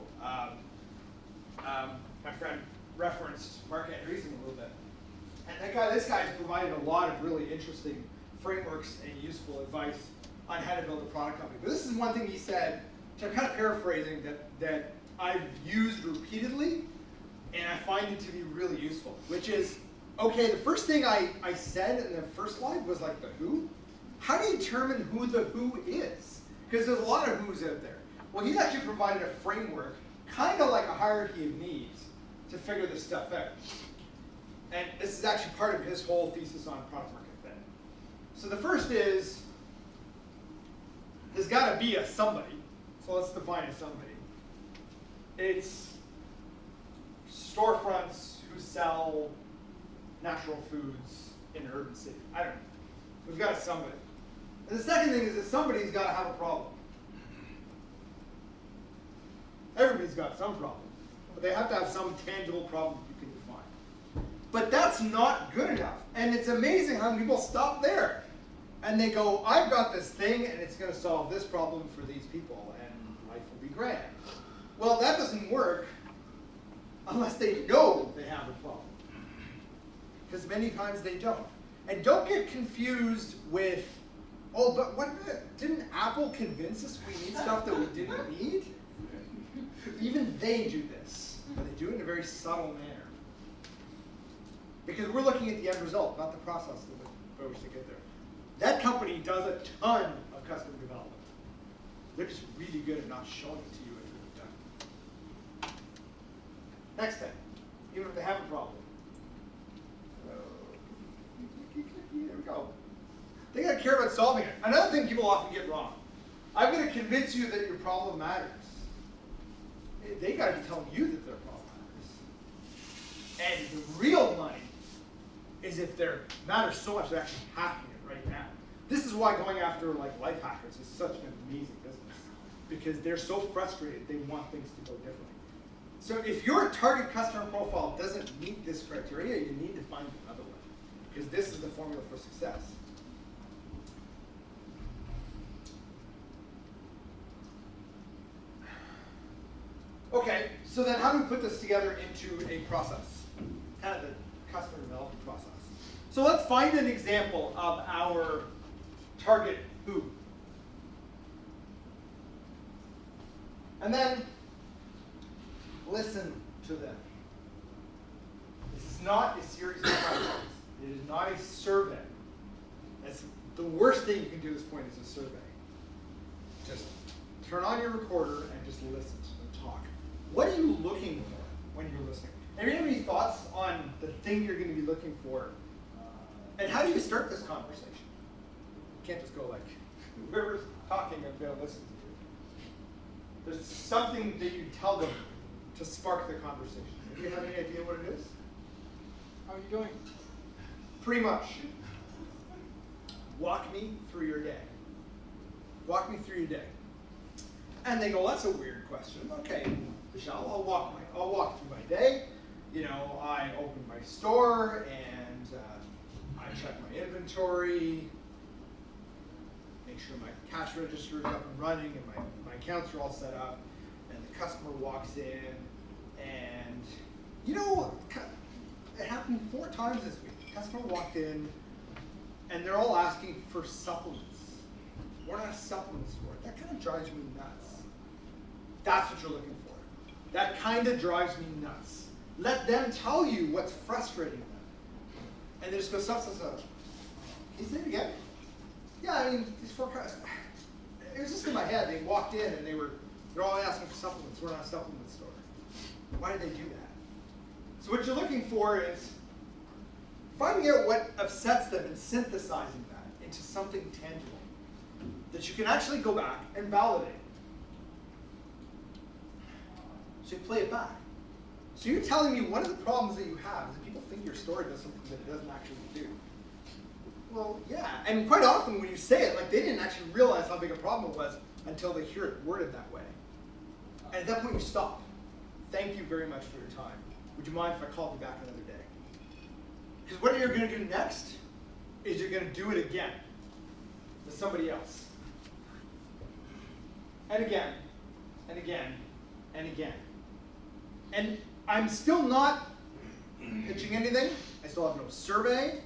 my friend referenced Mark Andreessen a little bit. And this guy's provided a lot of really interesting frameworks and useful advice on how to build a product company. But this is one thing he said, which I'm kind of paraphrasing, that I've used repeatedly, and I find it to be really useful, which is, okay, the first thing I said in the first slide was like the who. How do you determine who the who is? Because there's a lot of who's out there. Well, he's actually provided a framework, kind of like a hierarchy of needs, to figure this stuff out. And this is actually part of his whole thesis on product market fit. So the first is, there's got to be a somebody. So let's define a somebody. It's storefronts who sell natural foods in an urban city. I don't know. We've got a somebody. And the second thing is that somebody's got to have a problem. Everybody's got some problem. But they have to have some tangible problem you can define. But that's not good enough. And it's amazing how people stop there. And they go, I've got this thing, and it's going to solve this problem for these people, and life will be grand. Well, that doesn't work unless they know they have a problem. Because many times they don't. And don't get confused with, oh, but what, didn't Apple convince us we need stuff that we didn't need? Even they do this, but they do it in a very subtle manner. Because we're looking at the end result, not the process that we to get there. That company does a ton of custom development. They're just really good at not showing it to you until it's done. Next thing, even if they have a problem. There we go. They got to care about solving it. Another thing people often get wrong. I'm going to convince you that your problem matters. They got to be telling you that their problem matters. And the real money is if they matters so much they're actually hacking it right now. This is why going after like life hackers is such an amazing business, because they're so frustrated they want things to go differently. So if your target customer profile doesn't meet this criteria, you need to find another one, because this is the formula for success. Okay, so then how do we put this together into a process? Kind of the customer development process. So let's find an example of our target who. And then listen to them. This is not a series of questions. It is not a survey. That's the worst thing you can do at this point is a survey. Just turn on your recorder and just listen to them talk. What are you looking for when you're listening? Have you any thoughts on the thing you're going to be looking for? And how do you start this conversation? You can't just go like, whoever's talking, I'm going to listen to you. There's something that you tell them to spark the conversation. Do you have any idea what it is? How are you doing? Pretty much. Walk me through your day. Walk me through your day. And they go, that's a weird question. Okay, Michelle, I'll walk through my day. You know, I open my store and I check my inventory, make sure my cash register is up and running and my accounts are all set up, and the customer walks in, and you know, it happened 4 times this week. The customer walked in and they're all asking for supplements. We're not a supplement store. That kind of drives me nuts. That's what you're looking for. That kind of drives me nuts. Let them tell you what's frustrating them. And they just go, stuff. Can you say it again? Yeah, I mean, these 4 guys, it was just in my head. They walked in and they're all asking for supplements. We're not a supplement store. Why did they do that? So what you're looking for is finding out what upsets them and synthesizing that into something tangible that you can actually go back and validate. So you play it back. So you're telling me one of the problems that you have is that people think your store does something that it doesn't actually do. Well, yeah, and quite often when you say it, like they didn't actually realize how big a problem it was until they hear it worded that way. And at that point you stop. Thank you very much for your time. Would you mind if I called you back another day? Because what you're going to do next is you're going to do it again with somebody else. And again, and again, and again. And I'm still not pitching anything. I still have no survey.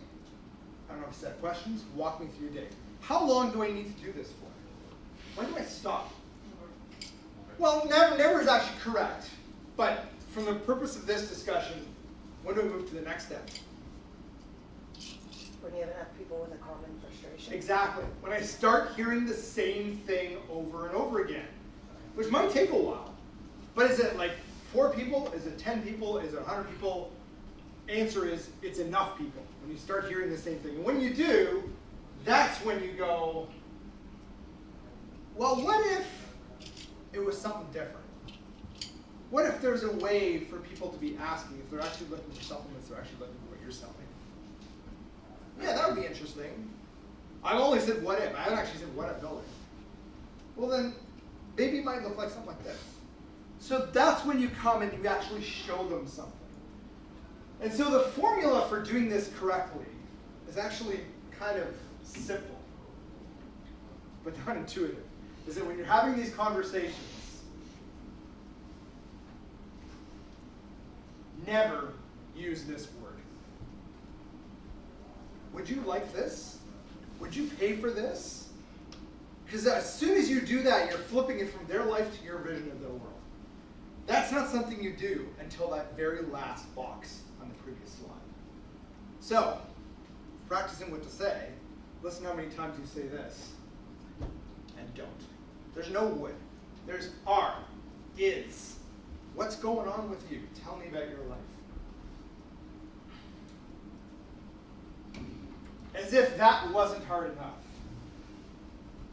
I don't have a set of questions. Walk me through your day. How long do I need to do this for? When do I stop? Well, never is actually correct. But from the purpose of this discussion, when do we move to the next step? When you have enough people with a common frustration. Exactly. When I start hearing the same thing over and over again, which might take a while. But is it like 4 people? Is it 10 people? Is it 100 people? Answer is, it's enough people when you start hearing the same thing. And when you do, that's when you go, well, what if it was something different? What if there's a way for people to be asking if they're actually looking for supplements, they're actually looking for what you're selling? Yeah, that would be interesting. I've only said what if. I haven't actually said what I'm building. Well then, maybe it might look like something like this. So that's when you come and you actually show them something. And so the formula for doing this correctly is actually kind of simple, but not intuitive. Is that when you're having these conversations, never use this word. Would you like this? Would you pay for this? Because as soon as you do that, you're flipping it from their life to your vision of their world. That's not something you do until that very last box on the previous slide. So, practicing what to say, listen how many times you say this, and don't. There's no would. There's are, is. What's going on with you? Tell me about your life. As if that wasn't hard enough.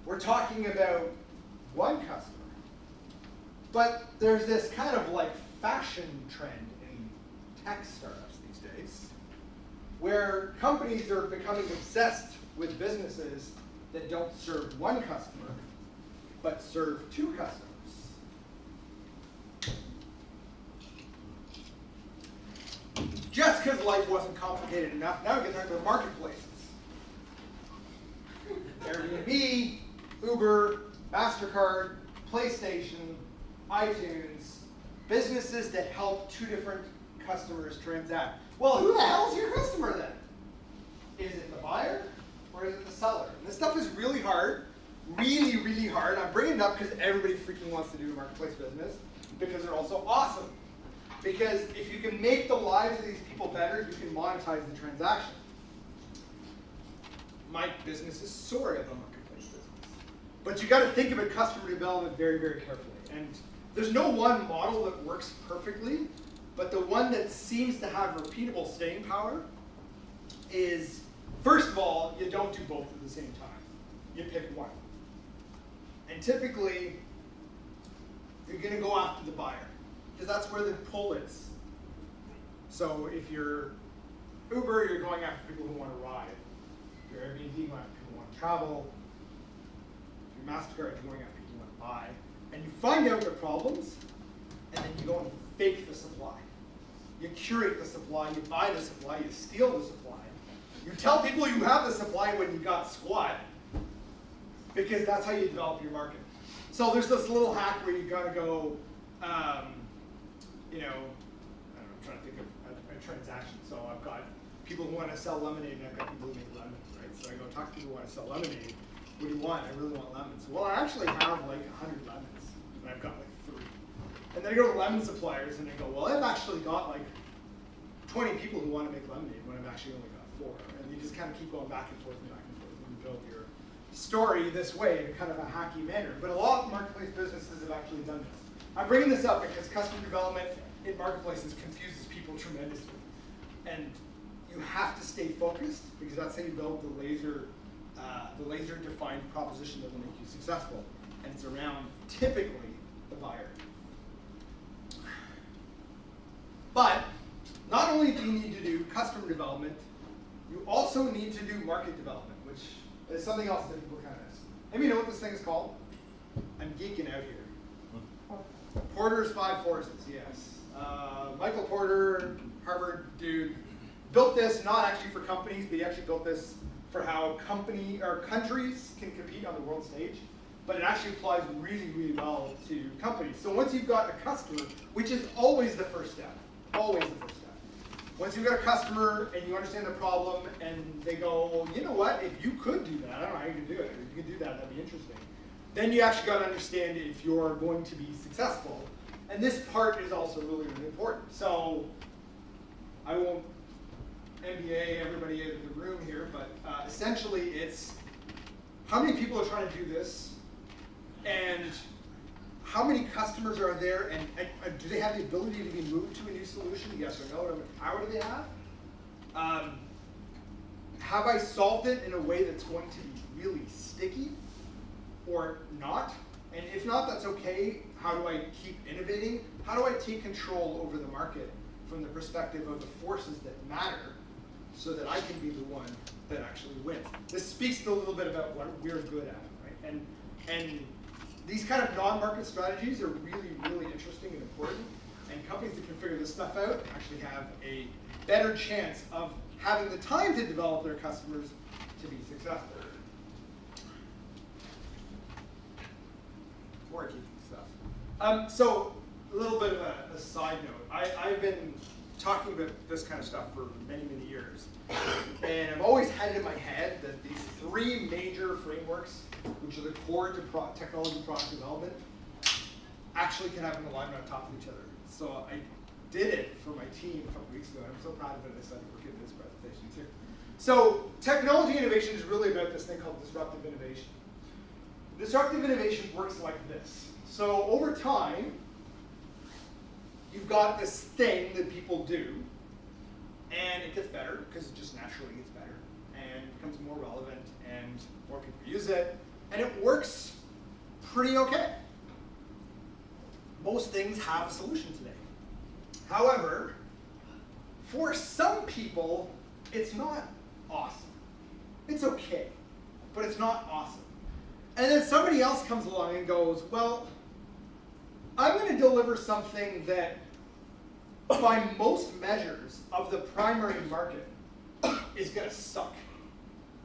We're talking about one customer. But there's this kind of like fashion trend in tech startups these days, where companies are becoming obsessed with businesses that don't serve one customer, but serve 2 customers. Just because life wasn't complicated enough, now we can talk about marketplaces. Airbnb, Uber, MasterCard, PlayStation, iTunes, businesses that help 2 different customers transact. Well, who the hell is your customer then? Is it the buyer or is it the seller? And this stuff is really hard, really, really hard. I'm bringing it up because everybody freaking wants to do a marketplace business because they're also awesome. Because if you can make the lives of these people better, you can monetize the transaction. My business is sort of a marketplace business. But you got to think about customer development very, very carefully. And there's no one model that works perfectly, but the one that seems to have repeatable staying power is, first of all, you don't do both at the same time. You pick one. And typically, you're going to go after the buyer, because that's where the pull is. So if you're Uber, you're going after people who want to ride. If you're Airbnb, you're going after people who want to travel. If you're MasterCard, you're going after people who want to buy. And you find out the problems, and then you go and fake the supply. You curate the supply, you buy the supply, you steal the supply. You tell people you have the supply when you got squat, because that's how you develop your market. So there's this little hack where you gotta go, you know, I don't know, I'm trying to think of a transaction. So I've got people who want to sell lemonade, and I've got people who make lemons, right? So I go talk to people who want to sell lemonade. What do you want? I really want lemons. Well, I actually have like 100 lemons, and I've got like 3. And then I go to lemon suppliers, and I go, well, I've actually got like 20 people who want to make lemonade when I've actually only got 4. And you just kind of keep going back and forth and back and forth, and you build your story this way in kind of a hacky manner. But a lot of marketplace businesses have actually done this. I'm bringing this up because customer development in marketplaces confuses people tremendously. And you have to stay focused, because that's how you build the laser-defined proposition that will make you successful. And it's around, typically, the buyer. But not only do you need to do customer development, you also need to do market development, which is something else that people kind of ask. Maybe you know what this thing is called? I'm geeking out here. Porter's 5 Forces, yes. Michael Porter, Harvard dude, built this not actually for companies, but he actually built this for how countries can compete on the world stage. But it actually applies really, really well to companies. So once you've got a customer, which is always the first step, always the first step. Once you've got a customer and you understand the problem, and they go, well, you know what, if you could do that, I don't know how you can do it, if you could do that, that'd be interesting. Then you actually got to understand if you're going to be successful. And this part is also really, really important. So I won't MBA everybody in the room here, but essentially it's how many people are trying to do this, and how many customers are there, and do they have the ability to be moved to a new solution, yes or no? How much power do they have? Have I solved it in a way that's going to be really sticky or not? And if not, that's okay. How do I keep innovating? How do I take control over the market from the perspective of the forces that matter, so that I can be the one that actually wins? This speaks to a little bit about what we're good at, right? And these kind of non-market strategies are really, really interesting and important. And companies that can figure this stuff out actually have a better chance of having the time to develop their customers to be successful. More geeky stuff. So a little bit of a side note. I've been talking about this kind of stuff for many, many years. And I've always had it in my head that these 3 major frameworks, which are the core to technology product development, actually can have an alignment on top of each other. So I did it for my team a couple weeks ago, and I'm so proud of it. I decided we're getting this presentation too. So technology innovation is really about this thing called disruptive innovation. Disruptive innovation works like this. So over time, you've got this thing that people do, and it gets better because it just naturally gets better and becomes more relevant, and more people use it, and it works pretty okay. Most things have a solution today. However, for some people, it's not awesome. It's okay, but it's not awesome. And then somebody else comes along and goes, well, I'm going to deliver something that by most measures of the primary market is going to suck.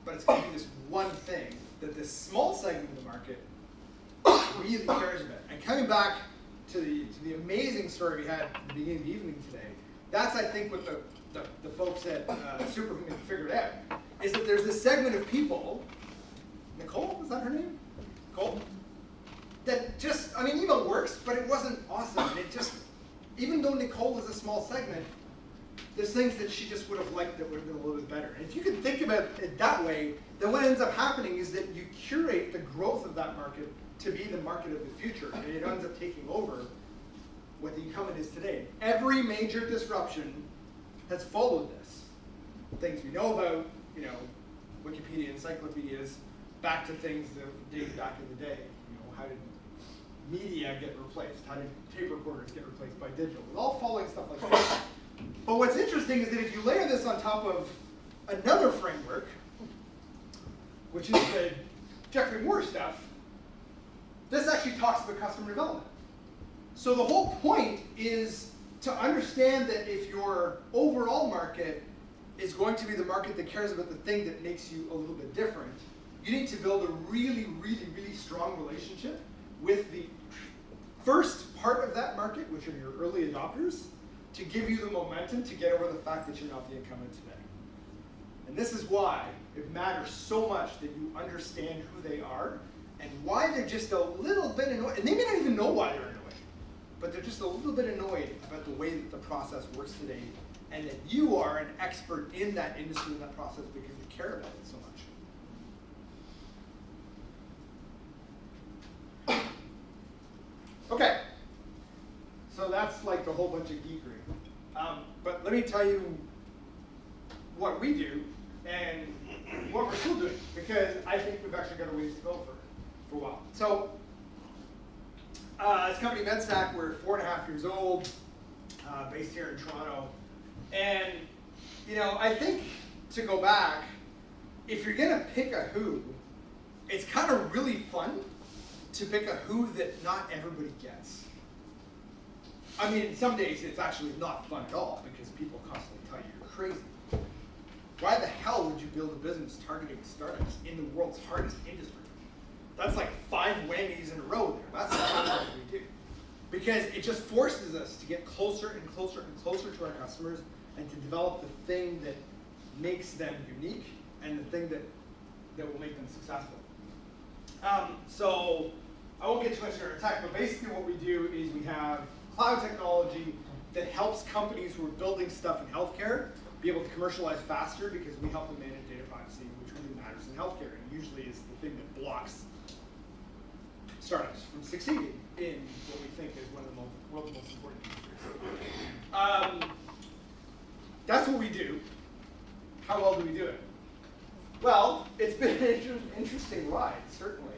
But it's going to be this one thing that this small segment of the market really cares about. And coming back to the amazing story we had at the beginning of the evening today, that's, I think, what the folks at Superhuman figured out, is that there's this segment of people, Nicole, is that her name? Nicole? That just, I mean, email works, but it wasn't awesome. And it just, even though Nicole is a small segment, there's things that she just would have liked that would have been a little bit better. And if you can think about it that way, then what ends up happening is that you curate the growth of that market to be the market of the future, and it ends up taking over what the incumbent is today. Every major disruption has followed this. Things we know about, you know, Wikipedia, encyclopedias, back to things that date back in the day. You know, how did media get replaced? How did tape recorders get replaced by digital? It's all following stuff like that. But what's interesting is that if you layer this on top of another framework, which is the Geoffrey Moore stuff, this actually talks about customer development. So the whole point is to understand that if your overall market is going to be the market that cares about the thing that makes you a little bit different, you need to build a really, really, really strong relationship with the first part of that market, which are your early adopters, to give you the momentum to get over the fact that you're not the incumbent today. And this is why it matters so much that you understand who they are and why they're just a little bit annoyed. And they may not even know why they're annoyed, but they're just a little bit annoyed about the way that the process works today, and that you are an expert in that industry and that process because you care about it so much. Okay, so that's like a whole bunch of geekery. But let me tell you what we do and what we're still doing, because I think we've actually got a ways to go for a while. So this company, MedStack, we're 4.5 years old, based here in Toronto. And you know, I think to go back, if you're gonna pick a who, it's kind of really fun to pick a who that not everybody gets. I mean, some days it's actually not fun at all because people constantly tell you you're crazy. Why the hell would you build a business targeting startups in the world's hardest industry? That's like 5 whammies in a row there. That's what we do. Because it just forces us to get closer and closer and closer to our customers and to develop the thing that makes them unique and the thing that will make them successful. So I won't get too much into our tech, but basically what we do is we have cloud technology that helps companies who are building stuff in healthcare be able to commercialize faster because we help them manage data privacy, which really matters in healthcare, and usually is the thing that blocks startups from succeeding in what we think is one of the world's most important industries. That's what we do. How well do we do it? Well, it's been an interesting ride, certainly.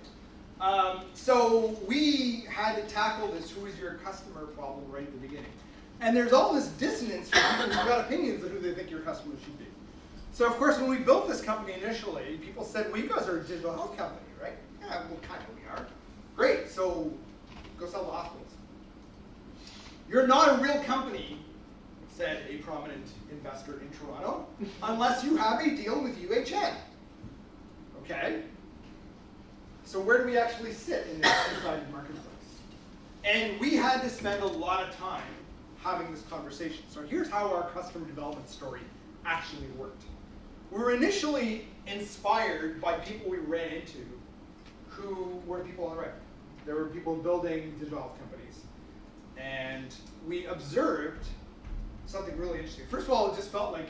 So we had to tackle this who is your customer problem right at the beginning. And there's all this dissonance from people who've got opinions of who they think your customers should be. So of course, when we built this company initially, people said, well, you guys are a digital health company, right? Yeah, well, kind of we are. Great, so go sell to hospitals. You're not a real company, said a prominent investor in Toronto, unless you have a deal with UHN. Okay? So where do we actually sit in this inside the marketplace? And we had to spend a lot of time having this conversation. So here's how our customer development story actually worked. We were initially inspired by people we ran into who were people on the right. There were people building digital health companies. And we observed something really interesting. First of all, it just felt like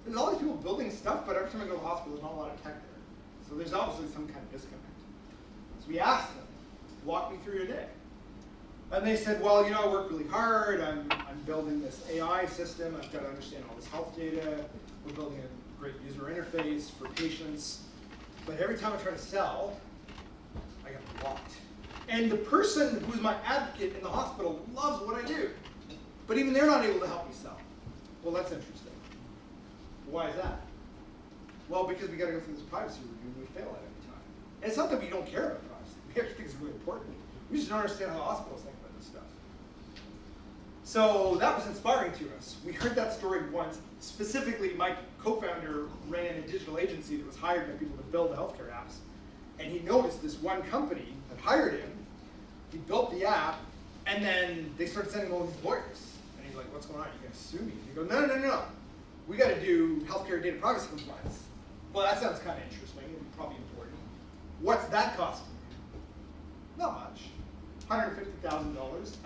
there's all these people building stuff, but every time I go to the hospital, there's not a lot of tech there. So there's obviously some kind of disconnect. So we asked them, walk me through your day. And they said, well, you know, I work really hard. I'm building this AI system. I've got to understand all this health data. We're building a great user interface for patients. But every time I try to sell, I get blocked. And the person who's my advocate in the hospital loves what I do. But even they're not able to help me sell. Well, that's interesting. Why is that? Well, because we got to go through this privacy review and we fail at it every time. And it's not that we don't care about privacy. We actually think it's really important. We just don't understand how hospitals think about this stuff. So that was inspiring to us. We heard that story once. Specifically, my co-founder ran a digital agency that was hired by people to build healthcare apps. And he noticed this one company that hired him. He built the app, and then they started sending all these lawyers. And he's like, what's going on? Are you going to sue me? And he goes, no, no, no, no. we got to do healthcare data privacy compliance. Well, that sounds kind of interesting and probably important. What's that cost? Not much. $150,000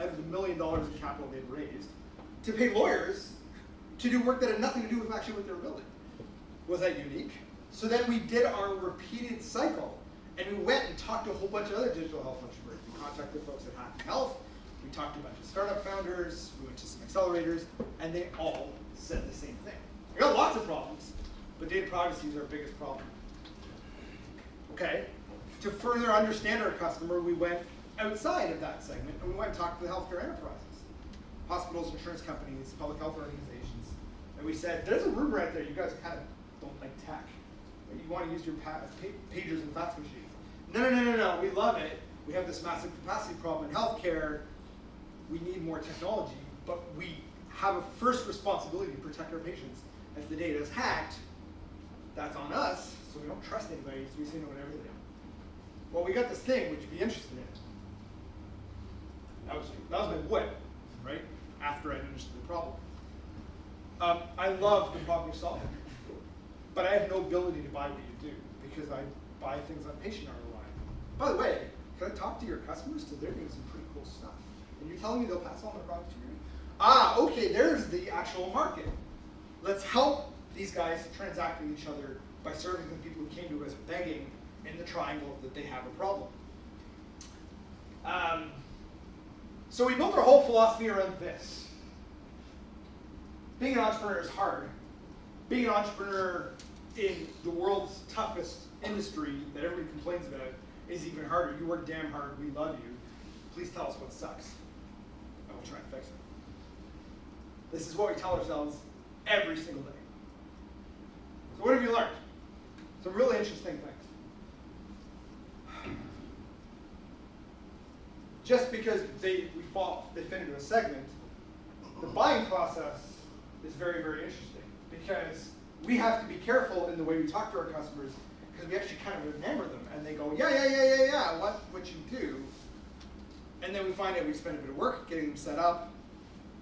out of the $1 million in capital they've raised to pay lawyers to do work that had nothing to do with actually what they were building. Was that unique? So then we did our repeated cycle, and we went and talked to a whole bunch of other digital health entrepreneurs. We contacted folks at Hack Health, we talked to a bunch of startup founders, we went to some accelerators, and they all said the same thing. We got lots of problems, but data privacy is our biggest problem. Okay, to further understand our customer, we went outside of that segment, and we went and talked to the healthcare enterprises, hospitals, insurance companies, public health organizations, and we said, there's a rumor out there, you guys kind of don't like tech. You want to use your pagers and fax machines. No, we love it. We have this massive capacity problem in healthcare. We need more technology, but we have a first responsibility to protect our patients. If the data is hacked, that's on us, so we don't trust anybody, so we say no to everything. Well, we got this thing, would you be interested in it? That was my what, right? After I understood the problem. I love the problem you're solving, but I have no ability to buy what you do because I buy things on patient ROI. By the way, can I talk to your customers? Because they're doing some pretty cool stuff. And you're telling me they'll pass on their products to you? Ah, okay, there's the actual market. Let's help these guys transact with each other by serving the people who came to us begging in the triangle that they have a problem. So we built our whole philosophy around this. Being an entrepreneur is hard. Being an entrepreneur in the world's toughest industry that everybody complains about is even harder. You work damn hard, we love you. Please tell us what sucks, and we'll try and fix it. This is what we tell ourselves every single day. So what have you learned? Some really interesting things. Just because they fit into a segment, the buying process is very, very interesting because we have to be careful in the way we talk to our customers because we actually kind of enamor them and they go, yeah, what you do. And then we find out we spend a bit of work getting them set up,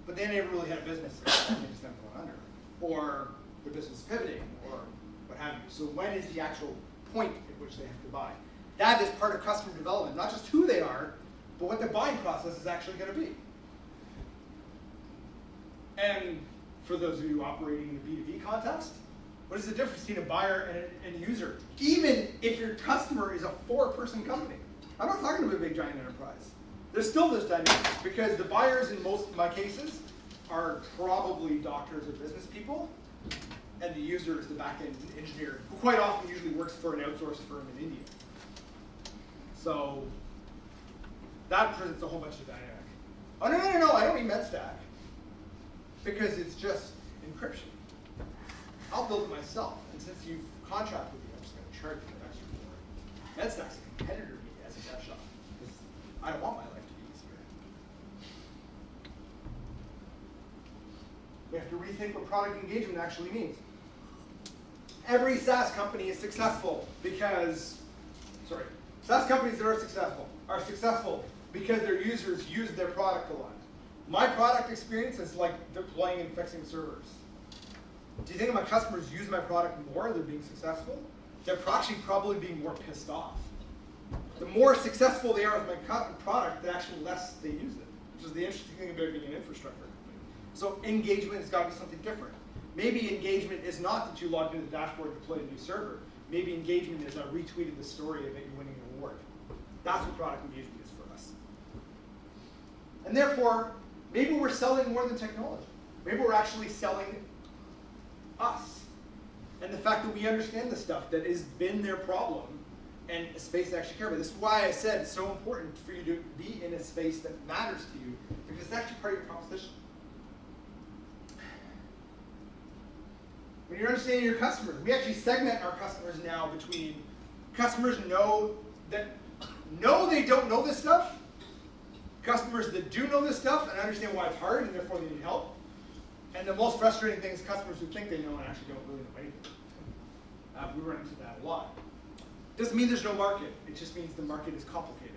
but they never really had a business. They just them going under. Or their business is pivoting or what have you. So when is the actual point at which they have to buy? That is part of customer development, not just who they are, but what the buying process is actually going to be. And for those of you operating in the B2B context, what is the difference between a buyer and a user? Even if your customer is a 4-person company. I'm not talking about a big giant enterprise. There's still this dynamic because the buyers in most of my cases are probably doctors or business people, and the user is the back-end engineer, who quite often usually works for an outsourced firm in India. So that presents a whole bunch of dynamic. Oh, no, I don't mean MedStack. Because it's just encryption. I'll build it myself, and since you've contracted with me, I'm just going to charge you an extra for it. MedStack's a competitor to me as a dev shop, because I don't want my life to be easier. We have to rethink what product engagement actually means. Every SaaS company is successful because, SaaS companies that are successful because their users use their product a lot. My product experience is like deploying and fixing servers. Do you think if my customers use my product more, they're being successful? They're actually probably being more pissed off. The more successful they are with my product, the actually less they use it, which is the interesting thing about being an infrastructure company. So engagement has got to be something different. Maybe engagement is not that you logged into the dashboard and deployed a new server. Maybe engagement is I retweeted the story about you winning an award. That's what product engagement is for us. And therefore, maybe we're selling more than technology. Maybe we're actually selling us. And the fact that we understand the stuff that has been their problem and a space they actually care about. This is why I said it's so important for you to be in a space that matters to you, because it's actually part of your proposition. When you're understanding your customers, we actually segment our customers now between customers know they don't know this stuff, customers that do know this stuff and understand why it's hard and therefore they need help, and the most frustrating thing is customers who think they know and actually don't really know anything. We run into that a lot. Doesn't mean there's no market, it just means the market is complicated.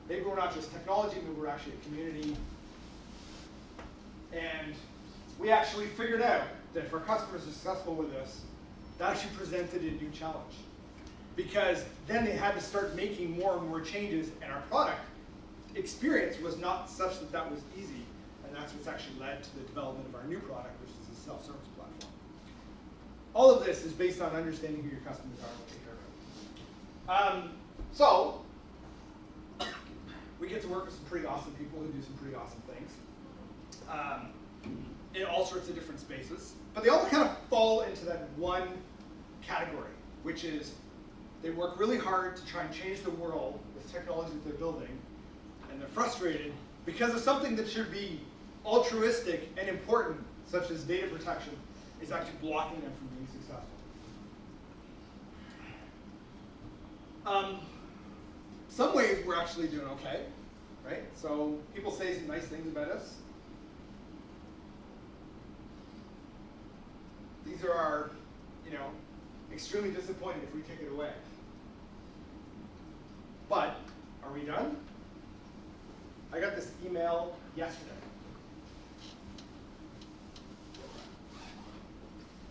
Maybe we're not just technology, maybe we're actually a community. And we actually figured out that if our customers are successful with this, that actually presented a new challenge. Because then they had to start making more and more changes, and our product experience was not such that that was easy. And that's what's actually led to the development of our new product, which is a self-service platform. All of this is based on understanding who your customers are and what they care about. So, we get to work with some pretty awesome people who do some pretty awesome things in all sorts of different spaces. But they all kind of fall into that one category, which is they work really hard to try and change the world with technology that they're building, and they're frustrated because of something that should be altruistic and important, such as data protection, is actually blocking them from being successful. Some ways we're actually doing okay, right? So people say some nice things about us. These are our, extremely disappointed if we take it away. But, are we done? I got this email yesterday.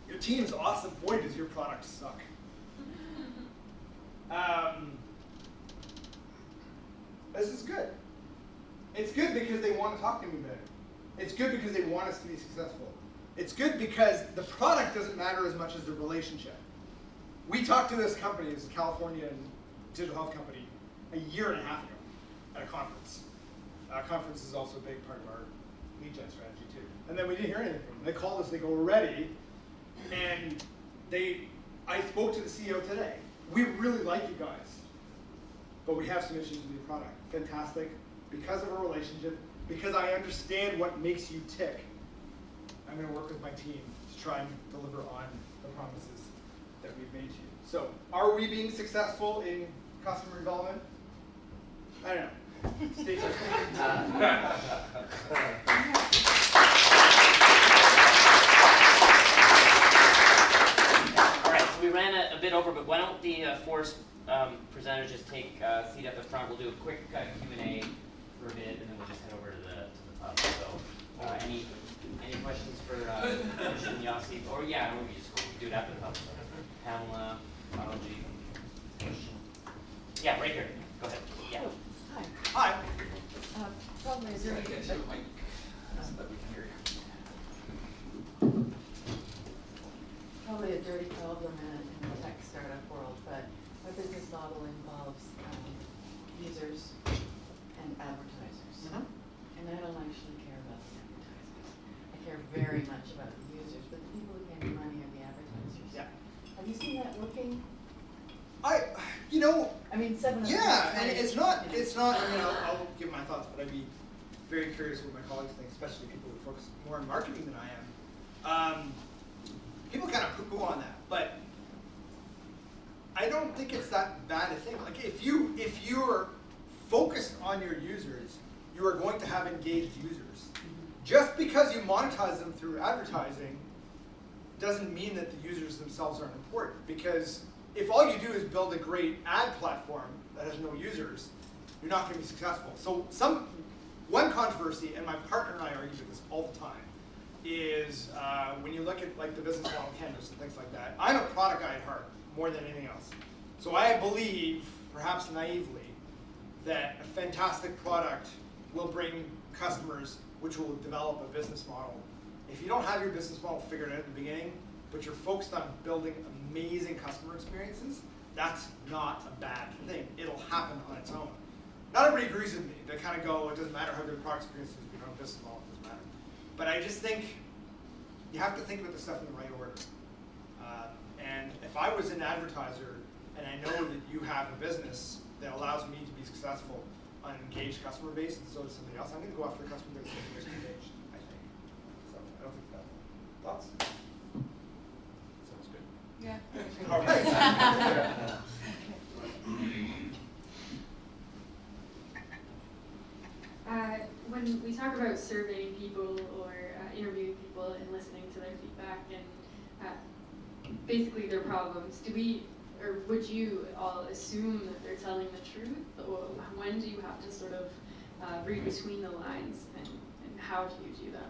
Your team's awesome. Boy, does your product suck. This is good. It's good because they want to talk to me about it. It's good because they want us to be successful. It's good because the product doesn't matter as much as the relationship. We talked to this company, this California digital health company, a year and a half ago at a conference. Conference is also a big part of our lead gen strategy too. And then we didn't hear anything from them. They called us, they go, we're ready. And I spoke to the CEO today. We really like you guys, but we have some issues with your product. Fantastic. Because of our relationship, because I understand what makes you tick, I'm going to work with my team to try and deliver on the promises that we've made to you. So, are we being successful in customer development? I don't know. Stay tuned. All right, so we ran a bit over, but why don't the four presenters just take a seat at the front. We'll do a quick Q&A for a bit, and then we'll just head over to the pub. So, any questions for Christian, Yossi? Or yeah, we just do it after the pub. Pamela, Apology, Christian. Yeah, right here. Go ahead. Yeah. Hi. Hi. Probably a dirty, probably a dirty problem in the tech startup world, but our business model involves users and advertisers. And I don't actually care about the advertisers. I care very much about the users, but the people who make money are the advertisers. Yeah. Have you seen that working? I mean, 7 yeah, and it's not, I mean, I'll give my thoughts, but I'd be very curious what my colleagues think, especially people who focus more on marketing than I am. People kind of poo-poo on that, but I don't think it's that bad a thing. Like, if you're focused on your users, you are going to have engaged users. Just because you monetize them through advertising doesn't mean that the users themselves aren't important, because if all you do is build a great ad platform that has no users, you're not going to be successful. So one controversy, and my partner and I argue with this all the time, is when you look at like the business model canvas and things like that. I'm a product guy at heart more than anything else. So I believe, perhaps naively, that a fantastic product will bring customers, which will develop a business model. If you don't have your business model figured out at the beginning, but you're focused on building amazing customer experiences, that's not a bad thing. It'll happen on its own. Not everybody agrees with me. They kind of go, it doesn't matter how good the product experience is, if you don't have a business model, it doesn't matter. But I just think you have to think about the stuff in the right order. And if I was an advertiser and I know that you have a business that allows me to be successful on an engaged customer base, and so does somebody else, I'm going to go after the customer base that's engaged, I think. So I don't think that. Thoughts? Sounds good. Yeah. All right. When we talk about surveying people or interviewing people and listening to their feedback and basically their problems, do we, or would you all assume that they're telling the truth? Or when do you have to sort of read between the lines, and how do you do that?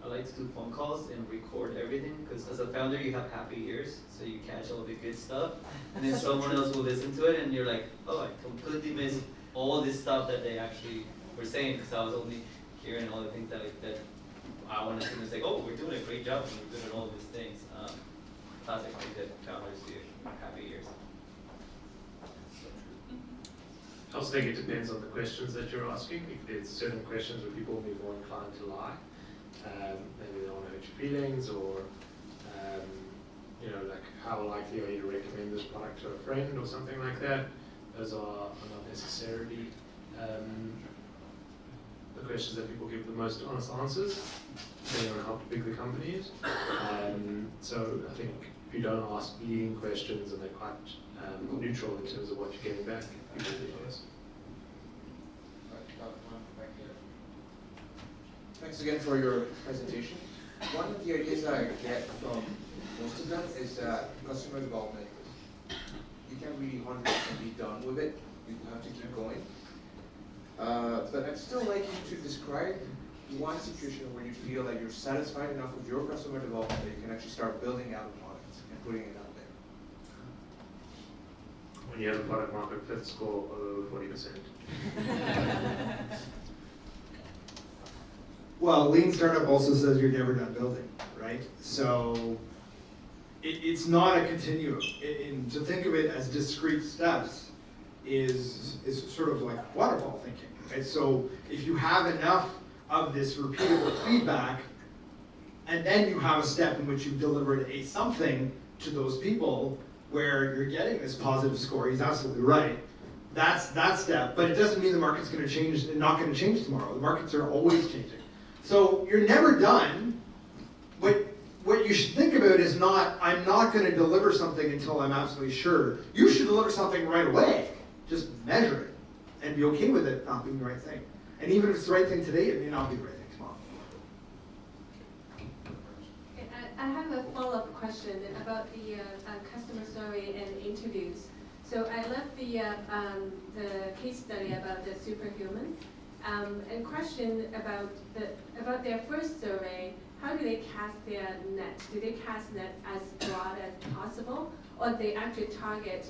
Well, like to do phone calls and record everything, because as a founder you have happy ears, so you catch all the good stuff, and then someone else will listen to it, and you're like, oh, I completely missed all this stuff that they actually were saying, because I was only hearing all the things that I wanted to say, oh, we're doing a great job, and we're doing all these things. Classic thing that founders do, happy ears. I also think it depends on the questions that you're asking. If there's certain questions where people will be more inclined to lie, maybe they want to hurt your feelings, or you know, like how likely are you to recommend this product to a friend or something like that. Those are not necessarily the questions that people give the most honest answers, depending on how big the company is. So I think if you don't ask leading questions and they're quite neutral in terms of what you're getting back, people will be honest. Thanks again for your presentation. One of the ideas that I get from most of them is that customer development, you can't really 100% be done with it. You have to keep going. But I'd still like you to describe one situation where you feel that you're satisfied enough with your customer development that you can actually start building out a product and putting it out there. When you have a product market fit score over 40%. Well, Lean Startup also says you're never done building, right? So it's not a continuum. To think of it as discrete steps is sort of like waterfall thinking, right? So if you have enough of this repeatable feedback, and then you have a step in which you've delivered something to those people where you're getting this positive score, he's absolutely right. That's that step, but it doesn't mean the market's going to change, not going to change tomorrow. The markets are always changing. So you're never done. What you should think about is not, I'm not going to deliver something until I'm absolutely sure. You should deliver something right away. Just measure it and be okay with it not being the right thing. And even if it's the right thing today, it may not be the right thing tomorrow. I have a follow-up question about the customer survey and interviews. So I love the case study about the superhuman. And question about their first survey, how do they cast their net? Do they cast net as broad as possible, or they actually target,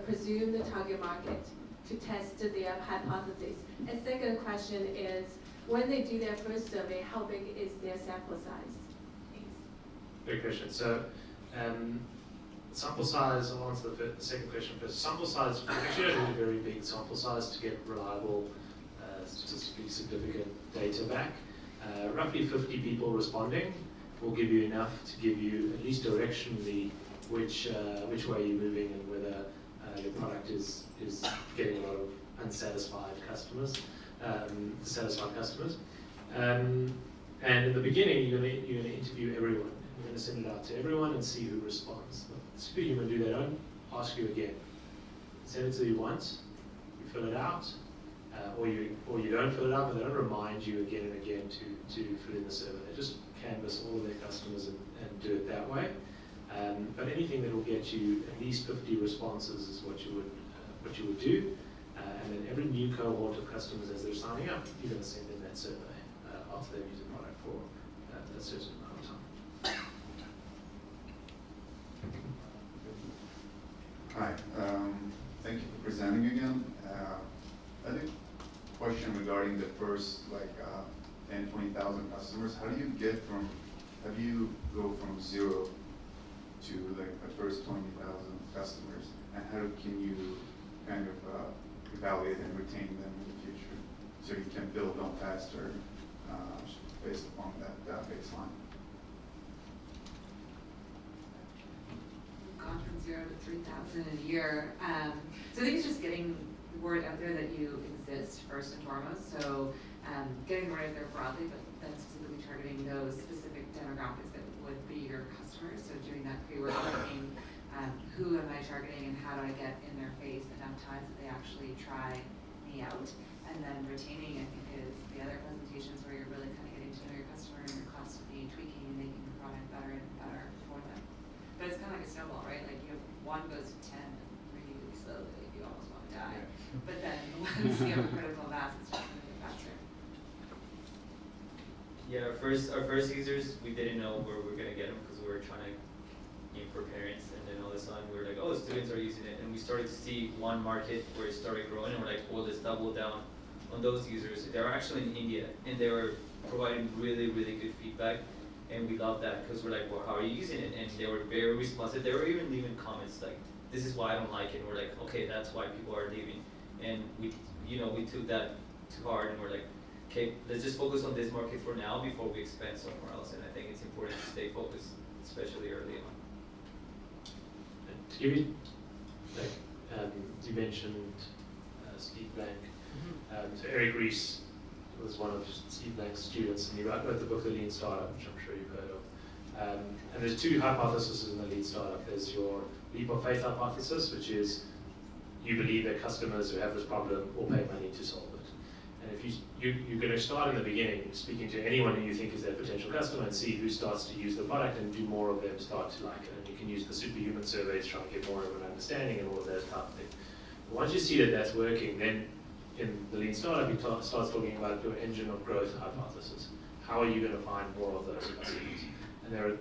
presume the target market to test their hypothesis? And second question is, when they do their first survey, how big is their sample size? Thanks. Great question. So sample size, I'll answer the second question first. Sample size, you actually don't need a very big sample size to get reliable, statistically significant data back. Roughly 50 people responding will give you enough to give you at least directionally which way you're moving and whether your product is getting a lot of unsatisfied customers, satisfied customers. And in the beginning, you're going to interview everyone. You're going to send it out to everyone and see who responds. Superhuman do that, don't ask you again. Send it to you once, you fill it out, or you don't fill it out, but they don't remind you again and again to fill in the survey. They just canvass all of their customers and do it that way. But anything that will get you at least 50 responses is what you would do. And then every new cohort of customers, as they're signing up, you're going to send in that survey after they've used the product for a certain amount of time. Hi, thank you for presenting again. I think a question regarding the first 10, 20,000 customers. How do you go from 0 to the first 20,000 customers, and how can you kind of evaluate and retain them in the future so you can build on faster based upon that baseline? Gone from 0 to 3,000 in a year. So I think it's just getting the word out there that you exist first and foremost. So getting the word out there broadly, but then specifically targeting those specific demographics that would be your customers. So doing that pre-work, thinking who am I targeting and how do I get in their face enough times that they actually try me out. And then retaining, I think, is the other presentations where you're really kind of getting to know your customer and you're constantly tweaking and making the product better and better for them. But it's kind of like a snowball, right? Like you have one goes to 10 really, really slowly, like you almost want to die. But then once you have a critical mass, it starts moving faster. Yeah, our first users, we didn't know where we were gonna get them because we were trying to aim for parents, and then all of a sudden we were like, oh, students are using it, and we started to see one market where it started growing, and we're like, well, let's double down on those users. They were actually in India, and they were providing really, really good feedback, and we loved that because we're like, well, how are you using it? And they were very responsive. They were even leaving comments like, this is why I don't like it. And we're like, okay, that's why people are leaving. And we took that to heart, and we're like, okay, let's just focus on this market for now before we expand somewhere else. And I think it's important to stay focused, especially early on. To give you, you mentioned Steve Blank. So Eric Ries was one of Steve Blank's students, and he wrote the book The Lean Startup, which I'm sure you've heard of. And there's two hypotheses in the Lean Startup. There's your leap of faith hypothesis, which is you believe that customers who have this problem will pay money to solve it. And if you're going to start in the beginning, speaking to anyone who you think is their potential customer, and see who starts to use the product, and do more of them start to like it. And you can use the superhuman surveys to try and get more of an understanding and all of that type of thing. But once you see that that's working, then in the Lean Startup, he starts talking about your engine of growth hypothesis. How are you going to find more of those customers? And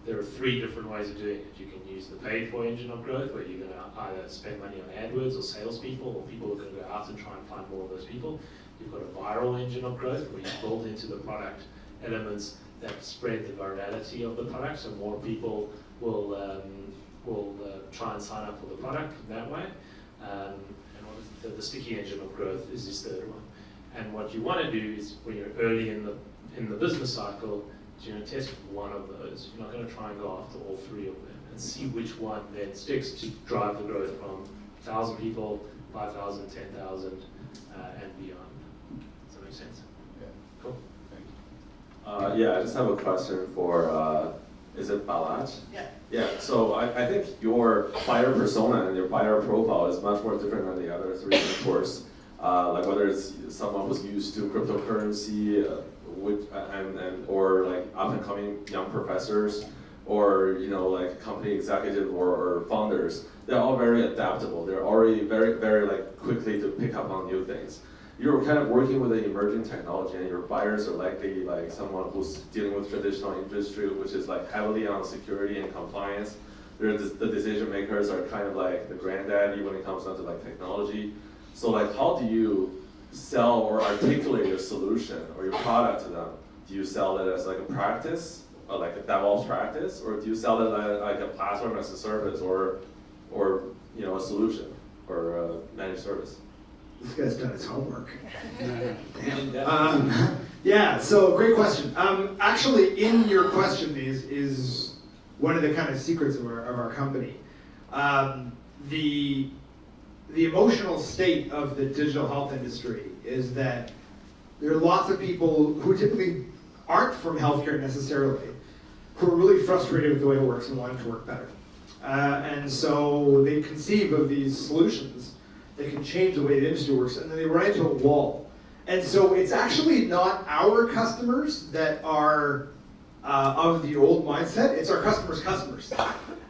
there are three different ways of doing it. You can use the paid for engine of growth, where you're going to either spend money on AdWords or salespeople, or people are going to go out and try and find more of those people. You've got a viral engine of growth, where you build into the product elements that spread the virality of the product, so more people will try and sign up for the product in that way. The sticky engine of growth is this third one. And what you want to do is, when you're early in the business cycle, is you're going to test one of those. You're not going to try and go after all three of them, and see which one then sticks to drive the growth from 1,000 people, 5,000, 10,000, and beyond. Does that make sense? Yeah. Cool. Thank you. Yeah, I just have a question for, is it Balaj? Yeah. Yeah, so I think your buyer persona and your buyer profile is much more different than the other three, of course. Like whether it's someone who's used to cryptocurrency, or like up and coming young professors, or like company executive or founders. They're all very adaptable. They're already very, very like quickly to pick up on new things. You're kind of working with an emerging technology, and your buyers are likely like someone who's dealing with traditional industry, which is like heavily on security and compliance. The decision makers are kind of like the granddaddy when it comes down to like technology. So like, how do you sell or articulate your solution or your product to them? Do you sell it as like a practice, or like a DevOps practice, or do you sell it like a platform as a service, or a solution, or a managed service? This guy's done his homework. Yeah, so great question. Actually, in your question is one of the kind of secrets of our company. The emotional state of the digital health industry is that there are lots of people who typically aren't from healthcare necessarily, who are really frustrated with the way it works and want it to work better. And so they conceive of these solutions that can change the way the industry works, and then they run into a wall. And so it's actually not our customers that are of the old mindset, it's our customers' customers.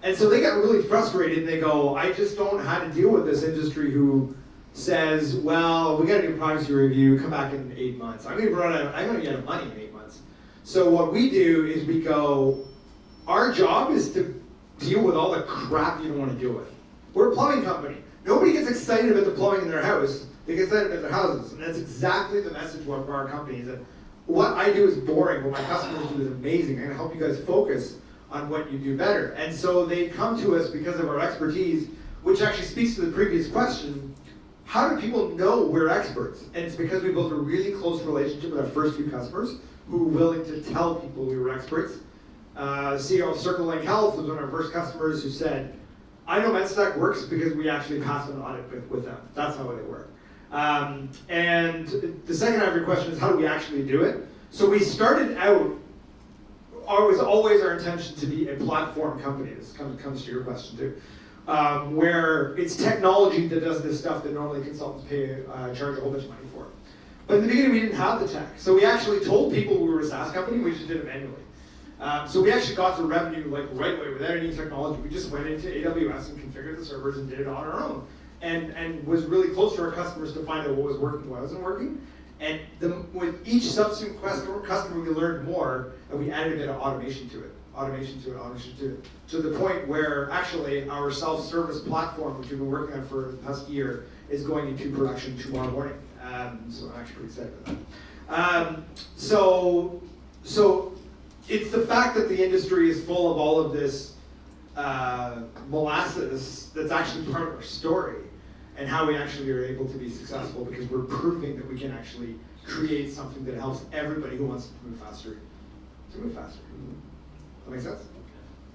And so they get really frustrated and they go, I just don't know how to deal with this industry who says, well, we got to do privacy review, come back in 8 months. I'm gonna get out of money in 8 months. So what we do is we go, our job is to deal with all the crap you don't want to deal with. We're a plumbing company. Nobody gets excited about the plumbing in their house. They get excited about their houses. And that's exactly the message of our company, is that what I do is boring, what my customers do is amazing. I'm gonna help you guys focus on what you do better. And so they come to us because of our expertise, which actually speaks to the previous question. How do people know we're experts? And it's because we built a really close relationship with our first few customers who were willing to tell people we were experts. CEO of Circle Link Health was one of our first customers who said, I know MedStack works because we actually passed an audit with them. That's how they work. And the second half of your question is, how do we actually do it? So we started out, it was always our intention to be a platform company. This comes to your question too. Where it's technology that does this stuff that normally consultants charge a whole bunch of money for. But in the beginning we didn't have the tech. So we actually told people we were a SaaS company, we just did it manually. So we actually got the revenue like right away without any technology. We just went into AWS and configured the servers and did it on our own. And was really close to our customers to find out what was working, what wasn't working. And with each subsequent customer, we learned more, and we added a bit of automation to it, to the point where actually our self-service platform, which we've been working on for the past year, is going into production tomorrow morning. So I'm actually pretty excited about that. So it's the fact that the industry is full of all of this molasses that's actually part of our story, and how we actually are able to be successful because we're proving that we can actually create something that helps everybody who wants to move faster to move faster. That make sense?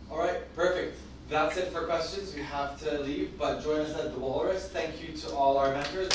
All right, perfect. That's it for questions. We have to leave, but join us at the Walrus. Thank you to all our mentors.